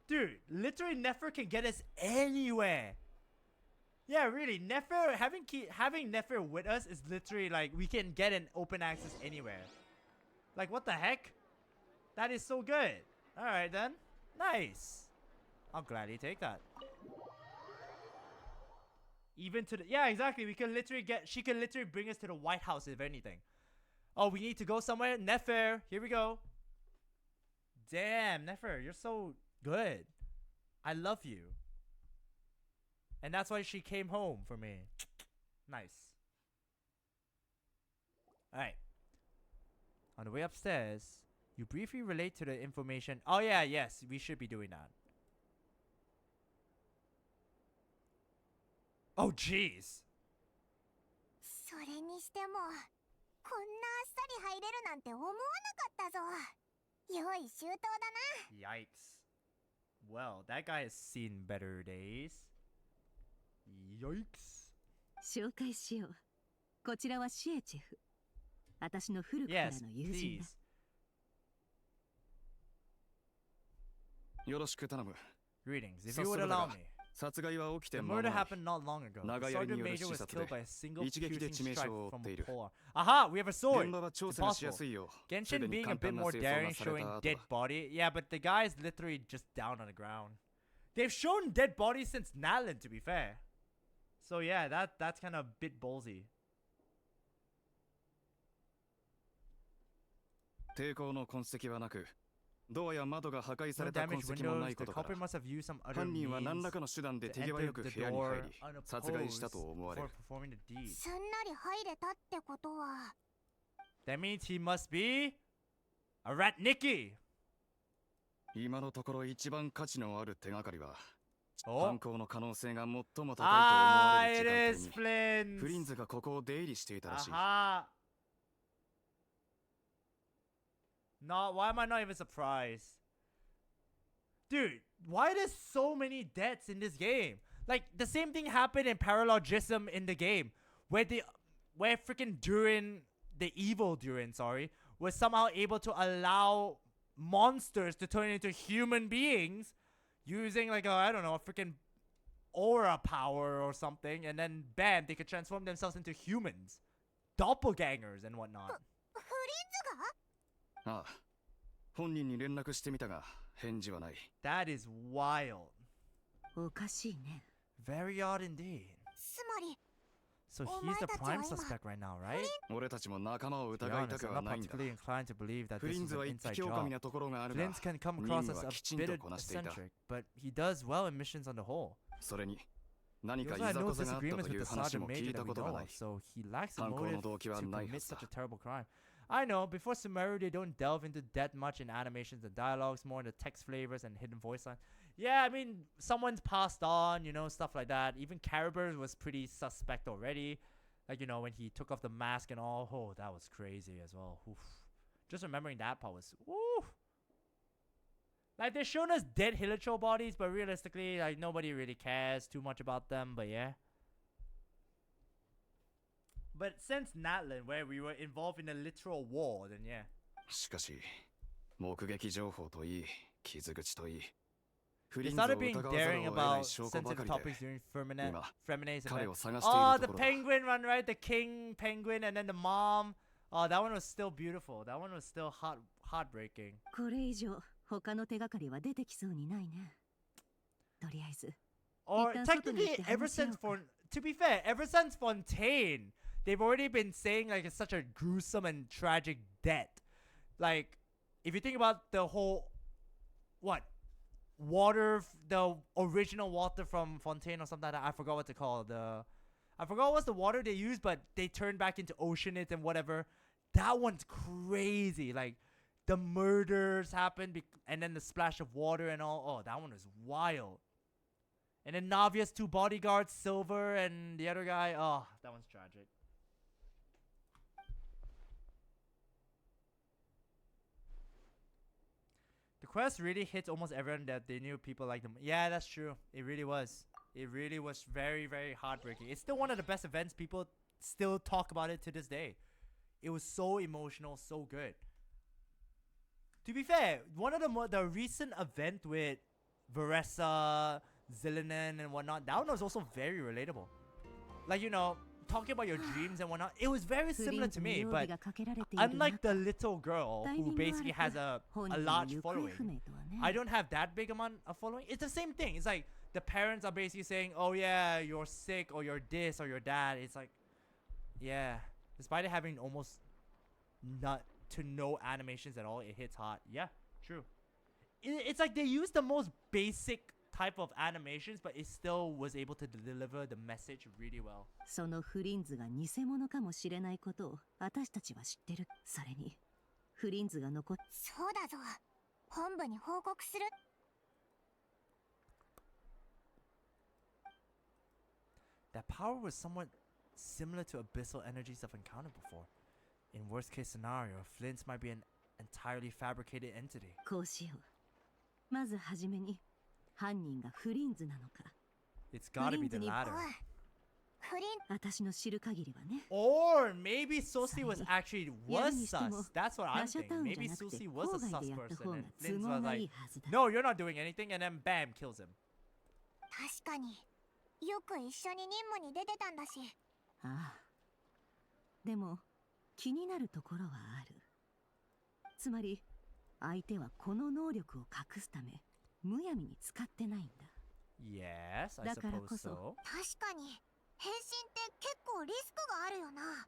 S1: Dude, literally Nefer can get us anywhere. Yeah, really, Nefer, having Nefer with us is literally like we can get an open access anywhere. Like, what the heck? That is so good. Alright then. Nice. I'll gladly take that. Even to the... Yeah, exactly. We can literally get... She can literally bring us to the White House if anything. Oh, we need to go somewhere? Nefer. Here we go. Damn, Nefer. You're so good. I love you. And that's why she came home for me. Nice. Alright. On the way upstairs, you briefly relate to the information. Oh yeah, yes, we should be doing that. Oh jeez.
S3: それにしてもこんなあっさり入れるなんて思わなかったぞ。用意周到だな。
S1: Yikes. Well, that guy has seen better days. Yikes.
S5: 紹介しよう。こちらはシエチェフ。私の古くから
S1: Yes,
S5: の友人だ。
S1: please.
S6: よろしく頼む。
S1: Greetings. If
S6: 早
S1: you
S6: 速
S1: would
S6: だ
S1: allow
S6: が
S1: me.
S6: 殺害は起きて
S1: The
S6: 間も
S1: murder
S6: ない。
S1: happened not long ago. The
S6: 長槍
S1: Sergeant
S6: による
S1: Major
S6: 視
S1: was
S6: 察
S1: killed
S6: で
S1: by a single
S6: 一撃で
S1: piercing
S6: 致命傷
S1: strike
S6: を負
S1: from
S6: ってい
S1: a
S6: る。
S1: pole. Aha! We have a
S6: 現
S1: sword!
S6: 場は調
S1: It's
S6: 査がしや
S1: impossible.
S6: すいよう、す
S1: Genshin
S6: でに
S1: being a
S6: 簡
S1: bit
S6: 単な
S1: more
S6: 清掃
S1: daring,
S6: がされ
S1: showing
S6: た後
S1: dead
S6: だ。
S1: body. Yeah, but the guy's literally just down on the ground. They've shown dead bodies since Natlin, to be fair. So yeah, that's kind of a bit ballsy.
S6: 抵抗の痕跡はなく、ドアや窓が破壊さ
S1: No
S6: れた痕
S1: damaged
S6: 跡もな
S1: windows.
S6: いこ
S1: The
S6: とか
S1: culprit
S6: ら、
S1: must have used some other
S6: 犯人は何ら
S1: means
S6: かの手段で
S1: to
S6: 手際
S1: enter
S6: よく
S1: the
S6: 部屋に入
S1: door
S6: り、殺害したと
S1: unopposed
S6: 思われ
S1: before
S6: る。
S1: performing the deed.
S3: すんなり入れたってことは。
S1: That means he must be a rat Nicky.
S6: 今のところ一番価値のある手がかりは、
S1: Oh.
S6: 犯行の可能性が最も高いと思
S1: Ah,
S6: われ
S1: it
S6: る
S1: is
S6: 時間帯に、フリン
S1: Flins.
S6: ズがここを出入りしていたらしい。
S1: Aha. No, why am I not even surprised? Dude, why there's so many deaths in this game? Like, the same thing happened in Paralogism in the game. Where freaking Durin, the evil Durin, sorry, was somehow able to allow monsters to turn into human beings using like I don't know, a freaking aura power or something, and then bam, they could transform themselves into humans. doppelgangers and whatnot.
S3: フリンズが
S6: ああ。本人に連絡してみたが、返事はない。
S1: That is wild.
S5: おかしいね。
S1: Very odd indeed.
S3: つまり
S1: So he's the prime suspect right now, right?
S6: 俺たちも仲間を
S1: To be
S6: 疑いた
S1: honest,
S6: く
S1: I'm
S6: は
S1: not
S6: ないんだ。
S1: particularly inclined to believe that
S6: フ
S1: this
S6: リン
S1: is
S6: ズは
S1: an
S6: 一
S1: inside
S6: 匹狼
S1: job.
S6: なところがあるが、
S1: Flins can come
S6: 任
S1: across
S6: 務
S1: as
S6: は
S1: a
S6: きちん
S1: bit
S6: とこなしていた。
S1: eccentric, but he does well in missions on the whole.
S6: それに、何
S1: He
S6: か
S1: also
S6: い
S1: had
S6: ざ
S1: no
S6: こざがあった
S1: disagreements
S6: と
S1: with
S6: いう
S1: the
S6: 話
S1: sergeant
S6: も聞
S1: major
S6: いた
S1: that
S6: こ
S1: we
S6: とが
S1: know
S6: な
S1: of,
S6: い。
S1: so he lacks a
S6: 犯行の
S1: motive
S6: 動機は
S1: to
S6: ないは
S1: commit
S6: ずだ
S1: such a。terrible crime. I know, before Sumeru, they don't delve into that much in animations and dialogues, more into text flavors and hidden voice lines. Yeah, I mean, someone's passed on, you know, stuff like that. Even Caribers was pretty suspect already. Like, you know, when he took off the mask and all. Oh, that was crazy as well. Oof. Just remembering that part was... Woo! Like, they're showing us dead Hilichurl bodies, but realistically, like, nobody really cares too much about them, but yeah. But since Natlan, where we were involved in a literal war, then yeah.
S6: しかし、目撃情報といい、傷口といい。フ
S1: They
S6: リンズを
S1: started being
S6: 疑わざる
S1: daring
S6: を得ない
S1: about
S6: 証拠ば
S1: sensitive
S6: かり
S1: topics
S6: で、
S1: during
S6: 今、
S1: Feminace
S6: 彼を
S1: event.
S6: 探してい
S1: Oh,
S6: る
S1: the
S6: ところだ。
S1: penguin one, right? The king penguin and then the mom. Oh, that one was still beautiful. That one was still heartbreaking.
S5: これ以上他の手がかりは出てきそうにないね。とりあえず。
S1: Or
S5: 一旦外に
S1: technically,
S5: 行って
S1: ever
S5: 話し合お
S1: since
S5: うか。
S1: to be fair, ever since Fontaine, they've already been saying like it's such a gruesome and tragic death. Like, if you think about the whole, what, water, the original water from Fontaine or something like that. I forgot what to call I forgot what's the water they use, but they turn back into oceanite and whatever. That one's crazy. Like, the murders happened and then the splash of water and all. Oh, that one was wild. And then Navia's two bodyguards, Silver and the other guy. Oh, that one's tragic. The quest really hits almost everyone that they knew people like them. Yeah, that's true. It really was. It really was very, very heartbreaking. It's still one of the best events. People still talk about it to this day. It was so emotional, so good. To be fair, one of the recent event with Varessa, Zillinen and whatnot, that one was also very relatable. Like, you know, talking about your dreams and whatnot, it was very similar to me, but unlike the little girl who basically has a large following, I don't have that big amount of following. It's the same thing. It's like the parents are basically saying, oh yeah, you're sick or you're this or you're that. It's like, yeah, despite it having almost not to no animations at all, it hits hard. Yeah, true. It's like they use the most basic type of animations, but it still was able to deliver the message really well.
S5: そのフリンズが偽物かもしれないことを私たちは知ってる。それにフリンズが残っ
S3: そうだぞ。本部に報告する。
S1: That power was somewhat similar to abyssal energies I've encountered before. In worst case scenario, Flins might be an entirely fabricated entity.
S5: こうしよう。まずはじめに犯人がフリンズなのか。
S1: It's gotta be the latter.
S3: フリン
S5: 私の知る限りはね。
S1: Or maybe Susie was actually was
S5: にしても
S1: sus. That's what I'm
S5: Nasha
S1: thinking.
S5: Town
S1: Maybe
S5: じゃなくて
S1: Susie was a
S5: 郊外
S1: sus
S5: でやった
S1: person
S5: 方が
S1: and
S5: 都
S1: Flins
S5: 合
S1: was
S5: がいい
S1: like,
S5: はずだ。
S1: no, you're not doing anything, and then bam, kills him.
S3: 確かによく一緒に任務に出てたんだし。
S5: ああ。でも気になるところはある。つまり相手はこの能力を隠すためむやみに使ってないんだ。
S1: Yes, I
S5: だから
S1: suppose
S5: こそ
S1: so.
S3: 確かに変身って結構リスクがあるよな。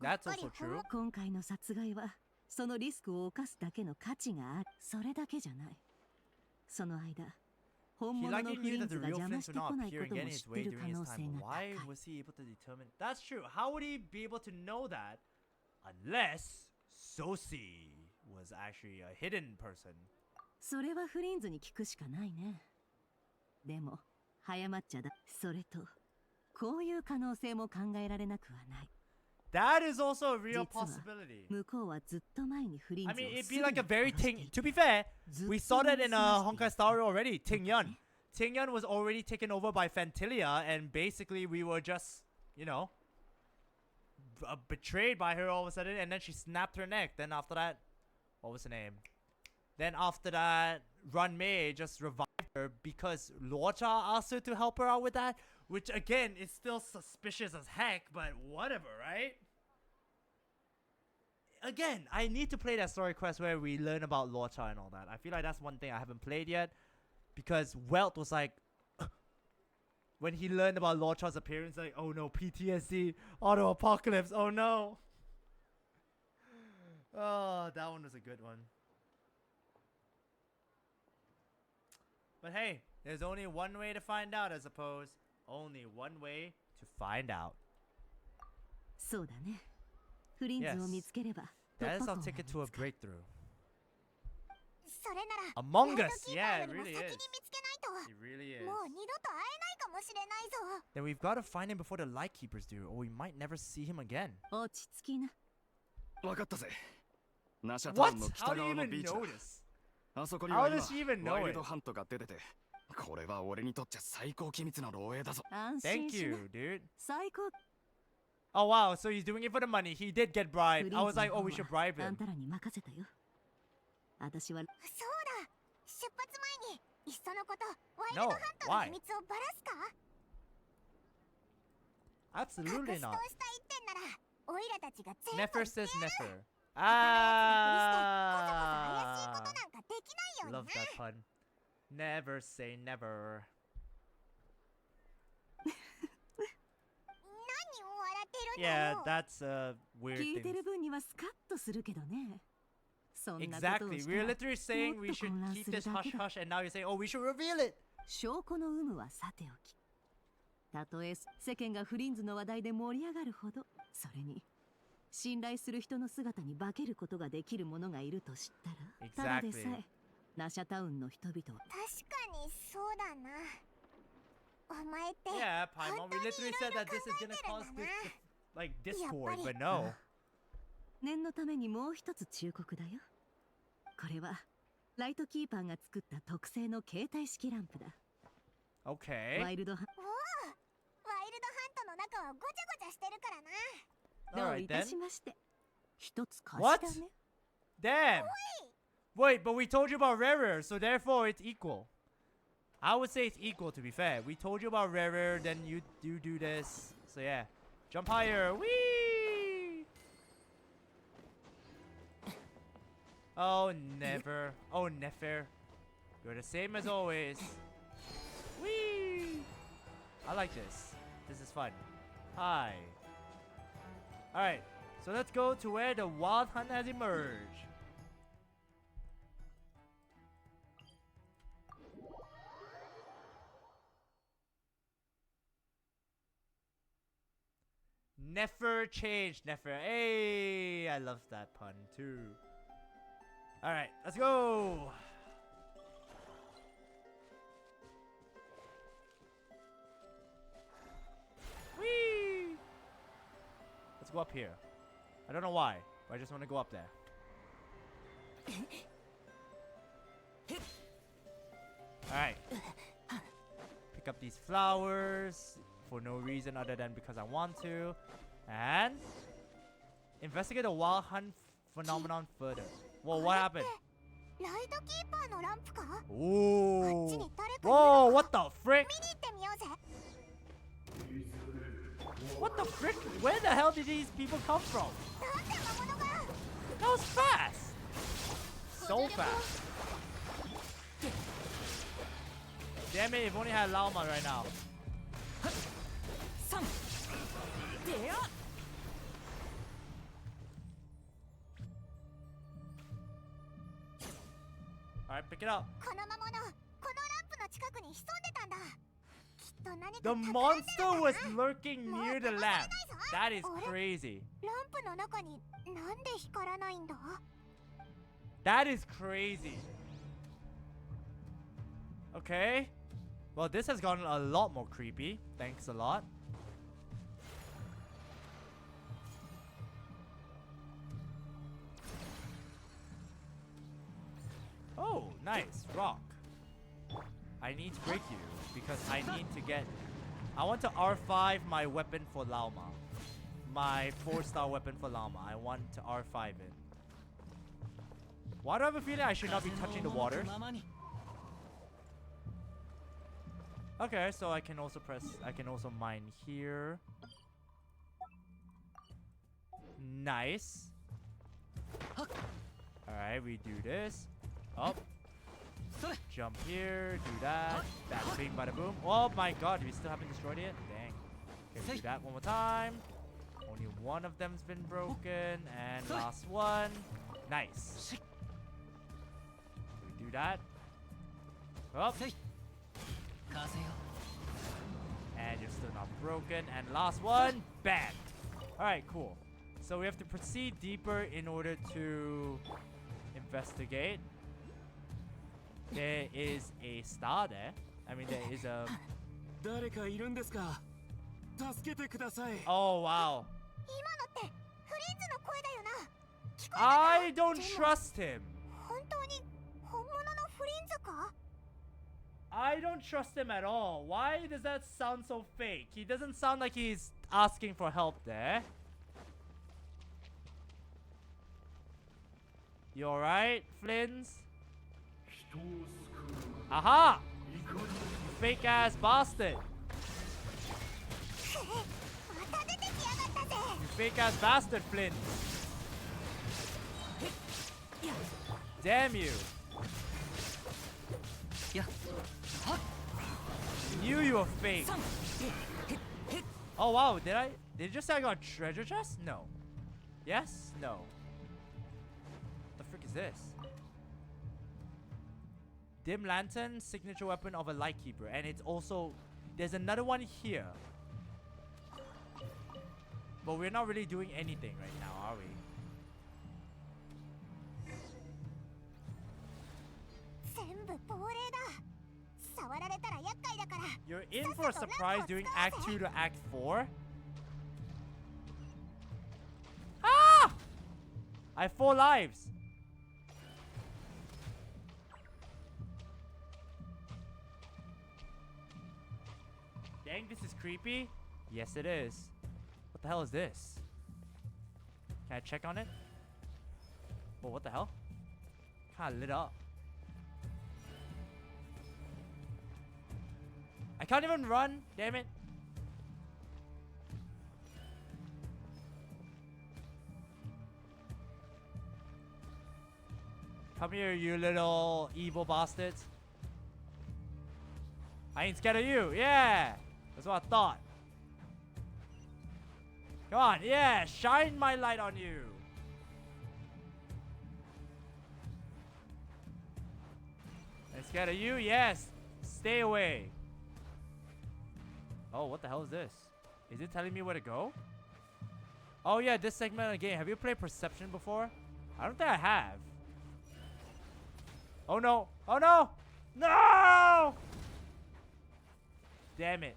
S1: That's also true.
S5: 今回の殺害はそのリスクを冒すだけの価値がある。それだけじゃない。その間本
S1: He
S5: 物の
S1: likely
S5: フ
S1: knew
S5: リン
S1: that
S5: ズ
S1: the
S5: が
S1: real
S5: 邪魔
S1: Flins
S5: し
S1: would
S5: てこ
S1: not
S5: ないこ
S1: appear
S5: と
S1: and
S5: も
S1: get
S5: 知
S1: his
S5: って
S1: way
S5: る可
S1: during
S5: 能
S1: his
S5: 性
S1: time.
S5: が
S1: Why
S5: 高い。
S1: was he able to determine? That's true. How would he be able to know that unless Sosie was actually a hidden person?
S5: それはフリンズに聞くしかないね。でも早まっちゃだ。それとこういう可能性も考えられなくはない。
S1: That is also a real
S5: 実は
S1: possibility.
S5: 向こうはずっと前にフリン
S1: I
S5: ズを
S1: mean, it'd
S5: す
S1: be
S5: ぐ
S1: like a
S5: に
S1: very
S5: 殺してい
S1: Ting.
S5: る
S1: To be fair,
S5: ずっ
S1: we
S5: と
S1: saw that in
S5: 盗ま
S1: Honkai
S5: せてい
S1: Star
S5: る
S1: already. Ting Yun. Ting Yun was already taken over by Fantilia, and basically we were just, you know, betrayed by her all of a sudden, and then she snapped her neck. Then after that, what was her name? Then after that, Run Mei just revived her because Racher asked her to help her out with that, which again is still suspicious as heck, but whatever, right? again, I need to play that story quest where we learn about Racher and all that. I feel like that's one thing I haven't played yet. Because Welt was like... when he learned about Racher's appearance, like, oh no, PTSD, auto-apocalypse, oh no. Oh, that one was a good one. But hey, there's only one way to find out, I suppose. Only one way to find out.
S5: そうだね。フリンズを見つければ。
S1: That is our ticket to a breakthrough.
S3: それなら
S1: Among
S3: ライト
S1: Us!
S3: キーパー
S1: Yeah,
S3: よ
S1: it
S3: りも
S1: really
S3: 先に
S1: is.
S3: 見つけない
S1: It really
S3: と
S1: is.
S3: もう二度と会えないかもしれないぞ。
S1: Then we've got to find him before the Lightkeepers do, or we might never see him again.
S5: 落ち着きな。
S6: わかったぜ。ナシャタウ
S1: What?
S6: ンの
S1: How
S6: 北
S1: do you
S6: 側の
S1: even
S6: ビーチだ。
S1: notice?
S6: あそこには
S1: How does she even
S6: 今
S1: know
S6: ワイル
S1: it?
S6: ドハントが出てて、これは俺にとっちゃ最高機密な漏洩だぞ。
S5: 安
S1: Thank
S5: 心しな。
S1: you, dude.
S5: 最高。
S1: Oh wow, so he's doing it for the money. He did get
S5: フ
S1: bribed.
S5: リ
S1: I
S5: ン
S1: was
S5: ズの
S1: like, oh,
S5: 方
S1: we should
S5: は
S1: bribe
S5: あ
S1: him.
S5: んたらに任せたよ。私は
S3: そうだ。出発前にいっそのことワイルド
S1: No,
S3: ハントの
S1: why?
S3: 秘密をばらすか。
S1: Absolutely
S3: 隠し通
S1: not.
S3: した一点ならオイラたちが全部
S1: Nefer says Nefer.
S3: 怪しいこと
S1: Ah!
S3: なんかできないよ
S1: Love
S3: うにな。
S1: that pun. Never say never.
S3: 何を笑ってるんだ
S1: Yeah,
S3: よ。
S1: that's a
S5: 聞
S1: weird
S5: いて
S1: thing.
S5: る分にはスカッとするけどね。そんなことを
S1: Exactly.
S5: した
S1: We were
S5: ら
S1: literally saying
S5: も
S1: we
S5: っと
S1: should
S5: 混乱
S1: keep
S5: する
S1: this
S5: だけ
S1: hush
S5: だ。
S1: hush, and now you're saying, oh, we should reveal it.
S5: 証拠の有無はさておき。たとえ世間がフリンズの話題で盛り上がるほど、それに信頼する人の姿に化けることができる者がいると知ったら、ただでさえナシャタウンの人々は
S3: 確かにそうだな。お前って
S1: Yeah,
S3: 本
S1: Paimon,
S3: 当
S1: we
S3: にい
S1: literally
S3: ろい
S1: said
S3: ろ
S1: that
S3: 考
S1: this is
S3: え
S1: gonna
S3: てる
S1: cause
S3: んだ
S1: this,
S3: な。
S1: like,
S3: やっ
S1: discord,
S3: ぱり。
S1: but no.
S5: 念のためにもう一つ忠告だよ。これはライトキーパーが作った特製の携帯式ランプだ。ワ
S1: Okay.
S5: イルドハン
S3: おお、ワイルドハントの中はごちゃごちゃしてるからな。
S5: どう
S1: Alright
S5: いた
S1: then.
S5: しまして。一つ貸したね。
S1: Damn. Wait, but we told you about Rarer, so therefore it's equal. I would say it's equal, to be fair. We told you about Rarer, then you do this. So yeah. Jump higher. Whee! Oh, never. Oh, Nefer. You're the same as always. Whee! I like this. This is fun. Hi. Alright. So let's go to where the wild hunt has emerged. Never changed, Never. Hey, I love that pun too. Alright, let's go. Whee! Let's go up here. I don't know why, but I just want to go up there. Alright. Pick up these flowers for no reason other than because I want to. And investigate the wild hunt phenomenon further. Whoa, what happened?
S3: ライトキーパーのランプか。
S1: Ooh.
S3: こっちに誰かいる
S1: Whoa,
S3: のか。
S1: what the frick?
S3: 見に行ってみようぜ。
S1: What the frick? Where the hell did these people come from?
S3: なんで魔物が。
S1: That was fast. So fast. Damn it, if only I had Llama right now. Alright, pick it up.
S3: この魔物、このランプの近くに潜んでたんだ。きっと何か
S1: The
S3: 企んでるん
S1: monster
S3: だな
S1: was lurking near the lamp. That is crazy.
S3: ランプの中になんで光らないんだ。
S1: That is crazy. Okay. Well, this has gotten a lot more creepy. Thanks a lot. Oh, nice. Rock. I need to break you because I need to get... I want to R5 my weapon for Llama. My 4-star weapon for Llama. I want to R5 it. Why do I have a feeling I should not be touching the water? Okay, so I can also mine here. Nice. Alright, we do this. Up. Jump here, do that. Bada bing, bada boom. Oh my god, we still haven't destroyed it? Dang. Okay, we do that one more time. Only one of them's been broken. And last one. Nice. We do that. Up. And you're still not broken. And last one. Bam. Alright, cool. So we have to proceed deeper in order to investigate. There is a star there. I mean, there is a... Oh, wow. I don't trust him. I don't trust him at all. Why does that sound so fake? He doesn't sound like he's asking for help there. You alright, Flins? Aha! You fake ass bastard! You fake ass bastard, Flins! Damn you! Knew you were fake. Oh wow, did you just say I got a treasure chest? No. Yes? No. What the frick is this? Dim lantern, signature weapon of a lightkeeper, and it's also there's another one here. But we're not really doing anything right now, are we? You're in for a surprise during Act 2 to Act 4? Ah! I have 4 lives. Dang, this is creepy. Yes, it is. What the hell is this? Can I check on it? Oh, what the hell? Kinda lit up. I can't even run, damn it. Come here, you little evil bastards. I ain't scared of you, yeah. That's what I thought. Come on, yeah, shine my light on you. I'm scared of you, yes. Stay away. Oh, what the hell is this? Is it telling me where to go? Oh yeah, this segment of the game. Have you played Perception before? I don't think I have. Oh no! Oh no! No! Damn it.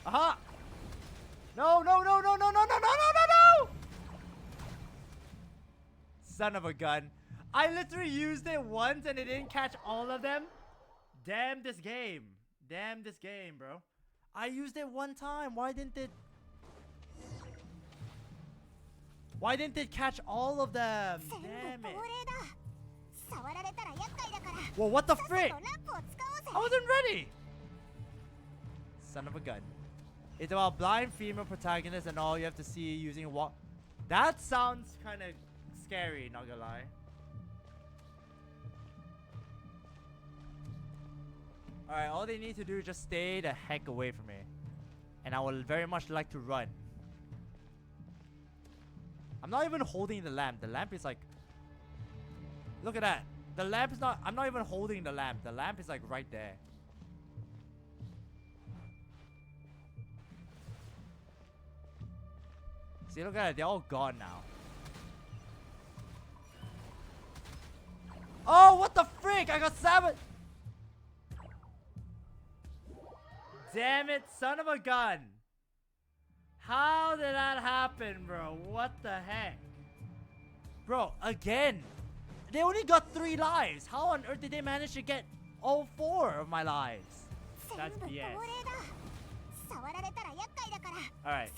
S1: Aha! No, no, no, no, no, no, no, no, no, no, no! Son of a gun. I literally used it once and it didn't catch all of them. Damn this game. Damn this game, bro. I used it one time. Why didn't it catch all of them? Damn it. Whoa, what the frick? I wasn't ready. Son of a gun. It's about blind female protagonists and all you have to see using what? That sounds kind of scary, not gonna lie. Alright, all they need to do is just stay the heck away from me. And I would very much like to run. I'm not even holding the lamp. The lamp is like... Look at that. The lamp is not... I'm not even holding the lamp. The lamp is like right there. See, look at it. They're all gone now. Oh, what the frick? I got sabotaged. Damn it, son of a gun. How did that happen, bro? What the heck? Bro, again. They only got 3 lives. How on earth did they manage to get all 4 of my lives? That's BS. Alright.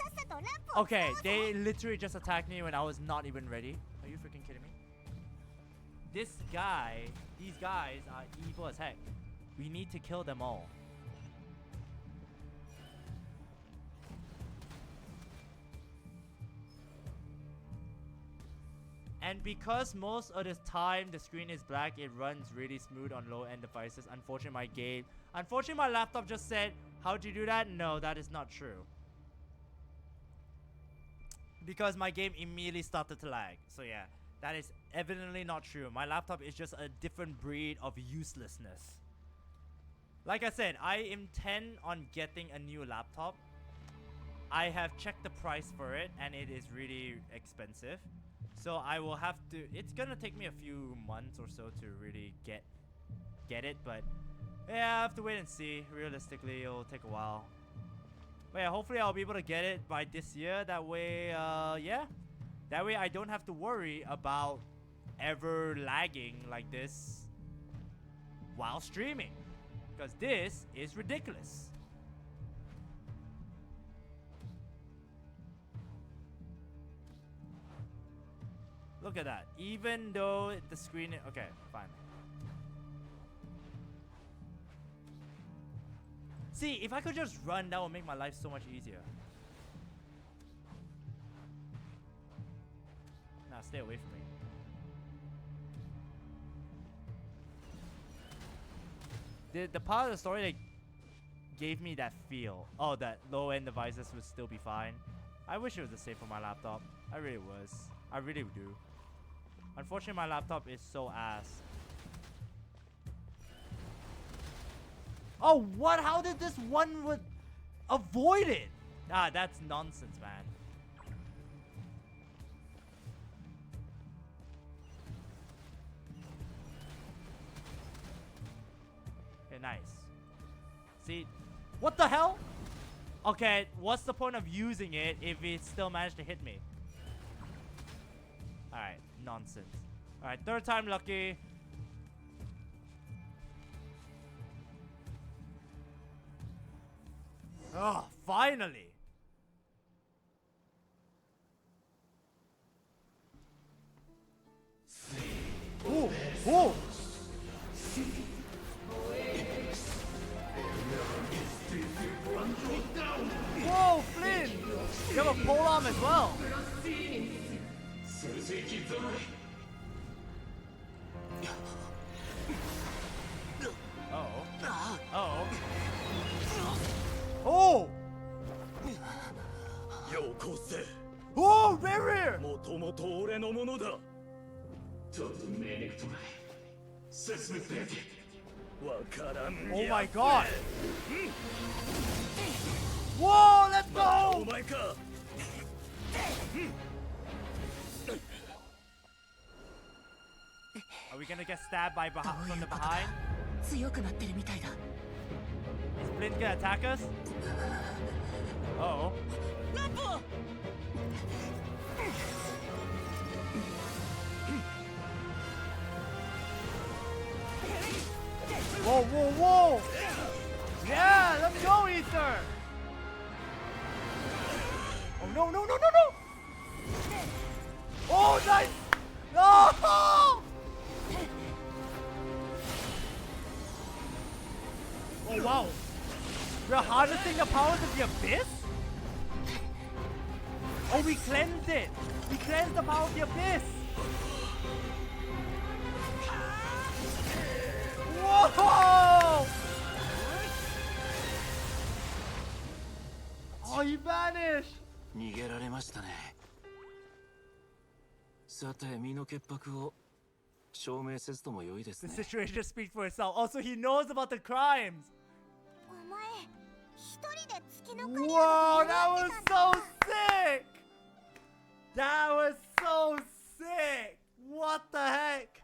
S1: Okay, they literally just attacked me when I was not even ready. Are you freaking kidding me? These guys are evil as heck. We need to kill them all. And because most of the time the screen is black, it runs really smooth on low-end devices. Unfortunately, my laptop just said, how'd you do that? No, that is not true. Because my game immediately started to lag. So yeah, that is evidently not true. My laptop is just a different breed of uselessness. Like I said, I intend on getting a new laptop. I have checked the price for it and it is really expensive. So I will have to, it's gonna take me a few months or so to really get it, but yeah, I have to wait and see. Realistically, it'll take a while. But yeah, hopefully I'll be able to get it by this year. That way, yeah. That way I don't have to worry about ever lagging like this while streaming. Because this is ridiculous. Look at that. Even though the screen... Okay, fine. See, if I could just run, that would make my life so much easier. Nah, stay away from me. The part of the story that gave me that feel, oh, that low-end devices would still be fine. I wish it was the same for my laptop. I really was. I really do. Unfortunately, my laptop is so ass. Oh, what? How did this one would avoid it? Ah, that's nonsense, man. Okay, nice. See? What the hell? Okay, what's the point of using it if it still managed to hit me? Alright, nonsense. Alright, third time lucky. Oh, finally! Oh! Oh! Whoa, Flynn! You have a pole arm as well! Uh-oh. Uh-oh. Oh! Oh, Racher! Oh my god! Whoa, let's go! Are we gonna get stabbed by from the behind?
S5: 強くなってるみたいだ。
S1: Is Flint gonna attack us? Uh-oh. Whoa, whoa, whoa! Yeah, let's go, Ether! Oh, no, no, no, no, no! Oh, nice! No! Oh, wow. We're harnessing the powers of the abyss? Oh, we cleansed it! We cleansed the power of the abyss! Whoa! Oh, he vanished!
S7: 逃げられましたね。さて、身の潔白を証明せずとも良いです
S1: The
S7: ね。
S1: situation just speaks for itself. Also, he knows about the crimes!
S3: お前一人で月の狩り
S1: Whoa, that was so sick! That was so sick! What the heck?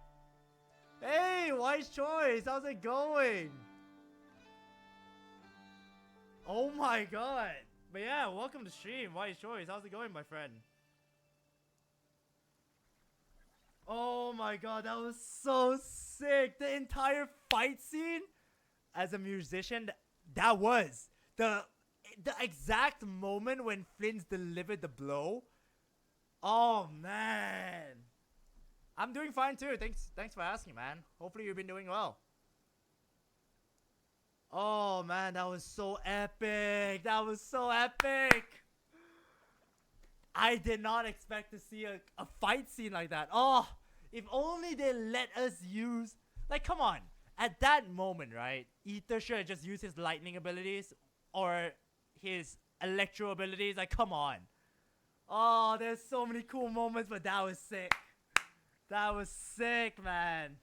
S1: Hey, wise choice. How's it going? Oh my god. But yeah, welcome to stream. Wise choice. How's it going, my friend? Oh my god, that was so sick. The entire fight scene as a musician, that was the exact moment when Flins delivered the blow. Oh man. I'm doing fine too. Thanks for asking, man. Hopefully you've been doing well. Oh man, that was so epic. That was so epic. I did not expect to see a fight scene like that. Oh, if only they let us use... Like, come on. At that moment, right? Ether should have just used his lightning abilities or his electro abilities. Like, come on. Oh, there's so many cool moments, but that was sick. That was sick, man.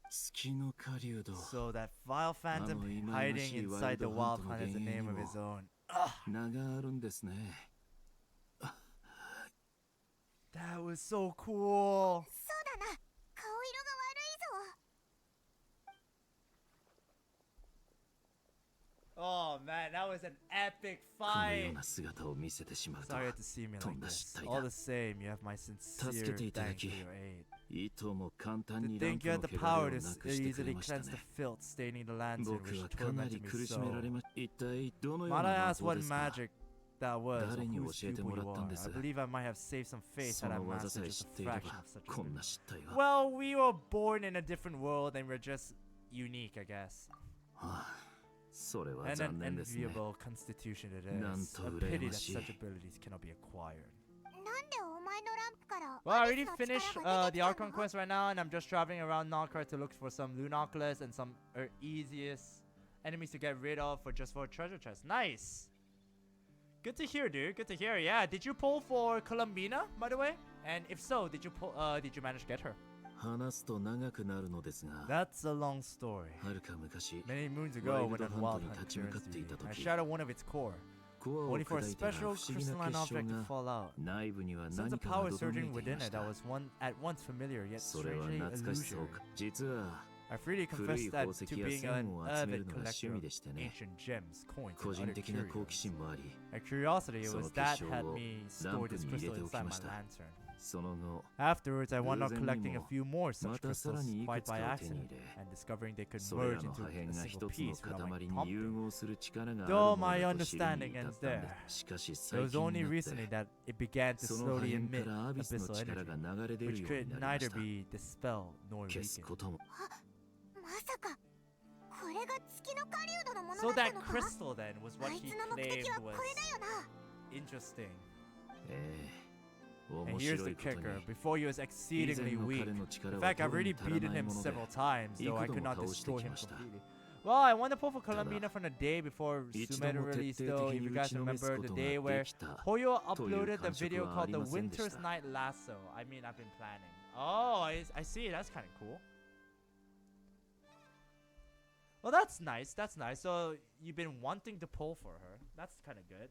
S1: So that vile phantom hiding inside the wild hunt has a name of his own. That was so cool.
S3: そうだな。顔色が悪いぞ。
S1: Oh man, that was an epic
S8: このよう
S1: fight.
S8: な姿を見せてしまうとは
S1: Sorry you had to see me
S8: と
S1: like
S8: んだ失
S1: this.
S8: 態
S1: All
S8: だ
S1: the same, you have my sincere
S8: 助けていただ
S1: thanks
S8: き
S1: for your aid.
S8: いとも簡単
S1: To
S8: にラン
S1: think
S8: プ
S1: you
S8: の
S1: had the
S8: 汚れ
S1: power
S8: を
S1: to
S8: なくしてく
S1: easily
S8: れました
S1: cleanse the
S8: ね
S1: filth staining the lantern
S8: 僕
S1: which
S8: はかなり
S1: tormented me
S8: 苦しめられ
S1: so.
S8: ま一体どのよう
S1: Might
S8: な
S1: I
S8: 魔
S1: ask
S8: 法
S1: what
S8: ですか
S1: magic that was or
S8: 誰に
S1: whose
S8: 教えて
S1: pupil
S8: もら
S1: you
S8: ったんで
S1: are?
S8: す
S1: I believe I might have saved some face
S8: そ
S1: had I
S8: の技さ
S1: mastered
S8: え知
S1: just
S8: って
S1: a
S8: いれば
S1: fraction of such
S8: こん
S1: ability.
S8: な失態は
S1: Well, we were born in a different world and we're just unique, I guess.
S8: はあそれは
S1: And
S8: 残
S1: an
S8: 念ですね
S1: enviable constitution it
S8: なん
S1: is.
S8: と
S1: A
S8: 羨
S1: pity
S8: ま
S1: that
S8: しい
S1: such abilities cannot be acquired.
S3: なんでお前のランプから
S1: Well, I
S3: アリ
S1: already
S3: スの
S1: finished
S3: 力が出て
S1: the
S3: きた
S1: Archon
S3: の？
S1: quest right now, and I'm just traveling around Narkar to look for some Lunoculus and some easiest enemies to get rid of for a treasure chest. Nice. Good to hear, dude. Good to hear. Yeah. Did you pull for Columbina, by the way? And if so, did you manage to get her?
S8: 話すと長くなるのですが
S1: That's a long story.
S8: はるか昔
S1: Many moons ago, when a
S8: Wild
S1: wild
S8: Hunt
S1: hunt
S8: に立ち向かっ
S1: turns
S8: てい
S1: to
S8: た
S1: me, I
S8: 時
S1: shattered one of its core,
S8: コアを
S1: only for a
S8: 砕いたら
S1: special
S8: 不思議な
S1: crystalline
S8: 結晶
S1: object to
S8: が
S1: fall out.
S8: 内部には
S1: Sense
S8: 何
S1: of
S8: かが
S1: power
S8: どこめ
S1: surging
S8: いてい
S1: within
S8: まし
S1: it
S8: た
S1: that was at once familiar yet
S8: それは
S1: strangely
S8: 懐かしそう
S1: illusory.
S8: か実は
S1: I freely
S8: 古
S1: confess
S8: い
S1: that
S8: 宝
S1: to
S8: 石や
S1: being
S8: 線
S1: an
S8: を集め
S1: avid
S8: るのが趣
S1: collector
S8: 味
S1: of
S8: でしてね
S1: ancient gems, coins,
S8: 個
S1: and
S8: 人
S1: other
S8: 的な好奇
S1: curios.
S8: 心もあり
S1: My curiosity
S8: その
S1: was that
S8: 結晶
S1: had
S8: を
S1: me
S8: ラン
S1: store
S8: プ
S1: this
S8: に入れ
S1: crystal
S8: ておき
S1: inside
S8: ま
S1: my
S8: した
S1: lantern.
S8: その後
S1: Afterwards, I wound up
S8: 偶然に
S1: collecting a
S8: も
S1: few more
S8: ま
S1: such
S8: たさら
S1: crystals
S8: にいく
S1: quite
S8: つか
S1: by
S8: を手に
S1: accident
S8: 入れ
S1: and discovering they could
S8: それ
S1: merge
S8: らの
S1: into
S8: 破片
S1: a
S8: が
S1: single
S8: 一つの
S1: piece without
S8: 塊
S1: my
S8: に融
S1: prompting.
S8: 合する力がある
S1: Though
S8: も
S1: my
S8: のだと知るに
S1: understanding
S8: 至っ
S1: ends
S8: たん
S1: there.
S8: だしかし
S1: It
S8: 最
S1: was
S8: 近
S1: only
S8: になっ
S1: recently
S8: て
S1: that it began to
S8: その破
S1: slowly
S8: 片
S1: emit
S8: からアビスの
S1: abyssal
S8: 力
S1: energy,
S8: が流れ出る
S1: which
S8: よう
S1: could
S8: になりま
S1: neither
S8: した
S1: be dispelled nor
S8: 消す
S1: weakened.
S8: ことも
S3: まさかこれが月の狩人のもの
S1: So
S3: だった
S1: that
S3: のか？
S1: crystal then was
S3: あ
S1: what
S3: い
S1: he
S3: つの目的
S1: claimed
S3: はこ
S1: was
S3: れだよな。
S1: interesting.
S8: ええ
S1: And
S8: 面
S1: here's
S8: 白
S1: the
S8: いことに
S1: kicker, before he was
S8: 以前
S1: exceedingly
S8: の
S1: weak.
S8: 彼の
S1: In
S8: 力は
S1: fact,
S8: と
S1: I've
S8: うに
S1: already
S8: 足ら
S1: beaten
S8: ない
S1: him
S8: もので
S1: several times, though I
S8: 幾
S1: could
S8: 度も
S1: not
S8: 倒して
S1: destroy
S8: き
S1: him
S8: ました
S1: completely. Well, I won the pull for
S8: ただ
S1: Columbina from the day before
S8: 一度
S1: Sumeru
S8: も徹
S1: released
S8: 底
S1: though.
S8: 的
S1: If
S8: に
S1: you
S8: 打
S1: guys
S8: ちのめす
S1: remember
S8: こ
S1: the
S8: と
S1: day
S8: が
S1: where
S8: できた
S1: Hoyo
S8: という
S1: uploaded the
S8: 感触
S1: video
S8: はあ
S1: called
S8: り
S1: the
S8: ませんでし
S1: Winter's
S8: た
S1: Night Lasso. I mean, I've been planning. Oh, I see. That's kind of cool. Well, that's nice. That's nice. So you've been wanting to pull for her. That's kind of good.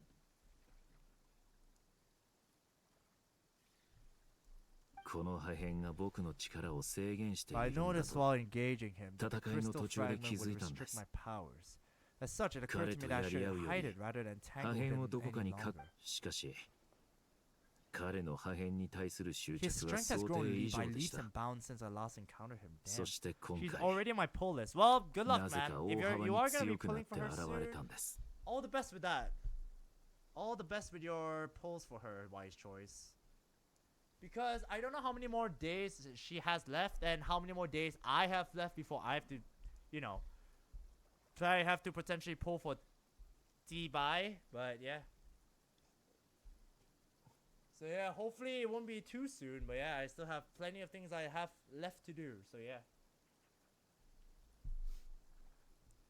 S8: この破片が僕の力を制限してい
S1: I
S8: るんだ
S1: noticed
S8: と
S1: while engaging him that the
S8: 戦いの
S1: crystal
S8: 途中で
S1: fragment
S8: 気づ
S1: would
S8: いたんで
S1: restrict
S8: す
S1: my powers. As such, it occurred
S8: 彼
S1: to
S8: と
S1: me that
S8: や
S1: I
S8: り合
S1: should
S8: うよ
S1: hide
S8: り
S1: it rather than
S8: 破
S1: tangle
S8: 片を
S1: him
S8: どこか
S1: any
S8: にか
S1: longer.
S8: しかし彼の破片に対する執
S1: His
S8: 着は
S1: strength has
S8: 想
S1: grown
S8: 定以
S1: by
S8: 上でし
S1: leaps
S8: た
S1: and bounds since I last encountered him.
S8: そ
S1: Damn.
S8: して今
S1: She's
S8: 回
S1: already on my pull list. Well, good luck,
S8: なぜ
S1: man.
S8: か
S1: If
S8: 大
S1: you
S8: 幅
S1: are
S8: に
S1: gonna
S8: 強
S1: be
S8: くなっ
S1: pulling
S8: て
S1: for her
S8: 現れ
S1: soon,
S8: たんです
S1: all the best with that. All the best with your pulls for her, wise choice. Because I don't know how many more days she has left and how many more days I have left before I have to, you know, try have to potentially pull for T-Buy, but yeah. So yeah, hopefully it won't be too soon, but yeah, I still have plenty of things I have left to do, so yeah.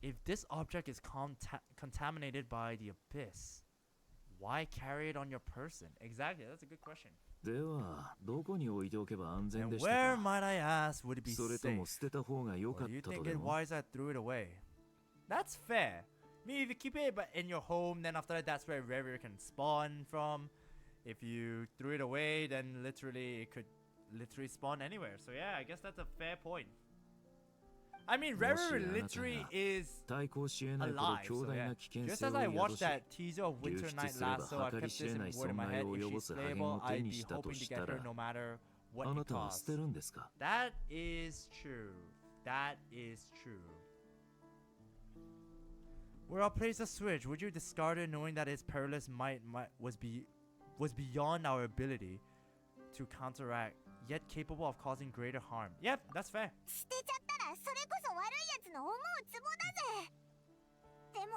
S1: If this object is contaminated by the abyss, why carry it on your person? Exactly, that's a good question.
S8: ではどこに置いておけば安全
S1: And
S8: でした
S1: where
S8: か
S1: might I ask would it be
S8: それと
S1: safe?
S8: も捨てた方が良か
S1: Or
S8: っ
S1: do you
S8: たと
S1: think
S8: で
S1: it
S8: も
S1: wise I threw it away? That's fair. I mean, if you keep it in your home, then after that, that's where Racher can spawn from. If you threw it away, then literally it could literally spawn anywhere. So yeah, I guess that's a fair point. I mean, Racher literally is
S8: 対抗し得ないほど
S1: alive.
S8: 強
S1: So
S8: 大
S1: yeah.
S8: な危険
S1: Just
S8: 性
S1: as
S8: を
S1: I
S8: 宿
S1: watched
S8: し
S1: that teaser of
S8: 流
S1: Winter
S8: 出
S1: Night
S8: すれば
S1: Lasso, I
S8: 計り
S1: kept
S8: 知
S1: this
S8: れない
S1: word in
S8: 損
S1: my
S8: 害
S1: head.
S8: を
S1: If
S8: 及ぼ
S1: she's
S8: す破片
S1: playable,
S8: を手
S1: I'd
S8: に
S1: be
S8: したと
S1: hoping to
S8: し
S1: get
S8: た
S1: her
S8: ら
S1: no matter what
S8: あ
S1: it
S8: なたは捨て
S1: costs.
S8: るんですか
S1: That is true. That is true. Where I'll place a switch, would you discard it knowing that its perilous might was beyond our ability to counteract, yet capable of causing greater harm? Yep, that's fair.
S3: 捨てちゃったらそれこそ悪いやつの思うツボだぜ。でも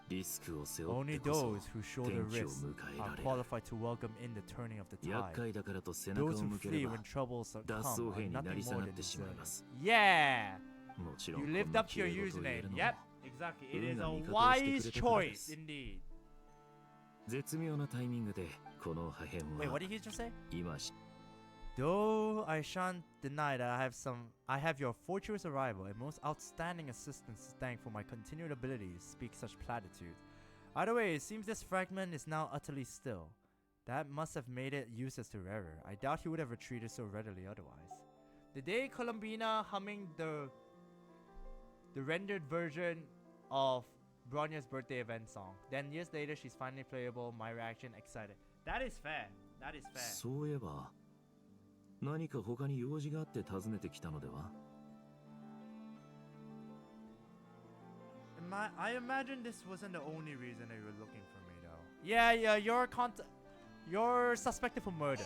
S8: リスクを背負っ
S1: Only
S8: てこそ
S1: those who shoulder
S8: 天気を
S1: risks
S8: 迎えら
S1: are
S8: れる。
S1: qualified to welcome in the turning of the
S8: 厄
S1: tide.
S8: 介だからと背中を
S1: Those who
S8: 向けれ
S1: flee
S8: ば
S1: when troubles
S8: 脱
S1: come
S8: 走
S1: are
S8: 兵にな
S1: nothing
S8: り下
S1: more
S8: がっ
S1: than
S8: てしまいま
S1: deserters.
S8: す。
S1: Yeah!
S8: もちろん
S1: You
S8: こん
S1: lived
S8: な
S1: up to
S8: 綺
S1: your
S8: 麗事を言え
S1: username.
S8: るの
S1: Yep,
S8: も
S1: exactly. It is
S8: 運が
S1: a
S8: 味方をして
S1: wise
S8: くれたからで
S1: choice
S8: す。
S1: indeed.
S8: 絶妙なタイミングでこの破片
S1: Wait,
S8: は
S1: what did he just say?
S8: 今し
S1: Though I shan't deny that I have your fortuitous arrival and most outstanding assistance to thank for my continued ability to speak such platitudes. Either way, it seems this fragment is now utterly still. That must have made it useless to Rarer. I doubt he would have retreated so readily otherwise. The day Columbina humming the rendered version of Bronya's birthday event song. Then years later, she's finally playable. My reaction, excited. That is fair. That is fair.
S8: そういえば何か他に用事があって訪ねてきたのでは？
S1: I imagine this wasn't the only reason that you were looking for me, though. Yeah, you're suspected for murder.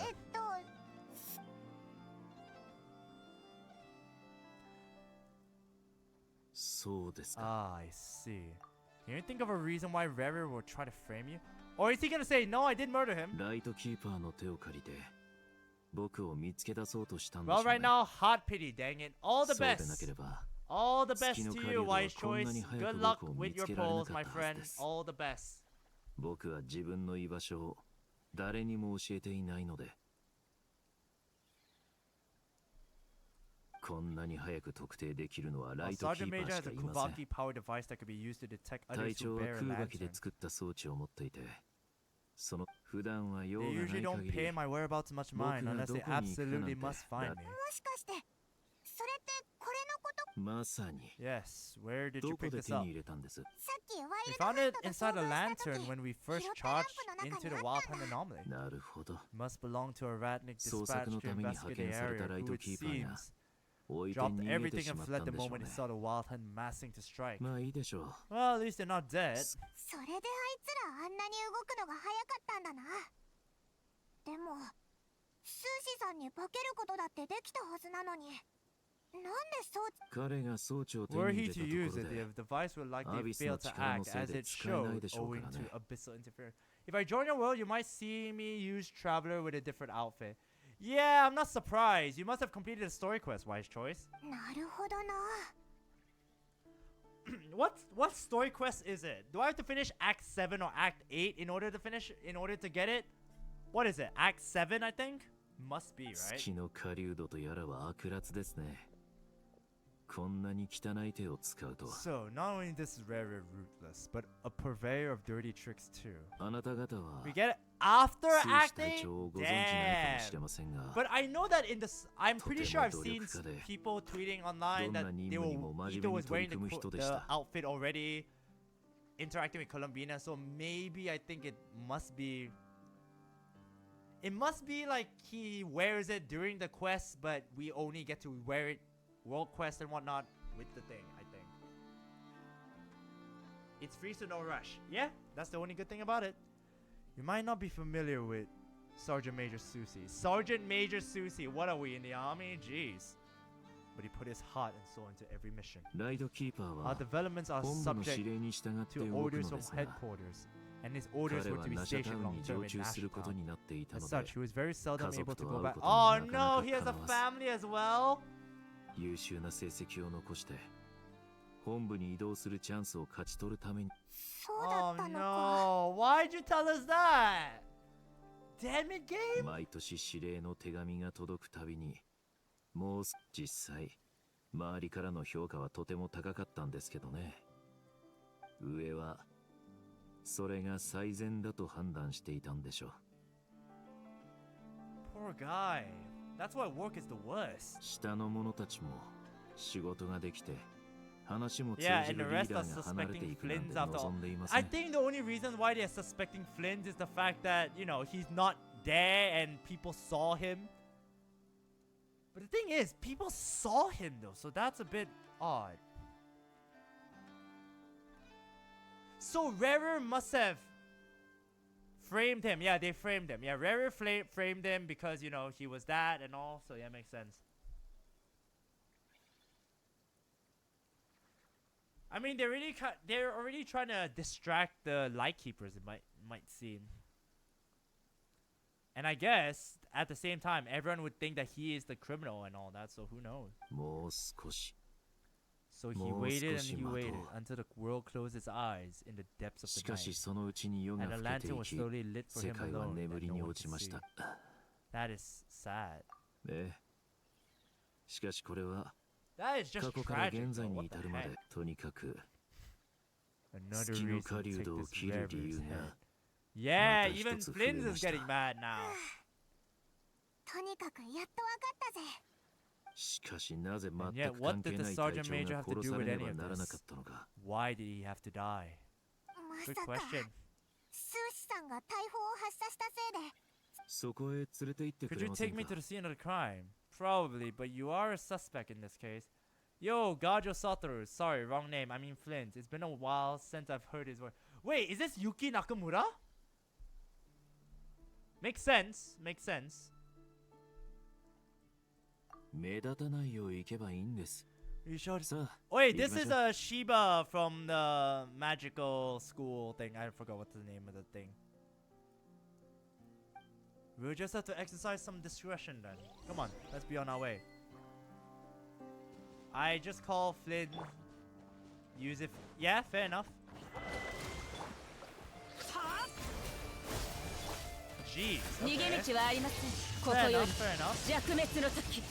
S8: そうですか。
S1: Ah, I see. Can you think of a reason why Rarer will try to frame you? Or is he gonna say, no, I did murder him?
S8: ライトキーパーの手を借りて僕を見つけ出そうとしたんでしょ
S1: Well,
S8: うね。
S1: right now, hot pity, dang it. All the
S8: そうでなけ
S1: best.
S8: れば
S1: All the best
S8: 月の
S1: to
S8: 狩
S1: you,
S8: 人は
S1: wise
S8: こんな
S1: choice.
S8: に早
S1: Good
S8: く
S1: luck
S8: 僕を
S1: with
S8: 見つ
S1: your
S8: けられな
S1: polls,
S8: か
S1: my
S8: ったはず
S1: friend.
S8: です。
S1: All the best.
S8: 僕は自分の居場所を誰にも教えていないのでこんなに早く特定できるのはラ
S1: Well,
S8: イトキ
S1: Sergeant
S8: ーパ
S1: Major
S8: ーし
S1: has
S8: か
S1: a
S8: いません。
S1: Kuvaki power device that could be used to detect
S8: 隊
S1: others
S8: 長
S1: who
S8: は
S1: bear a
S8: 空爆で
S1: lantern.
S8: 作った装置を持っていてその普段は用
S1: They
S8: がな
S1: usually
S8: い
S1: don't
S8: 限り
S1: pay my whereabouts much mind
S8: 僕が
S1: unless
S8: ど
S1: they
S8: こに行くかなんて
S1: absolutely must find me.
S3: もしかしてそれってこれのこと？
S8: まさに
S1: Yes, where did
S8: ど
S1: you
S8: こ
S1: pick
S8: で
S1: this
S8: 手に
S1: up?
S8: 入れたんです？
S3: さっきワイ
S1: We
S3: ルド
S1: found
S3: ハン
S1: it
S3: トと
S1: inside
S3: 遭
S1: a
S3: 遇した
S1: lantern
S3: 時
S1: when we first
S3: 拾った
S1: charged
S3: ランプの
S1: into
S3: 中
S1: the
S3: に
S1: Wild
S3: あったん
S1: Hunt
S3: だ。
S1: anomaly.
S8: なるほど。
S1: Must belong to a ratnik
S8: 捜索
S1: dispatched
S8: の
S1: to
S8: ために
S1: investigate
S8: 派
S1: the
S8: 遣され
S1: area
S8: たライ
S1: who
S8: ト
S1: it
S8: キーパーが
S1: seems
S8: 置いて
S1: dropped
S8: 逃げて
S1: everything
S8: し
S1: and
S8: まった
S1: fled
S8: ん
S1: the
S8: でしょう
S1: moment
S8: ね
S1: he。saw the Wild Hunt massing to strike.
S8: まあいいでしょう。
S1: Well, at least they're not dead.
S3: それであいつらあんなに動くのが早かったんだな。でもスーシさんに化けることだってできたはずなのになんで装置
S8: 彼が装置を手
S1: Were
S8: に
S1: he
S8: 入
S1: to
S8: れたと
S1: use
S8: ころ
S1: it,
S8: で
S1: the device would likely
S8: Abyss
S1: fail
S8: の
S1: to
S8: 力の
S1: act
S8: せい
S1: as
S8: で
S1: it
S8: 使えない
S1: showed
S8: でしょうか
S1: owing
S8: ら
S1: to
S8: ね。
S1: abyssal interference. If I join your world, you might see me use Traveler with a different outfit. Yeah, I'm not surprised. You must have completed a story quest, wise choice.
S3: なるほどな。
S1: What story quest is it? Do I have to finish Act 7 or Act 8 in order to get it? What is it? Act 7, I think? Must be, right?
S8: 月の狩人とやらは悪辣ですね。こんなに汚い手を使うとは。
S1: So, not only this is rare and ruthless, but a purveyor of dirty tricks too.
S8: あなた方は
S1: We get it after
S8: スーシ
S1: Act
S8: 隊
S1: 8?
S8: 長をご存じないかもしれ
S1: Damn!
S8: ませんが
S1: But I know that in this, I'm pretty sure I've
S8: とても
S1: seen
S8: 努力家で
S1: people tweeting online that
S8: どんな任
S1: they
S8: 務
S1: were
S8: にも真
S1: either
S8: 面目に
S1: was
S8: 取り
S1: wearing
S8: 組む人でし
S1: the
S8: た。
S1: outfit already, interacting with Columbina. So maybe I think it must be like he wears it during the quest, but we only get to wear it world quest and whatnot with the thing. I think it's free, so no rush. Yeah, that's the only good thing about it. You might not be familiar with Sergeant Major Susie. Sergeant Major Susie, what are we in the army? Jeez. But he put his heart and soul into every mission.
S8: ライトキーパー
S1: Our
S8: は
S1: developments are
S8: 本部の
S1: subject
S8: 指令に従って
S1: to
S8: 動く
S1: orders
S8: の
S1: from
S8: ですが
S1: headquarters, and his orders
S8: 彼
S1: were
S8: は
S1: to be
S8: ナシャタ
S1: stationed
S8: ウン
S1: long
S8: に
S1: term
S8: 常
S1: in
S8: 駐す
S1: Nasha
S8: ることに
S1: Town.
S8: なっていた
S1: As
S8: ので
S1: such, he was very seldom
S8: 家族
S1: able to
S8: と
S1: go
S8: 会う
S1: back.
S8: こと
S1: Oh
S8: になかな
S1: no,
S8: か
S1: he has a
S8: 叶わず
S1: family as well.
S8: 優秀な成績を残して本部に移動するチャンスを勝ち取るために
S3: そうだ
S1: Oh
S3: ったのか。
S1: no, why'd you tell us that? Damn it, game.
S8: 毎年指令の手紙が届くたびにもう実際周りからの評価はとても高かったんですけどね。上はそれが最善だと判断していたんでしょう。
S1: Poor guy. That's why work is the worst.
S8: 下の者たちも仕事ができて話も通
S1: Yeah,
S8: じ
S1: and
S8: る
S1: the
S8: リ
S1: rest
S8: ーダ
S1: are
S8: ーが離れて
S1: suspecting
S8: いくなん
S1: Flins
S8: て
S1: after
S8: 望
S1: all.
S8: んでいませ
S1: I
S8: ん。
S1: think the only reason why they're suspecting Flins is the fact that, you know, he's not there and people saw him. But the thing is, people saw him though, so that's a bit odd. So Rarer must have framed him. Yeah, they framed him. Yeah, Rarer framed him because, you know, he was that and all. So yeah, makes sense. I mean, they're already trying to distract the Lightkeepers. It might seem. And I guess at the same time, everyone would think that he is the criminal and all that. So who knows?
S8: もう少し
S1: So he
S8: もう
S1: waited and
S8: 少し
S1: he
S8: 待とう。
S1: waited until the world closed its eyes in the depths of
S8: し
S1: the
S8: かし
S1: night,
S8: そのうちに夜
S1: and
S8: が
S1: the
S8: 更けて
S1: lantern
S8: い
S1: was
S8: き
S1: slowly lit for
S8: 世
S1: him
S8: 界は
S1: alone
S8: 眠
S1: that
S8: り
S1: no
S8: に
S1: one
S8: 落ち
S1: could
S8: まし
S1: see.
S8: た。
S1: That is sad.
S8: ええ。しかしこれは
S1: That is
S8: 過
S1: just
S8: 去から
S1: tragic.
S8: 現在
S1: Though.
S8: に
S1: What the
S8: 至るま
S1: heck?
S8: でとにかく
S1: Another
S8: 月の
S1: reason
S8: 狩
S1: to
S8: 人
S1: take
S8: を
S1: this
S8: 切る理由
S1: reverend's
S8: が
S1: head. Yeah,
S8: また一
S1: even
S8: つ増え
S1: Flins
S8: ま
S1: is
S8: した
S1: getting mad now.
S3: とにかくやっとわかったぜ。
S8: しかしなぜ
S1: And
S8: 全
S1: yet,
S8: く
S1: what
S8: 関
S1: did
S8: 係
S1: the
S8: ない
S1: sergeant
S8: 隊長
S1: major
S8: が
S1: have to
S8: 殺
S1: do
S8: さ
S1: with
S8: れ
S1: any
S8: ねば
S1: of
S8: ならなか
S1: this?
S8: ったのか。
S1: Why did he have to die?
S3: ま
S1: Good
S3: さか
S1: question.
S3: スーシさんが大砲を発射したせいで
S8: そこへ連れて行ってく
S1: Could
S8: れ
S1: you
S8: ませ
S1: take
S8: ん
S1: me
S8: か
S1: to the scene of the crime? Probably, but you are a suspect in this case. Yo, Gajo Satoru. Sorry, wrong name. I mean Flint. It's been a while since I've heard his voice. Wait, is this Yuki Nakamura? Makes sense. Makes sense.
S8: 目立たないよう行けばいいんです。
S1: You sure?
S8: さあ、
S1: Wait,
S8: 行き
S1: this
S8: まし
S1: is
S8: ょう。
S1: a Shiba from the magical school thing. I forgot what's the name of the thing. We'll just have to exercise some discretion then. Come on, let's be on our way. I just call Flynn. Use it. Yeah, fair enough. Jeez.
S5: 逃げ
S1: Okay.
S5: 道はありません。ここ
S1: Fair
S5: よ
S1: enough.
S5: り
S1: Fair enough.
S5: 弱滅の時。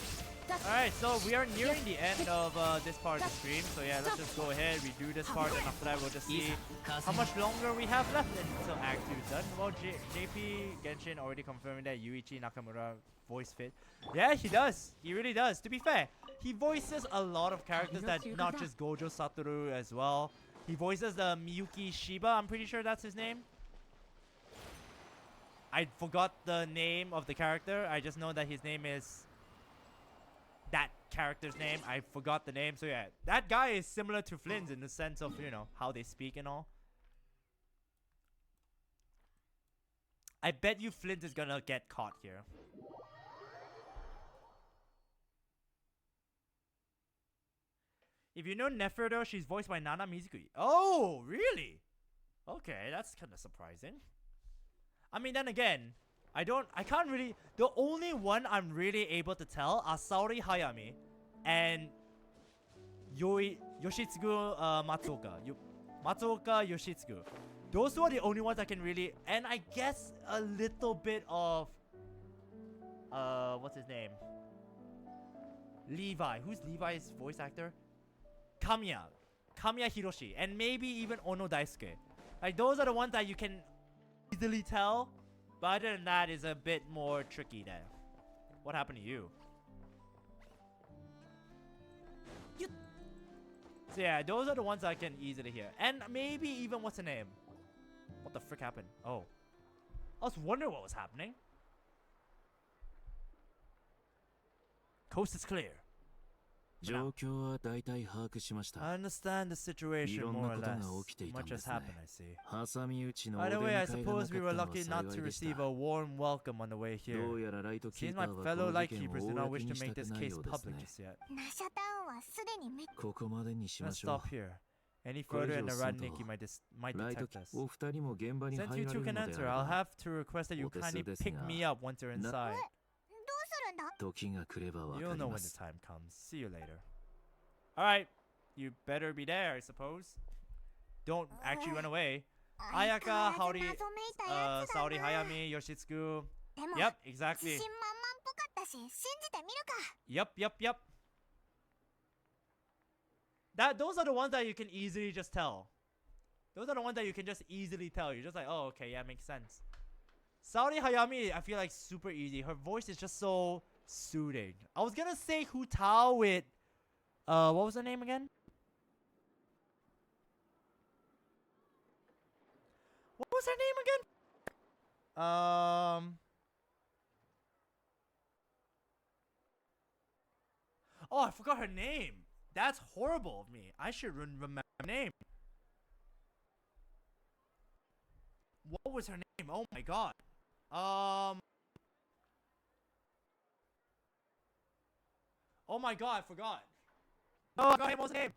S1: Alright, so we are nearing the end of this part of the stream. So yeah, let's just go ahead, redo this part, and after that we'll just see how much longer we have left until Act 2 is done. Well, JP Genshin already confirming that Yuichi Nakamura voice fit. Yeah, he does. He really does. To be fair, he voices a lot of characters that not just Gojo Satoru as well. He voices the Miyuki Shiba. I'm pretty sure that's his name. I forgot the name of the character. I just know that his name is that character's name. I forgot the name. So yeah, that guy is similar to Flins in the sense of, you know, how they speak and all. I bet you Flint is gonna get caught here. If you know Neferdo, she's voiced by Nana Mizuki. Oh, really? Okay, that's kind of surprising. I mean, then again, I can't really, the only one I'm really able to tell are Saori Hayami and Yoshitsugu Matsuoka. Matsuoka Yoshitsugu. Those two are the only ones I can really, and I guess a little bit of, what's his name? Levi. Who's Levi's voice actor? Kamiya Hiroshi, and maybe even Ono Daisuke. Like, those are the ones that you can easily tell, but other than that, is a bit more tricky there. What happened to you? So yeah, those are the ones I can easily hear. And maybe even, what's the name? What the frick happened? Oh. I was wondering what was happening. Coast is clear.
S8: 状況は大体把握しまし
S1: I
S8: た。
S1: understand the situation
S8: いろん
S1: more
S8: な
S1: or
S8: ことが
S1: less.
S8: 起きていたん
S1: Much
S8: で
S1: has
S8: すね。
S1: happened, I see.
S8: 挟み撃ちのお
S1: By
S8: 出
S1: the
S8: 迎
S1: way,
S8: え
S1: I
S8: がなか
S1: suppose
S8: った
S1: we
S8: の
S1: were
S8: は
S1: lucky not
S8: 幸
S1: to
S8: いでし
S1: receive
S8: た。
S1: a warm welcome on the way
S8: どう
S1: here.
S8: やらライトキ
S1: Seems
S8: ーパ
S1: my
S8: ーはこ
S1: fellow
S8: の事
S1: light
S8: 件を
S1: keepers do not
S8: 公
S1: wish
S8: に
S1: to
S8: した
S1: make
S8: く
S1: this
S8: ない
S1: case
S8: ようです
S1: public
S8: ね。
S1: just yet.
S3: ナシャタウンはすでにめ
S8: ここまでにしま
S1: Let's
S8: しょう
S1: stop。here. Any
S8: これ
S1: further
S8: 以
S1: and
S8: 上
S1: the
S8: 進
S1: red
S8: むと
S1: Nikki might
S8: ライト
S1: detect us.
S8: お二人も現場に
S1: Since
S8: 入
S1: you
S8: ら
S1: two
S8: れる
S1: can
S8: ので
S1: enter,
S8: あ
S1: I'll
S8: れば
S1: have to request that you
S8: お手
S1: kindly
S8: 数ですが、
S1: pick me up once you're
S3: ど
S1: inside.
S3: うするんだ
S8: 時が来ればわか
S1: You'll
S8: り
S1: know
S8: ま
S1: when the
S8: す。
S1: time comes. See you later. Alright. You better be there, I suppose. Don't actually run away.
S3: 相変わ
S1: Ayaka,
S3: らず
S1: Haori,
S3: 謎めいたやつだ
S1: Saori
S3: な
S1: Hayami, Yoshitsugu.
S3: でも
S1: Yep,
S3: 自
S1: exactly.
S3: 信満々っぽかったし信じてみるか
S1: Yep. Those are the ones that you can easily just tell. Those are the ones that you can just easily tell. You're just like, oh, okay, yeah, makes sense. Saori Hayami, I feel like super easy. Her voice is just so soothing. I was gonna say Hu Tao with, what was her name again? What was her name again? Oh, I forgot her name. That's horrible of me. I should remember her name. What was her name? Oh my god. Oh my god, I forgot. Oh, I forgot what was her name.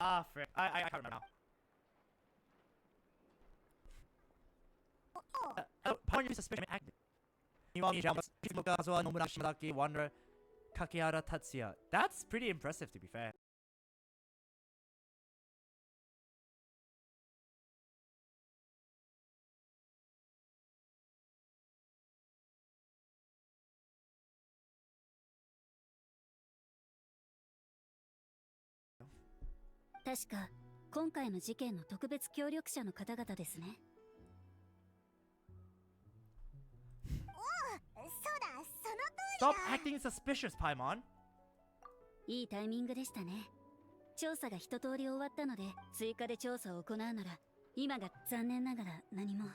S1: Ah, frick. I can't remember now. Upon your suspicion, active. Wanderer, Kakihara Tatsuya. That's pretty impressive, to be fair.
S2: 確か今回の事件の特別協力者の方々ですね。
S3: そうだ、その通り
S1: Stop
S3: だ。
S1: acting suspicious, Paimon.
S2: いいタイミングでしたね。調査が一通り終わったので追加で調査を行うなら今が残念ながら何も。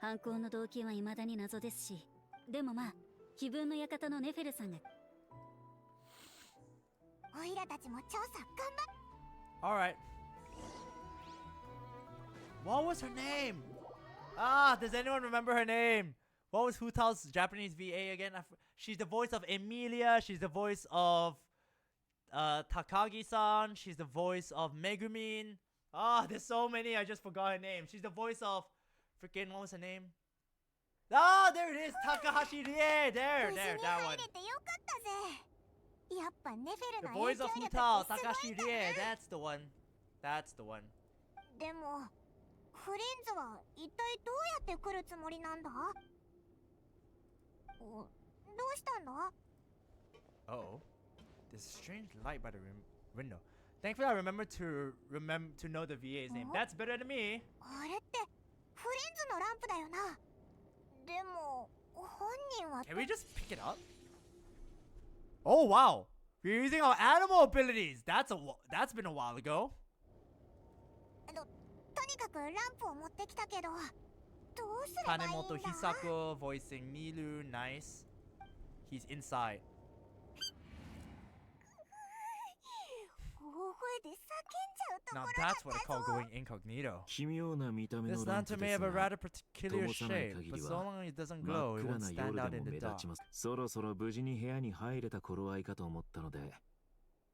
S2: 犯行の動機は未だに謎ですし、でもまあ気分の館のネフェルさんが。
S3: オイラたちも調査頑張っ。
S1: Alright. What was her name? Ah, does anyone remember her name? What was Hutao's Japanese VA again? She's the voice of Emilia. She's the voice of Takagi-san. She's the voice of Megumin. Ah, there's so many. I just forgot her name. She's the voice of freaking, what was her name? Ah, there it is. Takahashi Rie. There, that one.
S3: やっぱネフェル
S1: The
S3: の
S1: voice
S3: 影
S1: of
S3: 響力
S1: Hutao,
S3: ってすご
S1: Takashi
S3: いんだ
S1: Rie.
S3: な。
S1: That's the one. That's the one.
S3: でもフリンズは一体どうやって来るつもりなんだ？どうしたんだ？
S1: Oh, there's a strange light by the window. Thankfully, I remember to know the VA's name. That's better than me.
S3: あれってフリンズのランプだよな。でも本人は
S1: Can we just pick it up? Oh wow, we're using our animal abilities. That's been a while ago.
S3: とにかくランプを持ってきたけど、どうすればいいんだ？
S1: Kanemoto Hisako voicing Nilu. Nice. He's inside.
S3: 大声で叫んじゃうと
S1: Now
S3: ころだっ
S1: that's what I
S3: た
S1: call
S3: ぞ。
S1: going incognito.
S8: 奇妙な見た目
S1: This
S8: のランプ
S1: lantern
S8: で
S1: may
S8: す
S1: have a
S8: が
S1: rather particular
S8: 灯さない
S1: shape,
S8: 限
S1: but
S8: り
S1: so
S8: は
S1: long as it doesn't
S8: 真
S1: glow,
S8: っ
S1: it
S8: 暗
S1: won't
S8: な
S1: stand
S8: 夜で
S1: out
S8: も
S1: in
S8: 目
S1: the
S8: 立
S1: dark.
S8: ちます。そろそろ無事に部屋に入れた頃合いかと思ったので、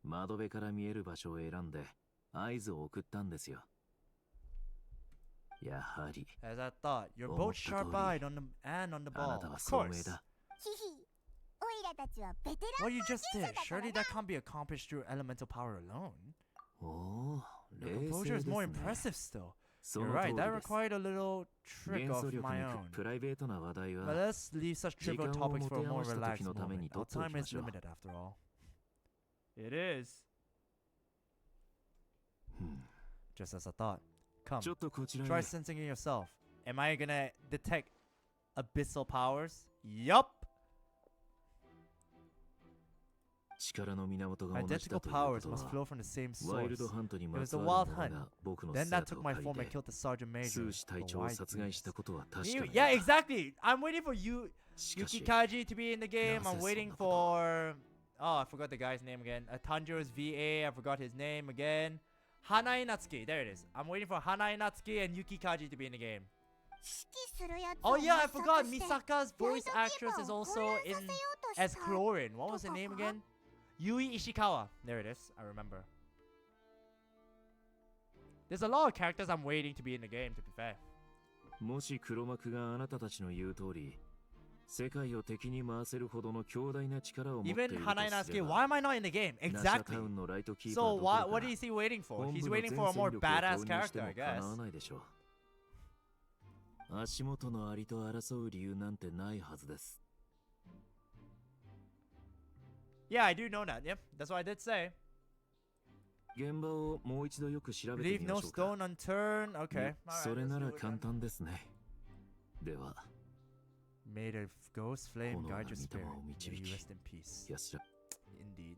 S8: 窓辺から見える場所を選んで合図を送ったんですよ。やはり
S1: As I thought, you're
S8: 思っ
S1: both
S8: た通り
S1: sharp-eyed on the and on the
S8: あな
S1: ball.
S8: たは
S1: Of
S8: 聡明
S1: course.
S8: だ。
S3: ヒヒ、オイラたちはベテラ
S1: What
S3: ン
S1: you
S3: 冒険
S1: just
S3: 者
S1: did,
S3: だから
S1: surely
S3: な。
S1: that can't be accomplished through elemental power alone.
S8: おお、
S1: Your
S8: 冷
S1: composure
S8: 静で
S1: is
S8: す
S1: more
S8: ね。
S1: impressive still.
S8: そ
S1: You're
S8: の通
S1: right,
S8: り
S1: that
S8: です
S1: required a little trick
S8: 元素
S1: of
S8: 力
S1: my
S8: 抜
S1: own.
S8: くプライベートな話題
S1: But
S8: は
S1: let's leave such trivial
S8: 時間を
S1: topics for a
S8: 持て
S1: more
S8: 余した時
S1: relaxed
S8: のために
S1: moment.
S8: 取
S1: Our
S8: っておき
S1: time
S8: ま
S1: is
S8: しょう。
S1: limited after all. It is. Just as I thought. Come,
S8: ちょっとこちら
S1: try
S8: へ。
S1: sensing it yourself. Am I gonna detect abyssal powers? Yup!
S8: 力の源が同じ
S1: Identical
S8: だというこ
S1: powers
S8: と
S1: must
S8: は
S1: flow from the same
S8: ワイル
S1: source.
S8: ドハントに
S1: It
S8: ま
S1: was
S8: つ
S1: the
S8: わ
S1: wild
S8: るもの
S1: hunt.
S8: が僕の
S1: Then
S8: 姿
S1: that took
S8: を
S1: my
S8: 借
S1: form
S8: り
S1: and
S8: て
S1: killed the sergeant major.
S8: 数士隊
S1: But
S8: 長を
S1: why
S8: 殺害した
S1: this?
S8: ことは確
S1: You-
S8: かに
S1: yeah, exactly. I'm waiting for you,
S8: しかし
S1: Yukikaji, to be in the game. I'm
S8: なぜ
S1: waiting
S8: そんなことを
S1: for. Oh, I forgot the guy's name again. Tanjiro's VA. I forgot his name again. Hanai Natsuki. There it is. I'm waiting for Hanai Natsuki and Yukikaji to be in the game.
S3: 指揮するやつ
S1: Oh
S3: を
S1: yeah, I
S3: 抹殺
S1: forgot
S3: して
S1: Misaka's
S3: ライ
S1: voice
S3: トキー
S1: actress
S3: パー
S1: is
S3: を
S1: also
S3: 混乱
S1: in
S3: させようとした
S1: as Chlorine. What was the
S3: とか
S1: name
S3: か
S1: again? Yui Ishikawa. There it is. I remember. There's a lot of characters I'm waiting to be in the game, to be fair.
S8: もし黒幕があなたたちの言う通り世界を敵に回せるほどの強大な力を持ってい
S1: Even
S8: ると
S1: Hanai
S8: す
S1: Natsuki,
S8: れ
S1: why
S8: ば
S1: am I not in the game?
S8: ナシャタ
S1: Exactly.
S8: ウンのライトキーパー
S1: So
S8: どころ
S1: what
S8: か
S1: is he waiting for?
S8: 本
S1: He's
S8: 部の
S1: waiting
S8: 全
S1: for a
S8: 戦
S1: more
S8: 力を
S1: badass
S8: 投入して
S1: character,
S8: も
S1: I
S8: かな
S1: guess.
S8: わないでしょう。足元のアリと争う理由なんてないはずです。
S1: Yeah, I do know that. Yep, that's what I did say.
S8: 現場をもう一度よく調べて
S1: Leave
S8: みま
S1: no
S8: しょうか。
S1: stone unturned. Okay.
S8: そ
S1: Alright,
S8: れ
S1: let's
S8: な
S1: do
S8: ら
S1: it
S8: 簡
S1: then.
S8: 単ですね。では、
S1: May the ghost flame
S8: 炎が
S1: guide your
S8: 御霊
S1: spirit.
S8: を
S1: May
S8: 導
S1: you
S8: き
S1: rest in peace.
S8: 安ら
S1: Indeed.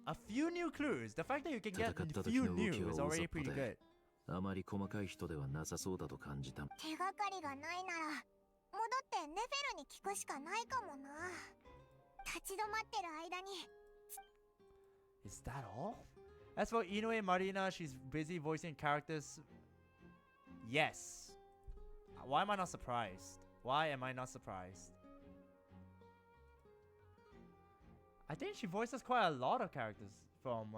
S1: A few new clues. The fact that you can get
S8: 戦った
S1: a
S8: 時
S1: few
S8: の
S1: new
S8: 動きは
S1: is
S8: 大
S1: already
S8: 雑把
S1: pretty
S8: で
S1: good.
S8: あまり細かい人ではなさそうだと感じた。
S3: 手がかりがないなら戻ってネフェルに聞くしかないかもな。立ち止まってる間に
S1: Is that all? As for Inoue Marina, she's busy voicing characters. Yes. Why am I not surprised? Why am I not surprised? I think she voices quite a lot of characters from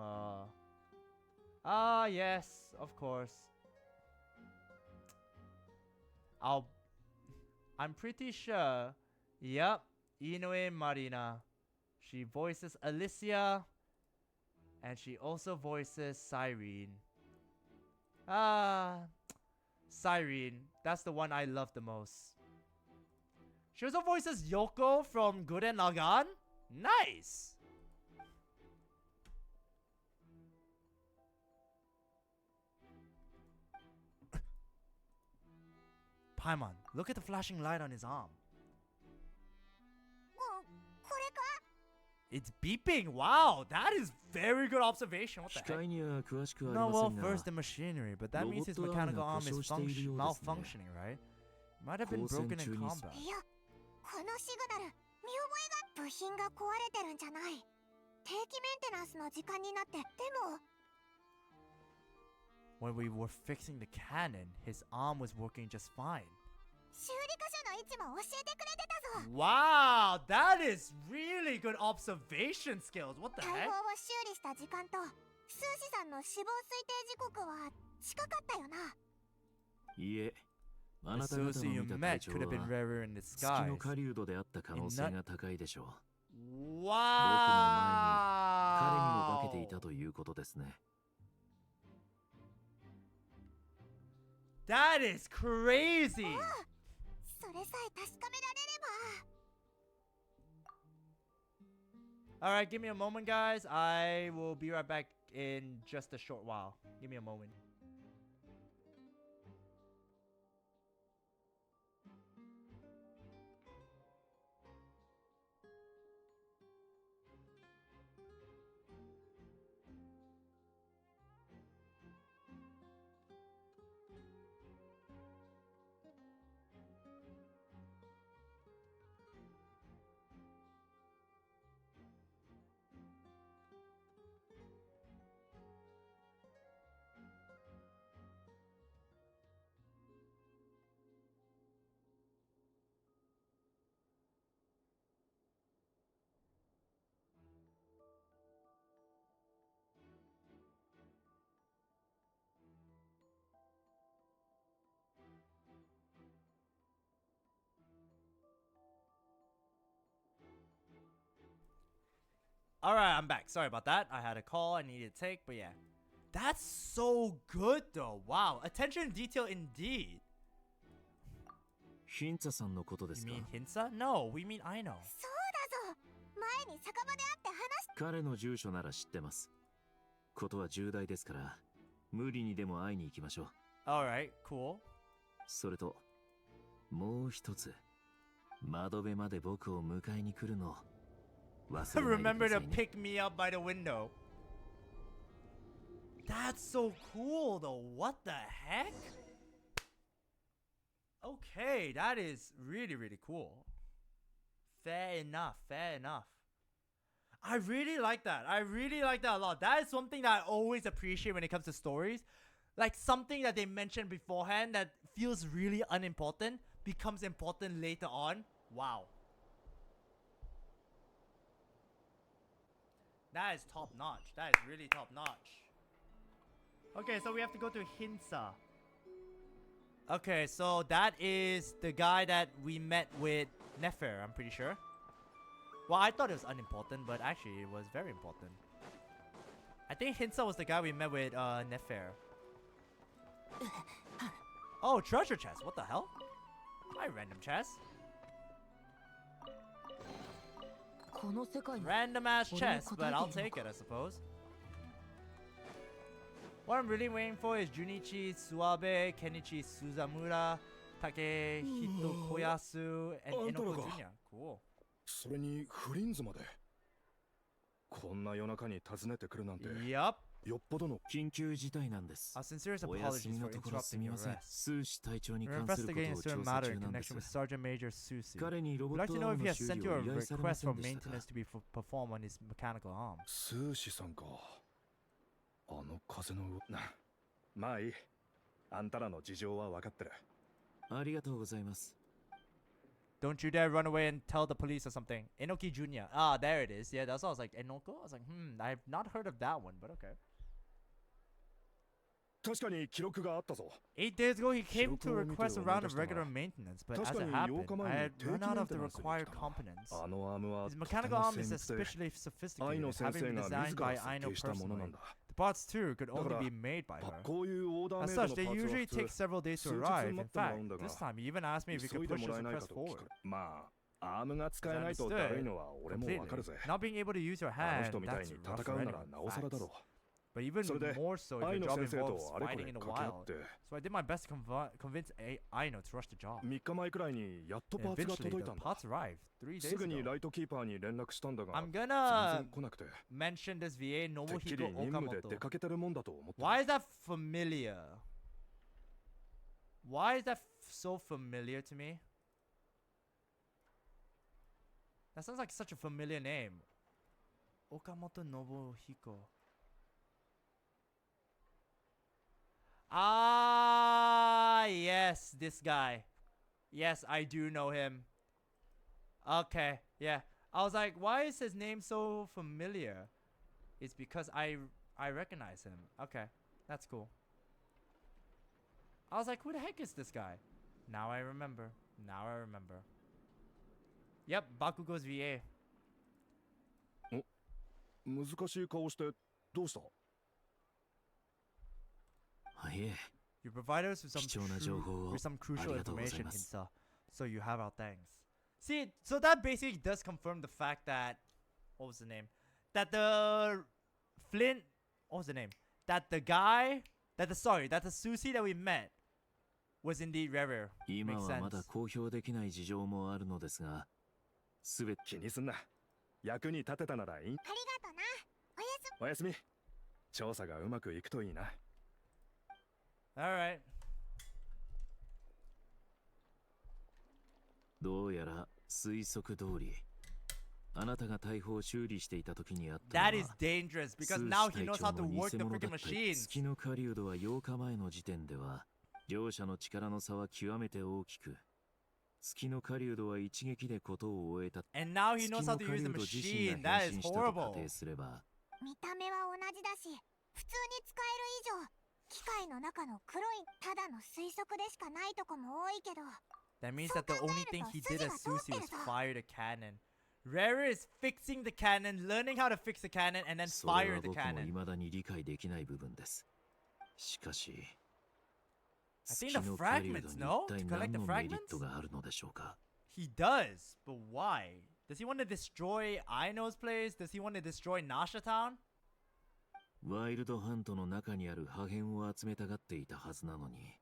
S1: Ah, yes, of course. I'm pretty sure. Yep, Inoue Marina. She voices Alicia, and she also voices Cyrene. Ah, Cyrene. That's the one I love the most. She also voices Yoko from Gurren Lagann. Nice. Paimon, look at the flashing light on his arm.
S3: これか
S1: It's beeping. Wow, that is very good observation. What the
S8: 機械
S1: heck?
S8: には詳しくはあり
S1: No,
S8: ませ
S1: well,
S8: ん
S1: first
S8: が
S1: the machinery, but that means his
S8: ロボットアーム
S1: mechanical
S8: が
S1: arm
S8: 故
S1: is
S8: 障しているようですね。
S1: malfunctioning, right? Might have been
S8: 交戦
S1: broken
S8: 中
S1: in
S8: に
S1: combat.
S3: いやこのシグナル見覚えが部品が壊れてるんじゃない定期メンテナンスの時間になってでも
S1: When we were fixing the cannon, his arm was working just fine.
S3: 修理箇所の位置も教えてくれてたぞ
S1: Wow, that is really good observation skills. What the
S3: 大
S1: heck?
S3: 砲を修理した時間とスーシさんの死亡推定時刻は近かったよない
S8: いえ、あ
S1: The
S8: なた方の
S1: Susie you
S8: 見た
S1: met
S8: 隊長
S1: could have been
S8: は
S1: rarer in
S8: 月の
S1: disguise.
S8: 狩人であった可能性が高いでしょう。
S1: Wow.
S8: 彼にも化けていたということですね。
S1: That is crazy.
S3: それさえ確かめられれば
S1: All right, give me a moment, guys. I will be right back in just a short while. Give me a moment. All right, I'm back. Sorry about that. I had a call I needed to take, but yeah. That's so good though. Wow. Attention to detail indeed.
S8: ヒンツァさんのことで
S1: You
S8: すか
S1: mean Hinsa? No, we mean I know.
S3: そうだぞ前に酒場で会って話し
S8: 彼の住所なら知ってます。ことは重大ですから、無理にでも会いに行きましょう。
S1: Alright, cool.
S8: それと、もう一つ、窓辺まで僕を迎えに来るの、忘れない
S1: Remember
S8: でくだ
S1: to
S8: さいね。
S1: pick me up by the window. That's so cool though. What the heck? Okay, that is really, really cool. Fair enough, fair enough. I really like that. I really like that a lot. That is something that I always appreciate when it comes to stories. Like something that they mentioned beforehand that feels really unimportant becomes important later on. Wow. That is top notch. That is really top notch. Okay, so we have to go to Hinsa. Okay, so that is the guy that we met with Nefer, I'm pretty sure. Well, I thought it was unimportant, but actually it was very important. I think Hinsa was the guy we met with Nefer. Oh, treasure chest. What the hell? Hi, random chest.
S4: この世界に
S1: Random ass
S4: 俺に
S1: chest,
S4: 答え
S1: but
S4: て
S1: I'll
S4: いるの
S1: take
S4: か
S1: it, I suppose. What I'm really waiting for is Junichi Suabe, Kenichi Suzamura, Takehito Koyasu, and Enoko Jr. Cool.
S9: それにフリンズまでこんな夜中に訪ねてくるなんて
S1: Yup.
S9: よっぽどの
S8: 緊急事態なんです。
S1: Our sincerest
S8: お休
S1: apologies
S8: み
S1: for
S8: のところす
S1: interrupting
S8: み
S1: your
S8: ません。
S1: rest.
S8: スーシ隊長に
S1: We're
S8: 関すること
S1: investigating a
S8: を
S1: certain
S8: 調査
S1: matter
S8: 中
S1: in
S8: なんで
S1: connection with
S8: す。
S1: Sergeant Major Susi.
S8: 彼にロボ
S1: We'd
S8: ッ
S1: like to
S8: トア
S1: know
S8: ー
S1: if
S8: ム
S1: he
S8: の
S1: has
S8: 修
S1: sent
S8: 理
S1: you
S8: を
S1: a
S8: 依頼されま
S1: request
S8: せ
S1: for
S8: んでしたか
S1: maintenance to be performed on his mechanical arm.
S9: スーシさんかあの風のなまあいいあんたらの事情は分かってる
S8: ありがとうございます。
S1: Don't you dare run away and tell the police or something. Enoki Jr. Ah, there it is. Yeah, that's what I was like. Enoko? I was like, I've not heard of that one, but okay.
S9: 確かに記録があったぞ。
S1: 8 days ago, he came to
S9: 記録を見て
S1: request a
S9: 思い
S1: round
S9: 出
S1: of
S9: したな。
S1: regular maintenance, but as
S9: 確か
S1: it
S9: に
S1: happened,
S9: 8日
S1: I
S9: 前
S1: had
S9: に定期
S1: run
S9: メ
S1: out
S9: ン
S1: of
S9: テ
S1: the
S9: ナンスに来
S1: required
S9: たな。
S1: competence.
S9: あのアームは
S1: His
S9: とて
S1: mechanical
S9: も
S1: arm
S9: 精
S1: is
S9: 密で、
S1: especially
S9: 愛
S1: sophisticated,
S9: の先
S1: having
S9: 生
S1: been
S9: が
S1: designed
S9: 自
S1: by
S9: ら設
S1: Aino
S9: 計したものな
S1: personally.
S9: んだ。
S1: The parts too could
S9: だ
S1: only
S9: から
S1: be made by her.
S9: こういうオーダー
S1: As
S9: メイド
S1: such,
S9: の
S1: they
S9: パーツは
S1: usually
S9: 普通
S1: take several days to
S9: 数日
S1: arrive.
S9: 待
S1: In
S9: ってもらう
S1: fact,
S9: んだが、
S1: this time he even asked me if we
S9: 急
S1: could
S9: いで
S1: push
S9: も
S1: this
S9: らえないか
S1: request
S9: と聞
S1: forward.
S9: く。まあ、アームが使えないと
S1: Understood
S9: だるいのは俺もわかる
S1: completely.
S9: ぜ。
S1: Not being able to use your
S9: あの
S1: hand,
S9: 人みたい
S1: that's
S9: に
S1: rough
S9: 戦
S1: for
S9: うなら
S1: anyone.
S9: なおさらだ
S1: Facts.
S9: ろ
S1: But even
S9: それで
S1: more so
S9: う。
S1: if
S9: 愛
S1: your
S9: の
S1: job
S9: 先生
S1: involves
S9: とあれこ
S1: fighting
S9: れ
S1: in the
S9: 掛け合っ
S1: wild.
S9: て、
S1: So I did my best to convince Aino to rush the job.
S9: 3日前くらいにやっと
S1: And
S9: パーツが
S1: eventually,
S9: 届い
S1: the
S9: たんだ。
S1: parts arrived 3
S9: す
S1: days
S9: ぐに
S1: ago.
S9: ライトキーパーに連絡したんだが、
S1: I'm
S9: 全
S1: gonna
S9: 然来なくて、
S1: mention this VA
S9: てっきり
S1: Nobuhiko
S9: 任務で出
S1: Okamoto.
S9: かけてるもんだと思った。
S1: Why is that familiar? Why is that so familiar to me? That sounds like such a familiar name. Okamoto Nobuhiko. Ah, yes, this guy. Yes, I do know him. Okay, yeah. I was like, why is his name so familiar? It's because I recognize him. Okay, that's cool. I was like, who the heck is this guy? Now I remember. Now I remember. Yep, Bakugo's VA.
S9: 難しい顔してどうした？
S8: いえ、
S1: You provide us with some,
S8: 貴重な情報を
S1: with some crucial
S8: ありがとうござい
S1: information,
S8: ます
S1: Hinsa. So you have our thanks. See, so that basically does confirm the fact that what was the name? That the Flint, what was the name? That the guy, that the Susie that we met was indeed Racher.
S8: 今
S1: Makes
S8: はまだ
S1: sense.
S8: 公表できない事情もあるのですが、すべて
S9: 気にすんな。役に立てたならいい。
S3: ありがとな。おやす
S9: おやすみ。調査がうまくいくといいな。
S1: All right.
S8: どうやら推測通り、あなたが大砲を修理していた時にあったの
S1: That
S8: は
S1: is dangerous
S8: ス
S1: because
S8: ー
S1: now
S8: シ
S1: he
S8: 隊
S1: knows
S8: 長
S1: how to
S8: の
S1: work
S8: 偽
S1: the
S8: 物だ
S1: freaking
S8: ったり
S1: machines.
S8: 月の狩人は8日前の時点では両者の力の差は極めて大きく、月の狩人は一撃で事を終えた。
S1: And now he
S8: 月
S1: knows
S8: の
S1: how to
S8: 狩
S1: use the
S8: 人自身
S1: machine.
S8: が
S1: That
S8: 変
S1: is
S8: 身したと
S1: horrible.
S8: 仮定すれば、
S3: 見た目は同じだし、普通に使える以上、機械の中の黒いただの推測でしかないとこも多いけど、
S1: That means that the only thing he did as Susie was fire the cannon. Rarer is fixing the cannon, learning how to fix the cannon, and then
S8: それ
S1: fire
S8: は
S1: the
S8: 僕も
S1: cannon.
S8: 未だに理解できない部分です。しかし、
S1: I think
S8: 月
S1: the
S8: の狩人
S1: fragments,
S8: に
S1: no?
S8: 一体
S1: To collect
S8: 何
S1: the
S8: のメリッ
S1: fragments?
S8: トがあるのでしょうか。
S1: He does, but why? Does he want to destroy Aino's place? Does he want to destroy Nasha Town?
S8: ワイルドハントの中にある破片を集めたがっていたはずなのに、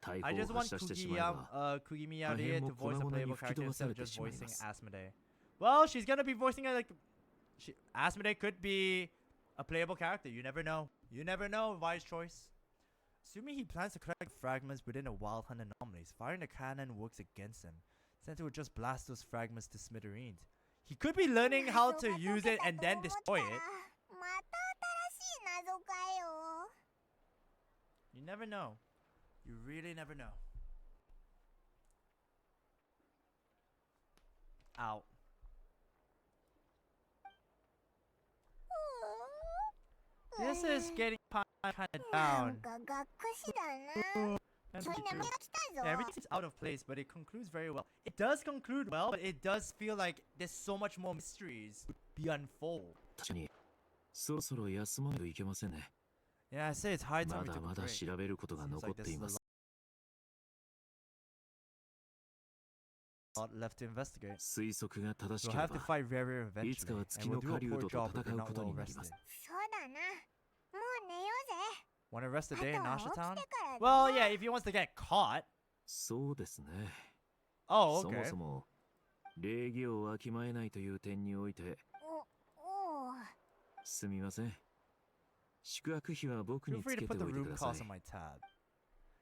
S8: 大
S1: I
S8: 砲
S1: just
S8: を
S1: want
S8: 発射してしまえば、
S1: Kugimiyarie to voice a playable character instead of just
S8: しまい
S1: voicing
S8: ます
S1: Asmodee. Well, she's gonna be voicing it like... Asmodee could be a playable character. You never know. You never know, wise choice. Assuming he plans to collect fragments within a wild hunt anomalies, firing a cannon works against him, since it would just blast those fragments to smithereens. He could be learning how to use it and then destroy it.
S3: また新しい謎かよ。
S1: You never know. You really never know. Out. This is getting kind of
S3: なん
S1: down.
S3: かがっくしだな。
S1: And
S3: ちょい眠が来た
S1: yeah,
S3: ぞ。
S1: everything's out of place, but it concludes very well. It does conclude well, but it does feel like there's so much more mysteries to be unfold.
S8: 確かに、そろそろ休まないといけませんね。
S1: Yeah, I say it's high time
S8: ま
S1: we
S8: だ
S1: took
S8: ま
S1: a
S8: だ
S1: break.
S8: 調べることが
S1: Seems
S8: 残
S1: like
S8: ってい
S1: there's
S8: ま
S1: a
S8: す。
S1: lot left to investigate.
S8: 推測が正し
S1: We'll
S8: けれ
S1: have to
S8: ば、
S1: fight Rarer
S8: いつか
S1: eventually,
S8: は月
S1: and
S8: の
S1: we'll do a
S8: 狩
S1: poor
S8: 人と
S1: job if
S8: 戦
S1: we're
S8: う
S1: not
S8: こと
S1: well
S8: になりま
S1: rested.
S8: す。
S3: そうだな。もう寝ようぜ。
S1: Want to rest a
S3: あ
S1: day in
S3: とは
S1: Nasha
S3: 起き
S1: Town?
S3: てからだ
S1: Well,
S3: な。
S1: yeah, if he wants to get caught.
S8: そうですね。
S1: Oh,
S8: そも
S1: okay.
S8: そも、礼儀をわきまえないという点において、
S3: おお。
S8: すみません。宿泊費は僕
S1: Feel
S8: に
S1: free
S8: つ
S1: to
S8: けて
S1: put the
S8: おいてく
S1: room
S8: ださ
S1: cost
S8: い
S1: on。my tab.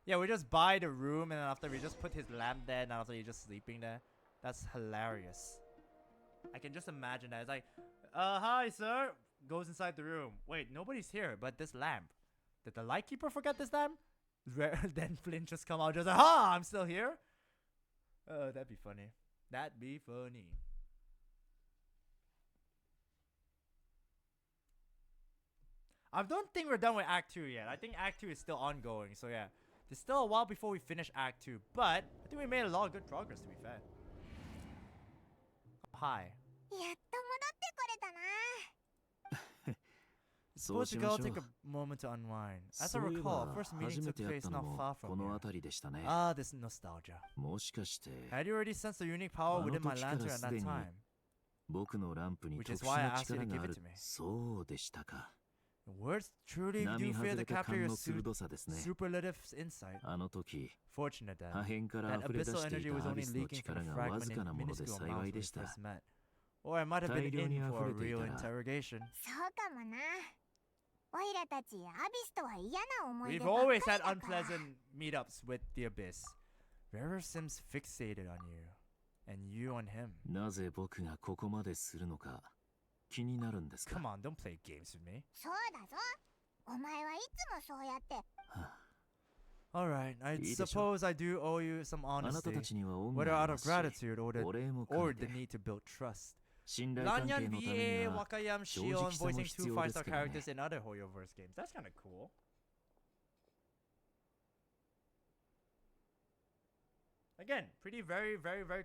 S1: Yeah, we just buy the room and then after we just put his lamp there and after he's just sleeping there. That's hilarious. I can just imagine that. It's like, hi, sir. Goes inside the room. Wait, nobody's here, but this lamp. Did the lightkeeper forget this lamp? Then Flynn just come out just like, I'm still here. Oh, that'd be funny. That'd be funny. I don't think we're done with Act 2 yet. I think Act 2 is still ongoing. So yeah, there's still a while before we finish Act 2. But I think we made a lot of good progress, to be fair. Hi.
S3: やっと戻ってこれたな。
S1: Suppose to go take a moment to unwind. As I recall, our first meeting took place not far from here. Ah, this nostalgia.
S8: もしかして
S1: Had you already sensed the unique power within my
S8: あの時から
S1: lantern at that
S8: すでに
S1: time?
S8: 僕のランプに
S1: Which
S8: 特
S1: is
S8: 殊
S1: why I
S8: な
S1: asked you
S8: 力
S1: to
S8: が
S1: give
S8: あ
S1: it
S8: る
S1: to me.
S8: そうでしたか
S1: Words truly
S8: 並
S1: do
S8: 外
S1: feel
S8: れ
S1: the
S8: た
S1: capture
S8: 勘
S1: your
S8: の鋭さですね
S1: superlative's insight.
S8: あの時
S1: Fortunate
S8: 破
S1: then.
S8: 片から
S1: That
S8: 溢れ出
S1: abyssal
S8: してい
S1: energy
S8: た
S1: was
S8: アビ
S1: only
S8: スの
S1: leaking from
S8: 力
S1: the
S8: がわ
S1: fragment
S8: ずかな
S1: in
S8: もので
S1: minuscule
S8: 幸
S1: amounts
S8: い
S1: when
S8: で
S1: we
S8: した
S1: first met. Or I might have been
S8: 大量に
S1: in for a
S8: 溢れてい
S1: real
S8: たら
S1: interrogation.
S3: そうかもな。オイラたちアビスとは嫌な思い出
S1: We've
S3: ばっかり
S1: always
S3: だ
S1: had
S3: から
S1: unpleasant meetups with the Abyss. Rara seems fixated on you. And you on him.
S8: なぜ僕がここまでするのか気になるんですか
S1: Come on, don't play games with me.
S3: そうだぞ。お前はいつもそうやって
S1: Alright, I
S8: いいでしょう。
S1: suppose I do owe you some
S8: あなたた
S1: honesty.
S8: ちには恩
S1: Whether
S8: があ
S1: out
S8: りま
S1: of
S8: すし
S1: gratitude or
S8: お礼も
S1: or
S8: 兼
S1: the
S8: ねて
S1: need to build trust.
S8: 信頼関係
S1: Lanyan
S8: のために
S1: VA,
S8: は
S1: Wakayam
S8: 正
S1: Shion
S8: 直さも
S1: voicing
S8: 必
S1: two
S8: 要です
S1: 5-star
S8: けどね
S1: characters in other HoYoverse games. That's kind of cool. Again, pretty very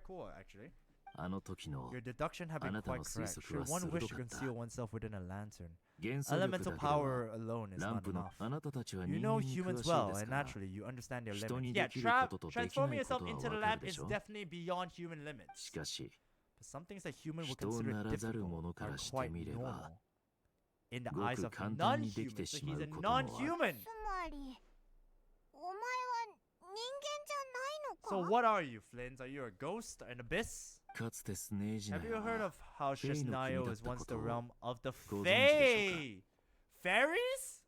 S1: cool actually.
S8: あの時の
S1: Your deduction had
S8: あ
S1: been
S8: なた
S1: quite
S8: の推
S1: correct.
S8: 測
S1: Sure,
S8: は
S1: one
S8: 鋭
S1: wish
S8: か
S1: to
S8: った
S1: conceal oneself within a lantern.
S8: 元素力
S1: Elemental
S8: だけで
S1: power
S8: は
S1: alone is
S8: ラン
S1: not
S8: プの
S1: enough.
S8: あなたたちは
S1: You
S8: 人
S1: know
S8: 間に詳
S1: humans
S8: しい
S1: well,
S8: です
S1: and
S8: から
S1: naturally you understand their
S8: 人
S1: limits.
S8: に
S1: Yeah,
S8: できることとできない
S1: transforming
S8: こと
S1: yourself
S8: は
S1: into the
S8: わかる
S1: lamp
S8: で
S1: is
S8: しょ
S1: definitely beyond human limits.
S8: しかし
S1: But some things that human would
S8: 人を
S1: consider
S8: ならざる者
S1: difficult
S8: から
S1: are
S8: して
S1: quite
S8: みれば
S1: normal in the
S8: ごく
S1: eyes of
S8: 簡単にできて
S1: non-humans. So
S8: し
S1: he's
S8: ま
S1: a
S8: うこともある
S1: non-human.
S3: つまりお前は人間じゃないのか
S1: So what are you, Flins? Are you a ghost, an abyss?
S8: かつてスネージナ
S1: Have
S8: ヤ
S1: you heard
S8: は
S1: of how
S8: フェイの国
S1: Shesnayo
S8: だっ
S1: is
S8: た
S1: once
S8: こ
S1: the
S8: とを
S1: realm of the
S8: ご存知でしょうか
S1: Fae? Fairies?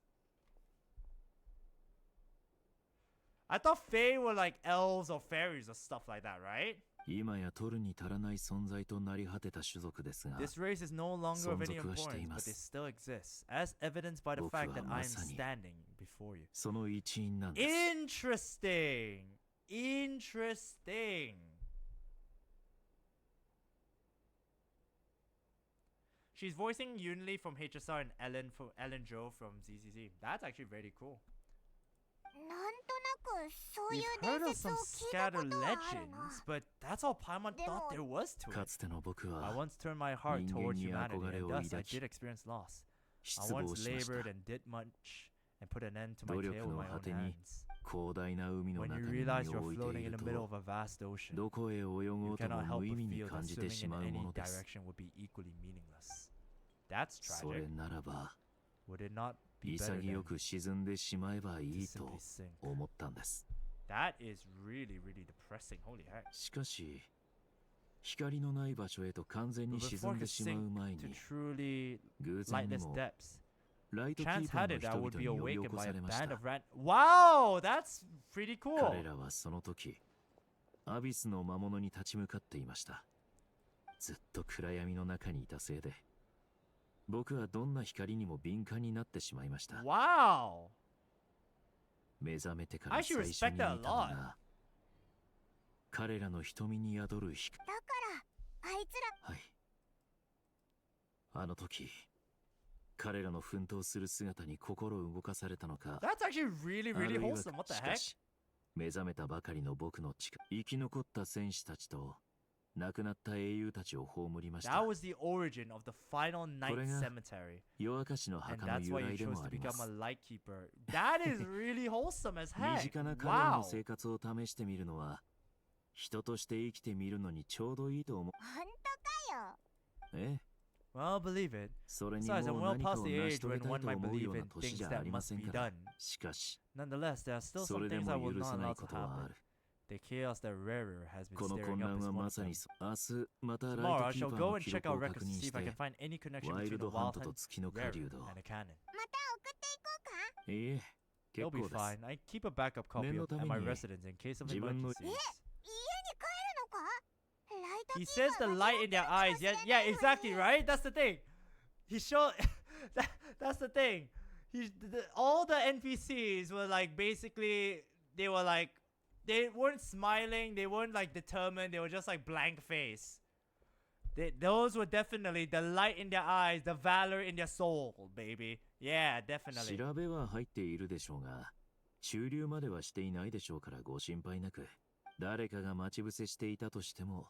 S1: I thought Fae were like elves or fairies or stuff like that, right?
S8: 今や取るに足らない存在となり果てた種族ですが
S1: This race is no longer of any
S8: 存続はしてい
S1: importance,
S8: ま
S1: but
S8: す
S1: they still exist, as evidenced by the
S8: 僕は
S1: fact that I am
S8: まさに
S1: standing before you.
S8: その一員なんです
S1: Interesting. Interesting. She's voicing Yunli from HSR and Ellen Jo from ZZZ. That's actually very cool.
S3: なんとなくそうい
S1: We've
S3: う伝
S1: heard of
S3: 説を
S1: some
S3: 聞いたこ
S1: scattered
S3: とはあるな
S1: legends, but that's all Paimon thought there was to
S8: か
S1: it.
S8: つての僕
S1: I
S8: は
S1: once turned my heart
S8: 人間
S1: towards
S8: に
S1: humanity,
S8: 憧れ
S1: and
S8: を
S1: thus I
S8: 抱き
S1: did experience loss. I
S8: 失望
S1: once
S8: しました
S1: labored and did much and put an end to my
S8: 努
S1: tale
S8: 力
S1: with
S8: の
S1: my
S8: 果
S1: own
S8: てに
S1: hands.
S8: 広大な海の
S1: When
S8: 中
S1: you
S8: に身
S1: realize
S8: を
S1: you're
S8: 置いてい
S1: floating in
S8: る
S1: the middle
S8: と
S1: of a vast ocean,
S8: どこへ泳ご
S1: you
S8: うと
S1: cannot
S8: も
S1: help
S8: 無意
S1: but
S8: 味に
S1: feel
S8: 感
S1: that
S8: じて
S1: swimming
S8: しま
S1: in
S8: うも
S1: any
S8: のです
S1: direction would be equally meaningless. That's
S8: それ
S1: tragic.
S8: ならば
S1: Would it not be better
S8: 潔
S1: than
S8: く沈んでしまえばい
S1: to
S8: いと
S1: simply sink?
S8: 思ったんです
S1: That is really depressing. Holy heck.
S8: しかし光のない場所へと完全
S1: But
S8: に
S1: before
S8: 沈
S1: I
S8: ん
S1: could
S8: でしまう
S1: sink
S8: 前
S1: to
S8: に
S1: truly
S8: 偶然に
S1: lightless
S8: も
S1: depths,
S8: ライトキー
S1: chance
S8: パー
S1: had
S8: の
S1: it
S8: 人
S1: that I would be
S8: 々に呼び起
S1: awakened
S8: こ
S1: by
S8: さ
S1: a
S8: れまし
S1: band
S8: た
S1: of Wow, that's pretty cool.
S8: 彼らはその時アビスの魔物に立ち向かっていましたずっと暗闇の中にいたせいで僕はどんな光にも敏感になってしまいました
S1: Wow.
S8: 目覚めてから
S1: I
S8: 最
S1: should
S8: 初に
S1: respect
S8: 見た
S1: that a
S8: の
S1: lot.
S8: が彼らの瞳に宿る光
S3: だからあいつら
S8: はいあの時彼らの奮闘する姿に心を動かされたのか
S1: That's actually really
S8: あるいは
S1: wholesome. What the
S8: しか
S1: heck?
S8: し目覚めたばかりの僕の力生き残った戦士たちと亡くなった英雄たちを葬りまし
S1: That
S8: た
S1: was the origin of the final night
S8: これが
S1: cemetery.
S8: 夜明かしの
S1: And
S8: 墓の
S1: that's
S8: 由
S1: why you
S8: 来で
S1: chose
S8: もあ
S1: to
S8: りま
S1: become a
S8: す
S1: lightkeeper. That is really wholesome as
S8: 身
S1: heck.
S8: 近な彼らの
S1: Wow.
S8: 生活を試してみるのは人として生きてみるのにちょうどいいと思う
S3: 本当かよ
S8: ええ
S1: Well, believe it.
S8: それに
S1: Besides, I'm
S8: もう
S1: well
S8: 何か
S1: past
S8: を
S1: the
S8: 成し
S1: age
S8: 遂げ
S1: when
S8: たい
S1: one
S8: と
S1: might
S8: 思う
S1: believe
S8: ような
S1: in
S8: 年
S1: things
S8: じゃあ
S1: that
S8: りま
S1: must
S8: せん
S1: be
S8: から
S1: done.
S8: しかし
S1: Nonetheless, there are still
S8: そ
S1: some
S8: れで
S1: things
S8: も
S1: I will
S8: 許せ
S1: not
S8: な
S1: allow
S8: い
S1: to
S8: ことはあ
S1: happen.
S8: る
S1: The chaos that Rarer has been
S8: この
S1: stirring
S8: 混
S1: up
S8: 乱
S1: is
S8: は
S1: one
S8: ま
S1: of
S8: さ
S1: them.
S8: に明日またラ
S1: Tomorrow, I
S8: イトキー
S1: shall
S8: パー
S1: go
S8: の
S1: and
S8: 記
S1: check
S8: 録
S1: our
S8: を
S1: records
S8: 確
S1: to
S8: 認
S1: see
S8: し
S1: if I
S8: て
S1: can find any connection
S8: ワイ
S1: between
S8: ル
S1: the
S8: ドハン
S1: Wild
S8: トと
S1: Hunt,
S8: 月の狩
S1: Rarer,
S8: 人
S1: and a cannon.
S3: また送っていこうか
S8: いいえ
S1: They'll
S8: 結
S1: be
S8: 構です
S1: fine. I keep a backup copy
S8: 念の
S1: of
S8: た
S1: at
S8: め
S1: my
S8: に
S1: residence in case of
S8: 自分の
S1: emergencies.
S3: 家に帰るのかライト
S1: He
S3: キー
S1: says
S3: パ
S1: the
S3: ーが
S1: light in their eyes. Yeah, yeah, exactly, right? That's the thing. He showed. That's the thing. All the NPCs were like basically they were like they weren't smiling, they weren't like determined, they were just like blank face. Those were definitely the light in their eyes, the valor in their soul, baby. Yeah, definitely.
S8: 調べは入っているでしょうが、駐留まではしていないでしょうからご心配なく。誰かが待ち伏せしていたとしても、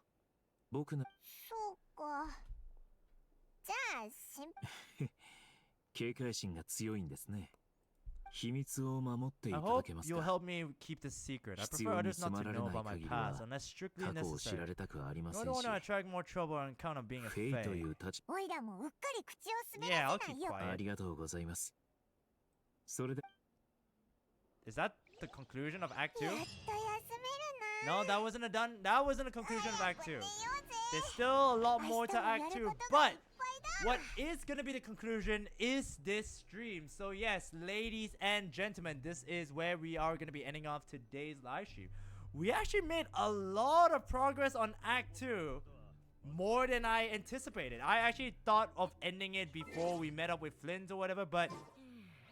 S8: 僕な。
S3: そうか。じゃあ
S8: 警戒心が強いんですね。秘密を守ってい
S1: I
S8: ただ
S1: hope
S8: けます
S1: you'll
S8: か。
S1: help me keep this secret. I
S8: 必
S1: prefer
S8: 要に
S1: others
S8: 迫
S1: not
S8: ら
S1: to
S8: れ
S1: know
S8: ない
S1: about my
S8: 限り
S1: past
S8: は、
S1: unless strictly
S8: 過去を知ら
S1: necessary.
S8: れたくありませ
S1: I
S8: ん
S1: don't
S8: し。
S1: want to attract more trouble on account of being a
S8: フェイとい
S1: fae.
S8: う立
S3: おいらもうっかり口を滑
S1: Yeah,
S3: ら
S1: I'll
S3: せな
S1: keep
S3: いよ。
S8: あ
S1: quiet.
S8: りがとうございます。それで。
S1: Is that the conclusion of Act 2?
S3: やっと休めるな。
S1: No, that wasn't a conclusion of Act 2.
S3: 寝ようぜ。
S1: There's still a lot more to
S3: 明日もや
S1: Act
S3: る
S1: 2,
S3: ことがいっ
S1: but
S3: ぱいだ。
S1: what is gonna be the conclusion is this stream. So yes, ladies and gentlemen, this is where we are gonna be ending off today's live stream. We actually made a lot of progress on Act 2. More than I anticipated. I actually thought of ending it before we met up with Flins or whatever, but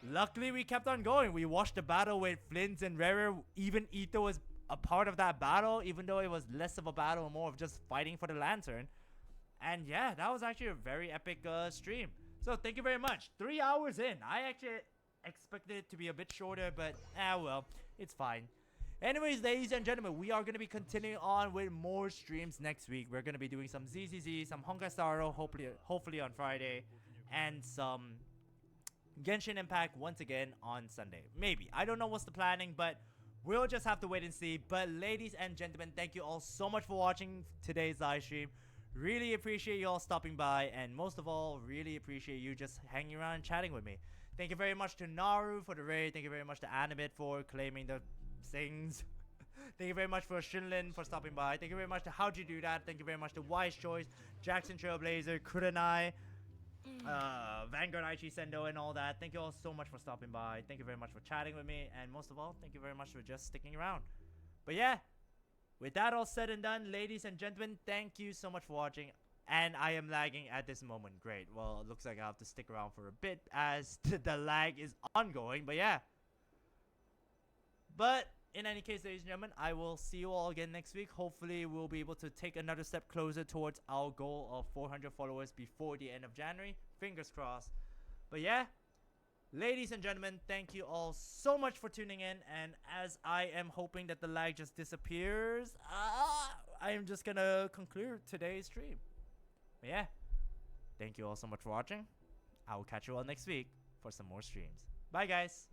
S1: luckily we kept on going. We watched the battle with Flins and Racher. Even Ito was a part of that battle, even though it was less of a battle and more of just fighting for the lantern. And yeah, that was actually a very epic stream. So thank you very much. 3 hours in. I actually expected it to be a bit shorter, but well, it's fine. Anyways, ladies and gentlemen, we are going to be continuing on with more streams next week. We're going to be doing some ZZZ, some Honkai Star Rail, hopefully on Friday, and some Genshin Impact once again on Sunday. Maybe. I don't know what's the planning, but we'll just have to wait and see. But ladies and gentlemen, thank you all so much for watching today's live stream. Really appreciate you all stopping by, and most of all, really appreciate you just hanging around and chatting with me. Thank you very much to Naru for the raid. Thank you very much to Animate for claiming the things. Thank you very much for Shinlin for stopping by. Thank you very much to How'd You Do That. Thank you very much to Wise Choice, Jackson Trailblazer, Kurenai, Vanguard Aichi Sendo, and all that. Thank you all so much for stopping by. Thank you very much for chatting with me, and most of all, thank you very much for just sticking around. But yeah, with that all said and done, ladies and gentlemen, thank you so much for watching. And I am lagging at this moment. Great. Well, it looks like I have to stick around for a bit as the lag is ongoing. But yeah. But in any case, ladies and gentlemen, I will see you all again next week. Hopefully, we'll be able to take another step closer towards our goal of 400 followers before the end of January. Fingers crossed. But yeah. Ladies and gentlemen, thank you all so much for tuning in, and as I am hoping that the lag just disappears, I am just gonna conclude today's stream. But yeah, thank you all so much for watching. I will catch you all next week for some more streams. Bye guys!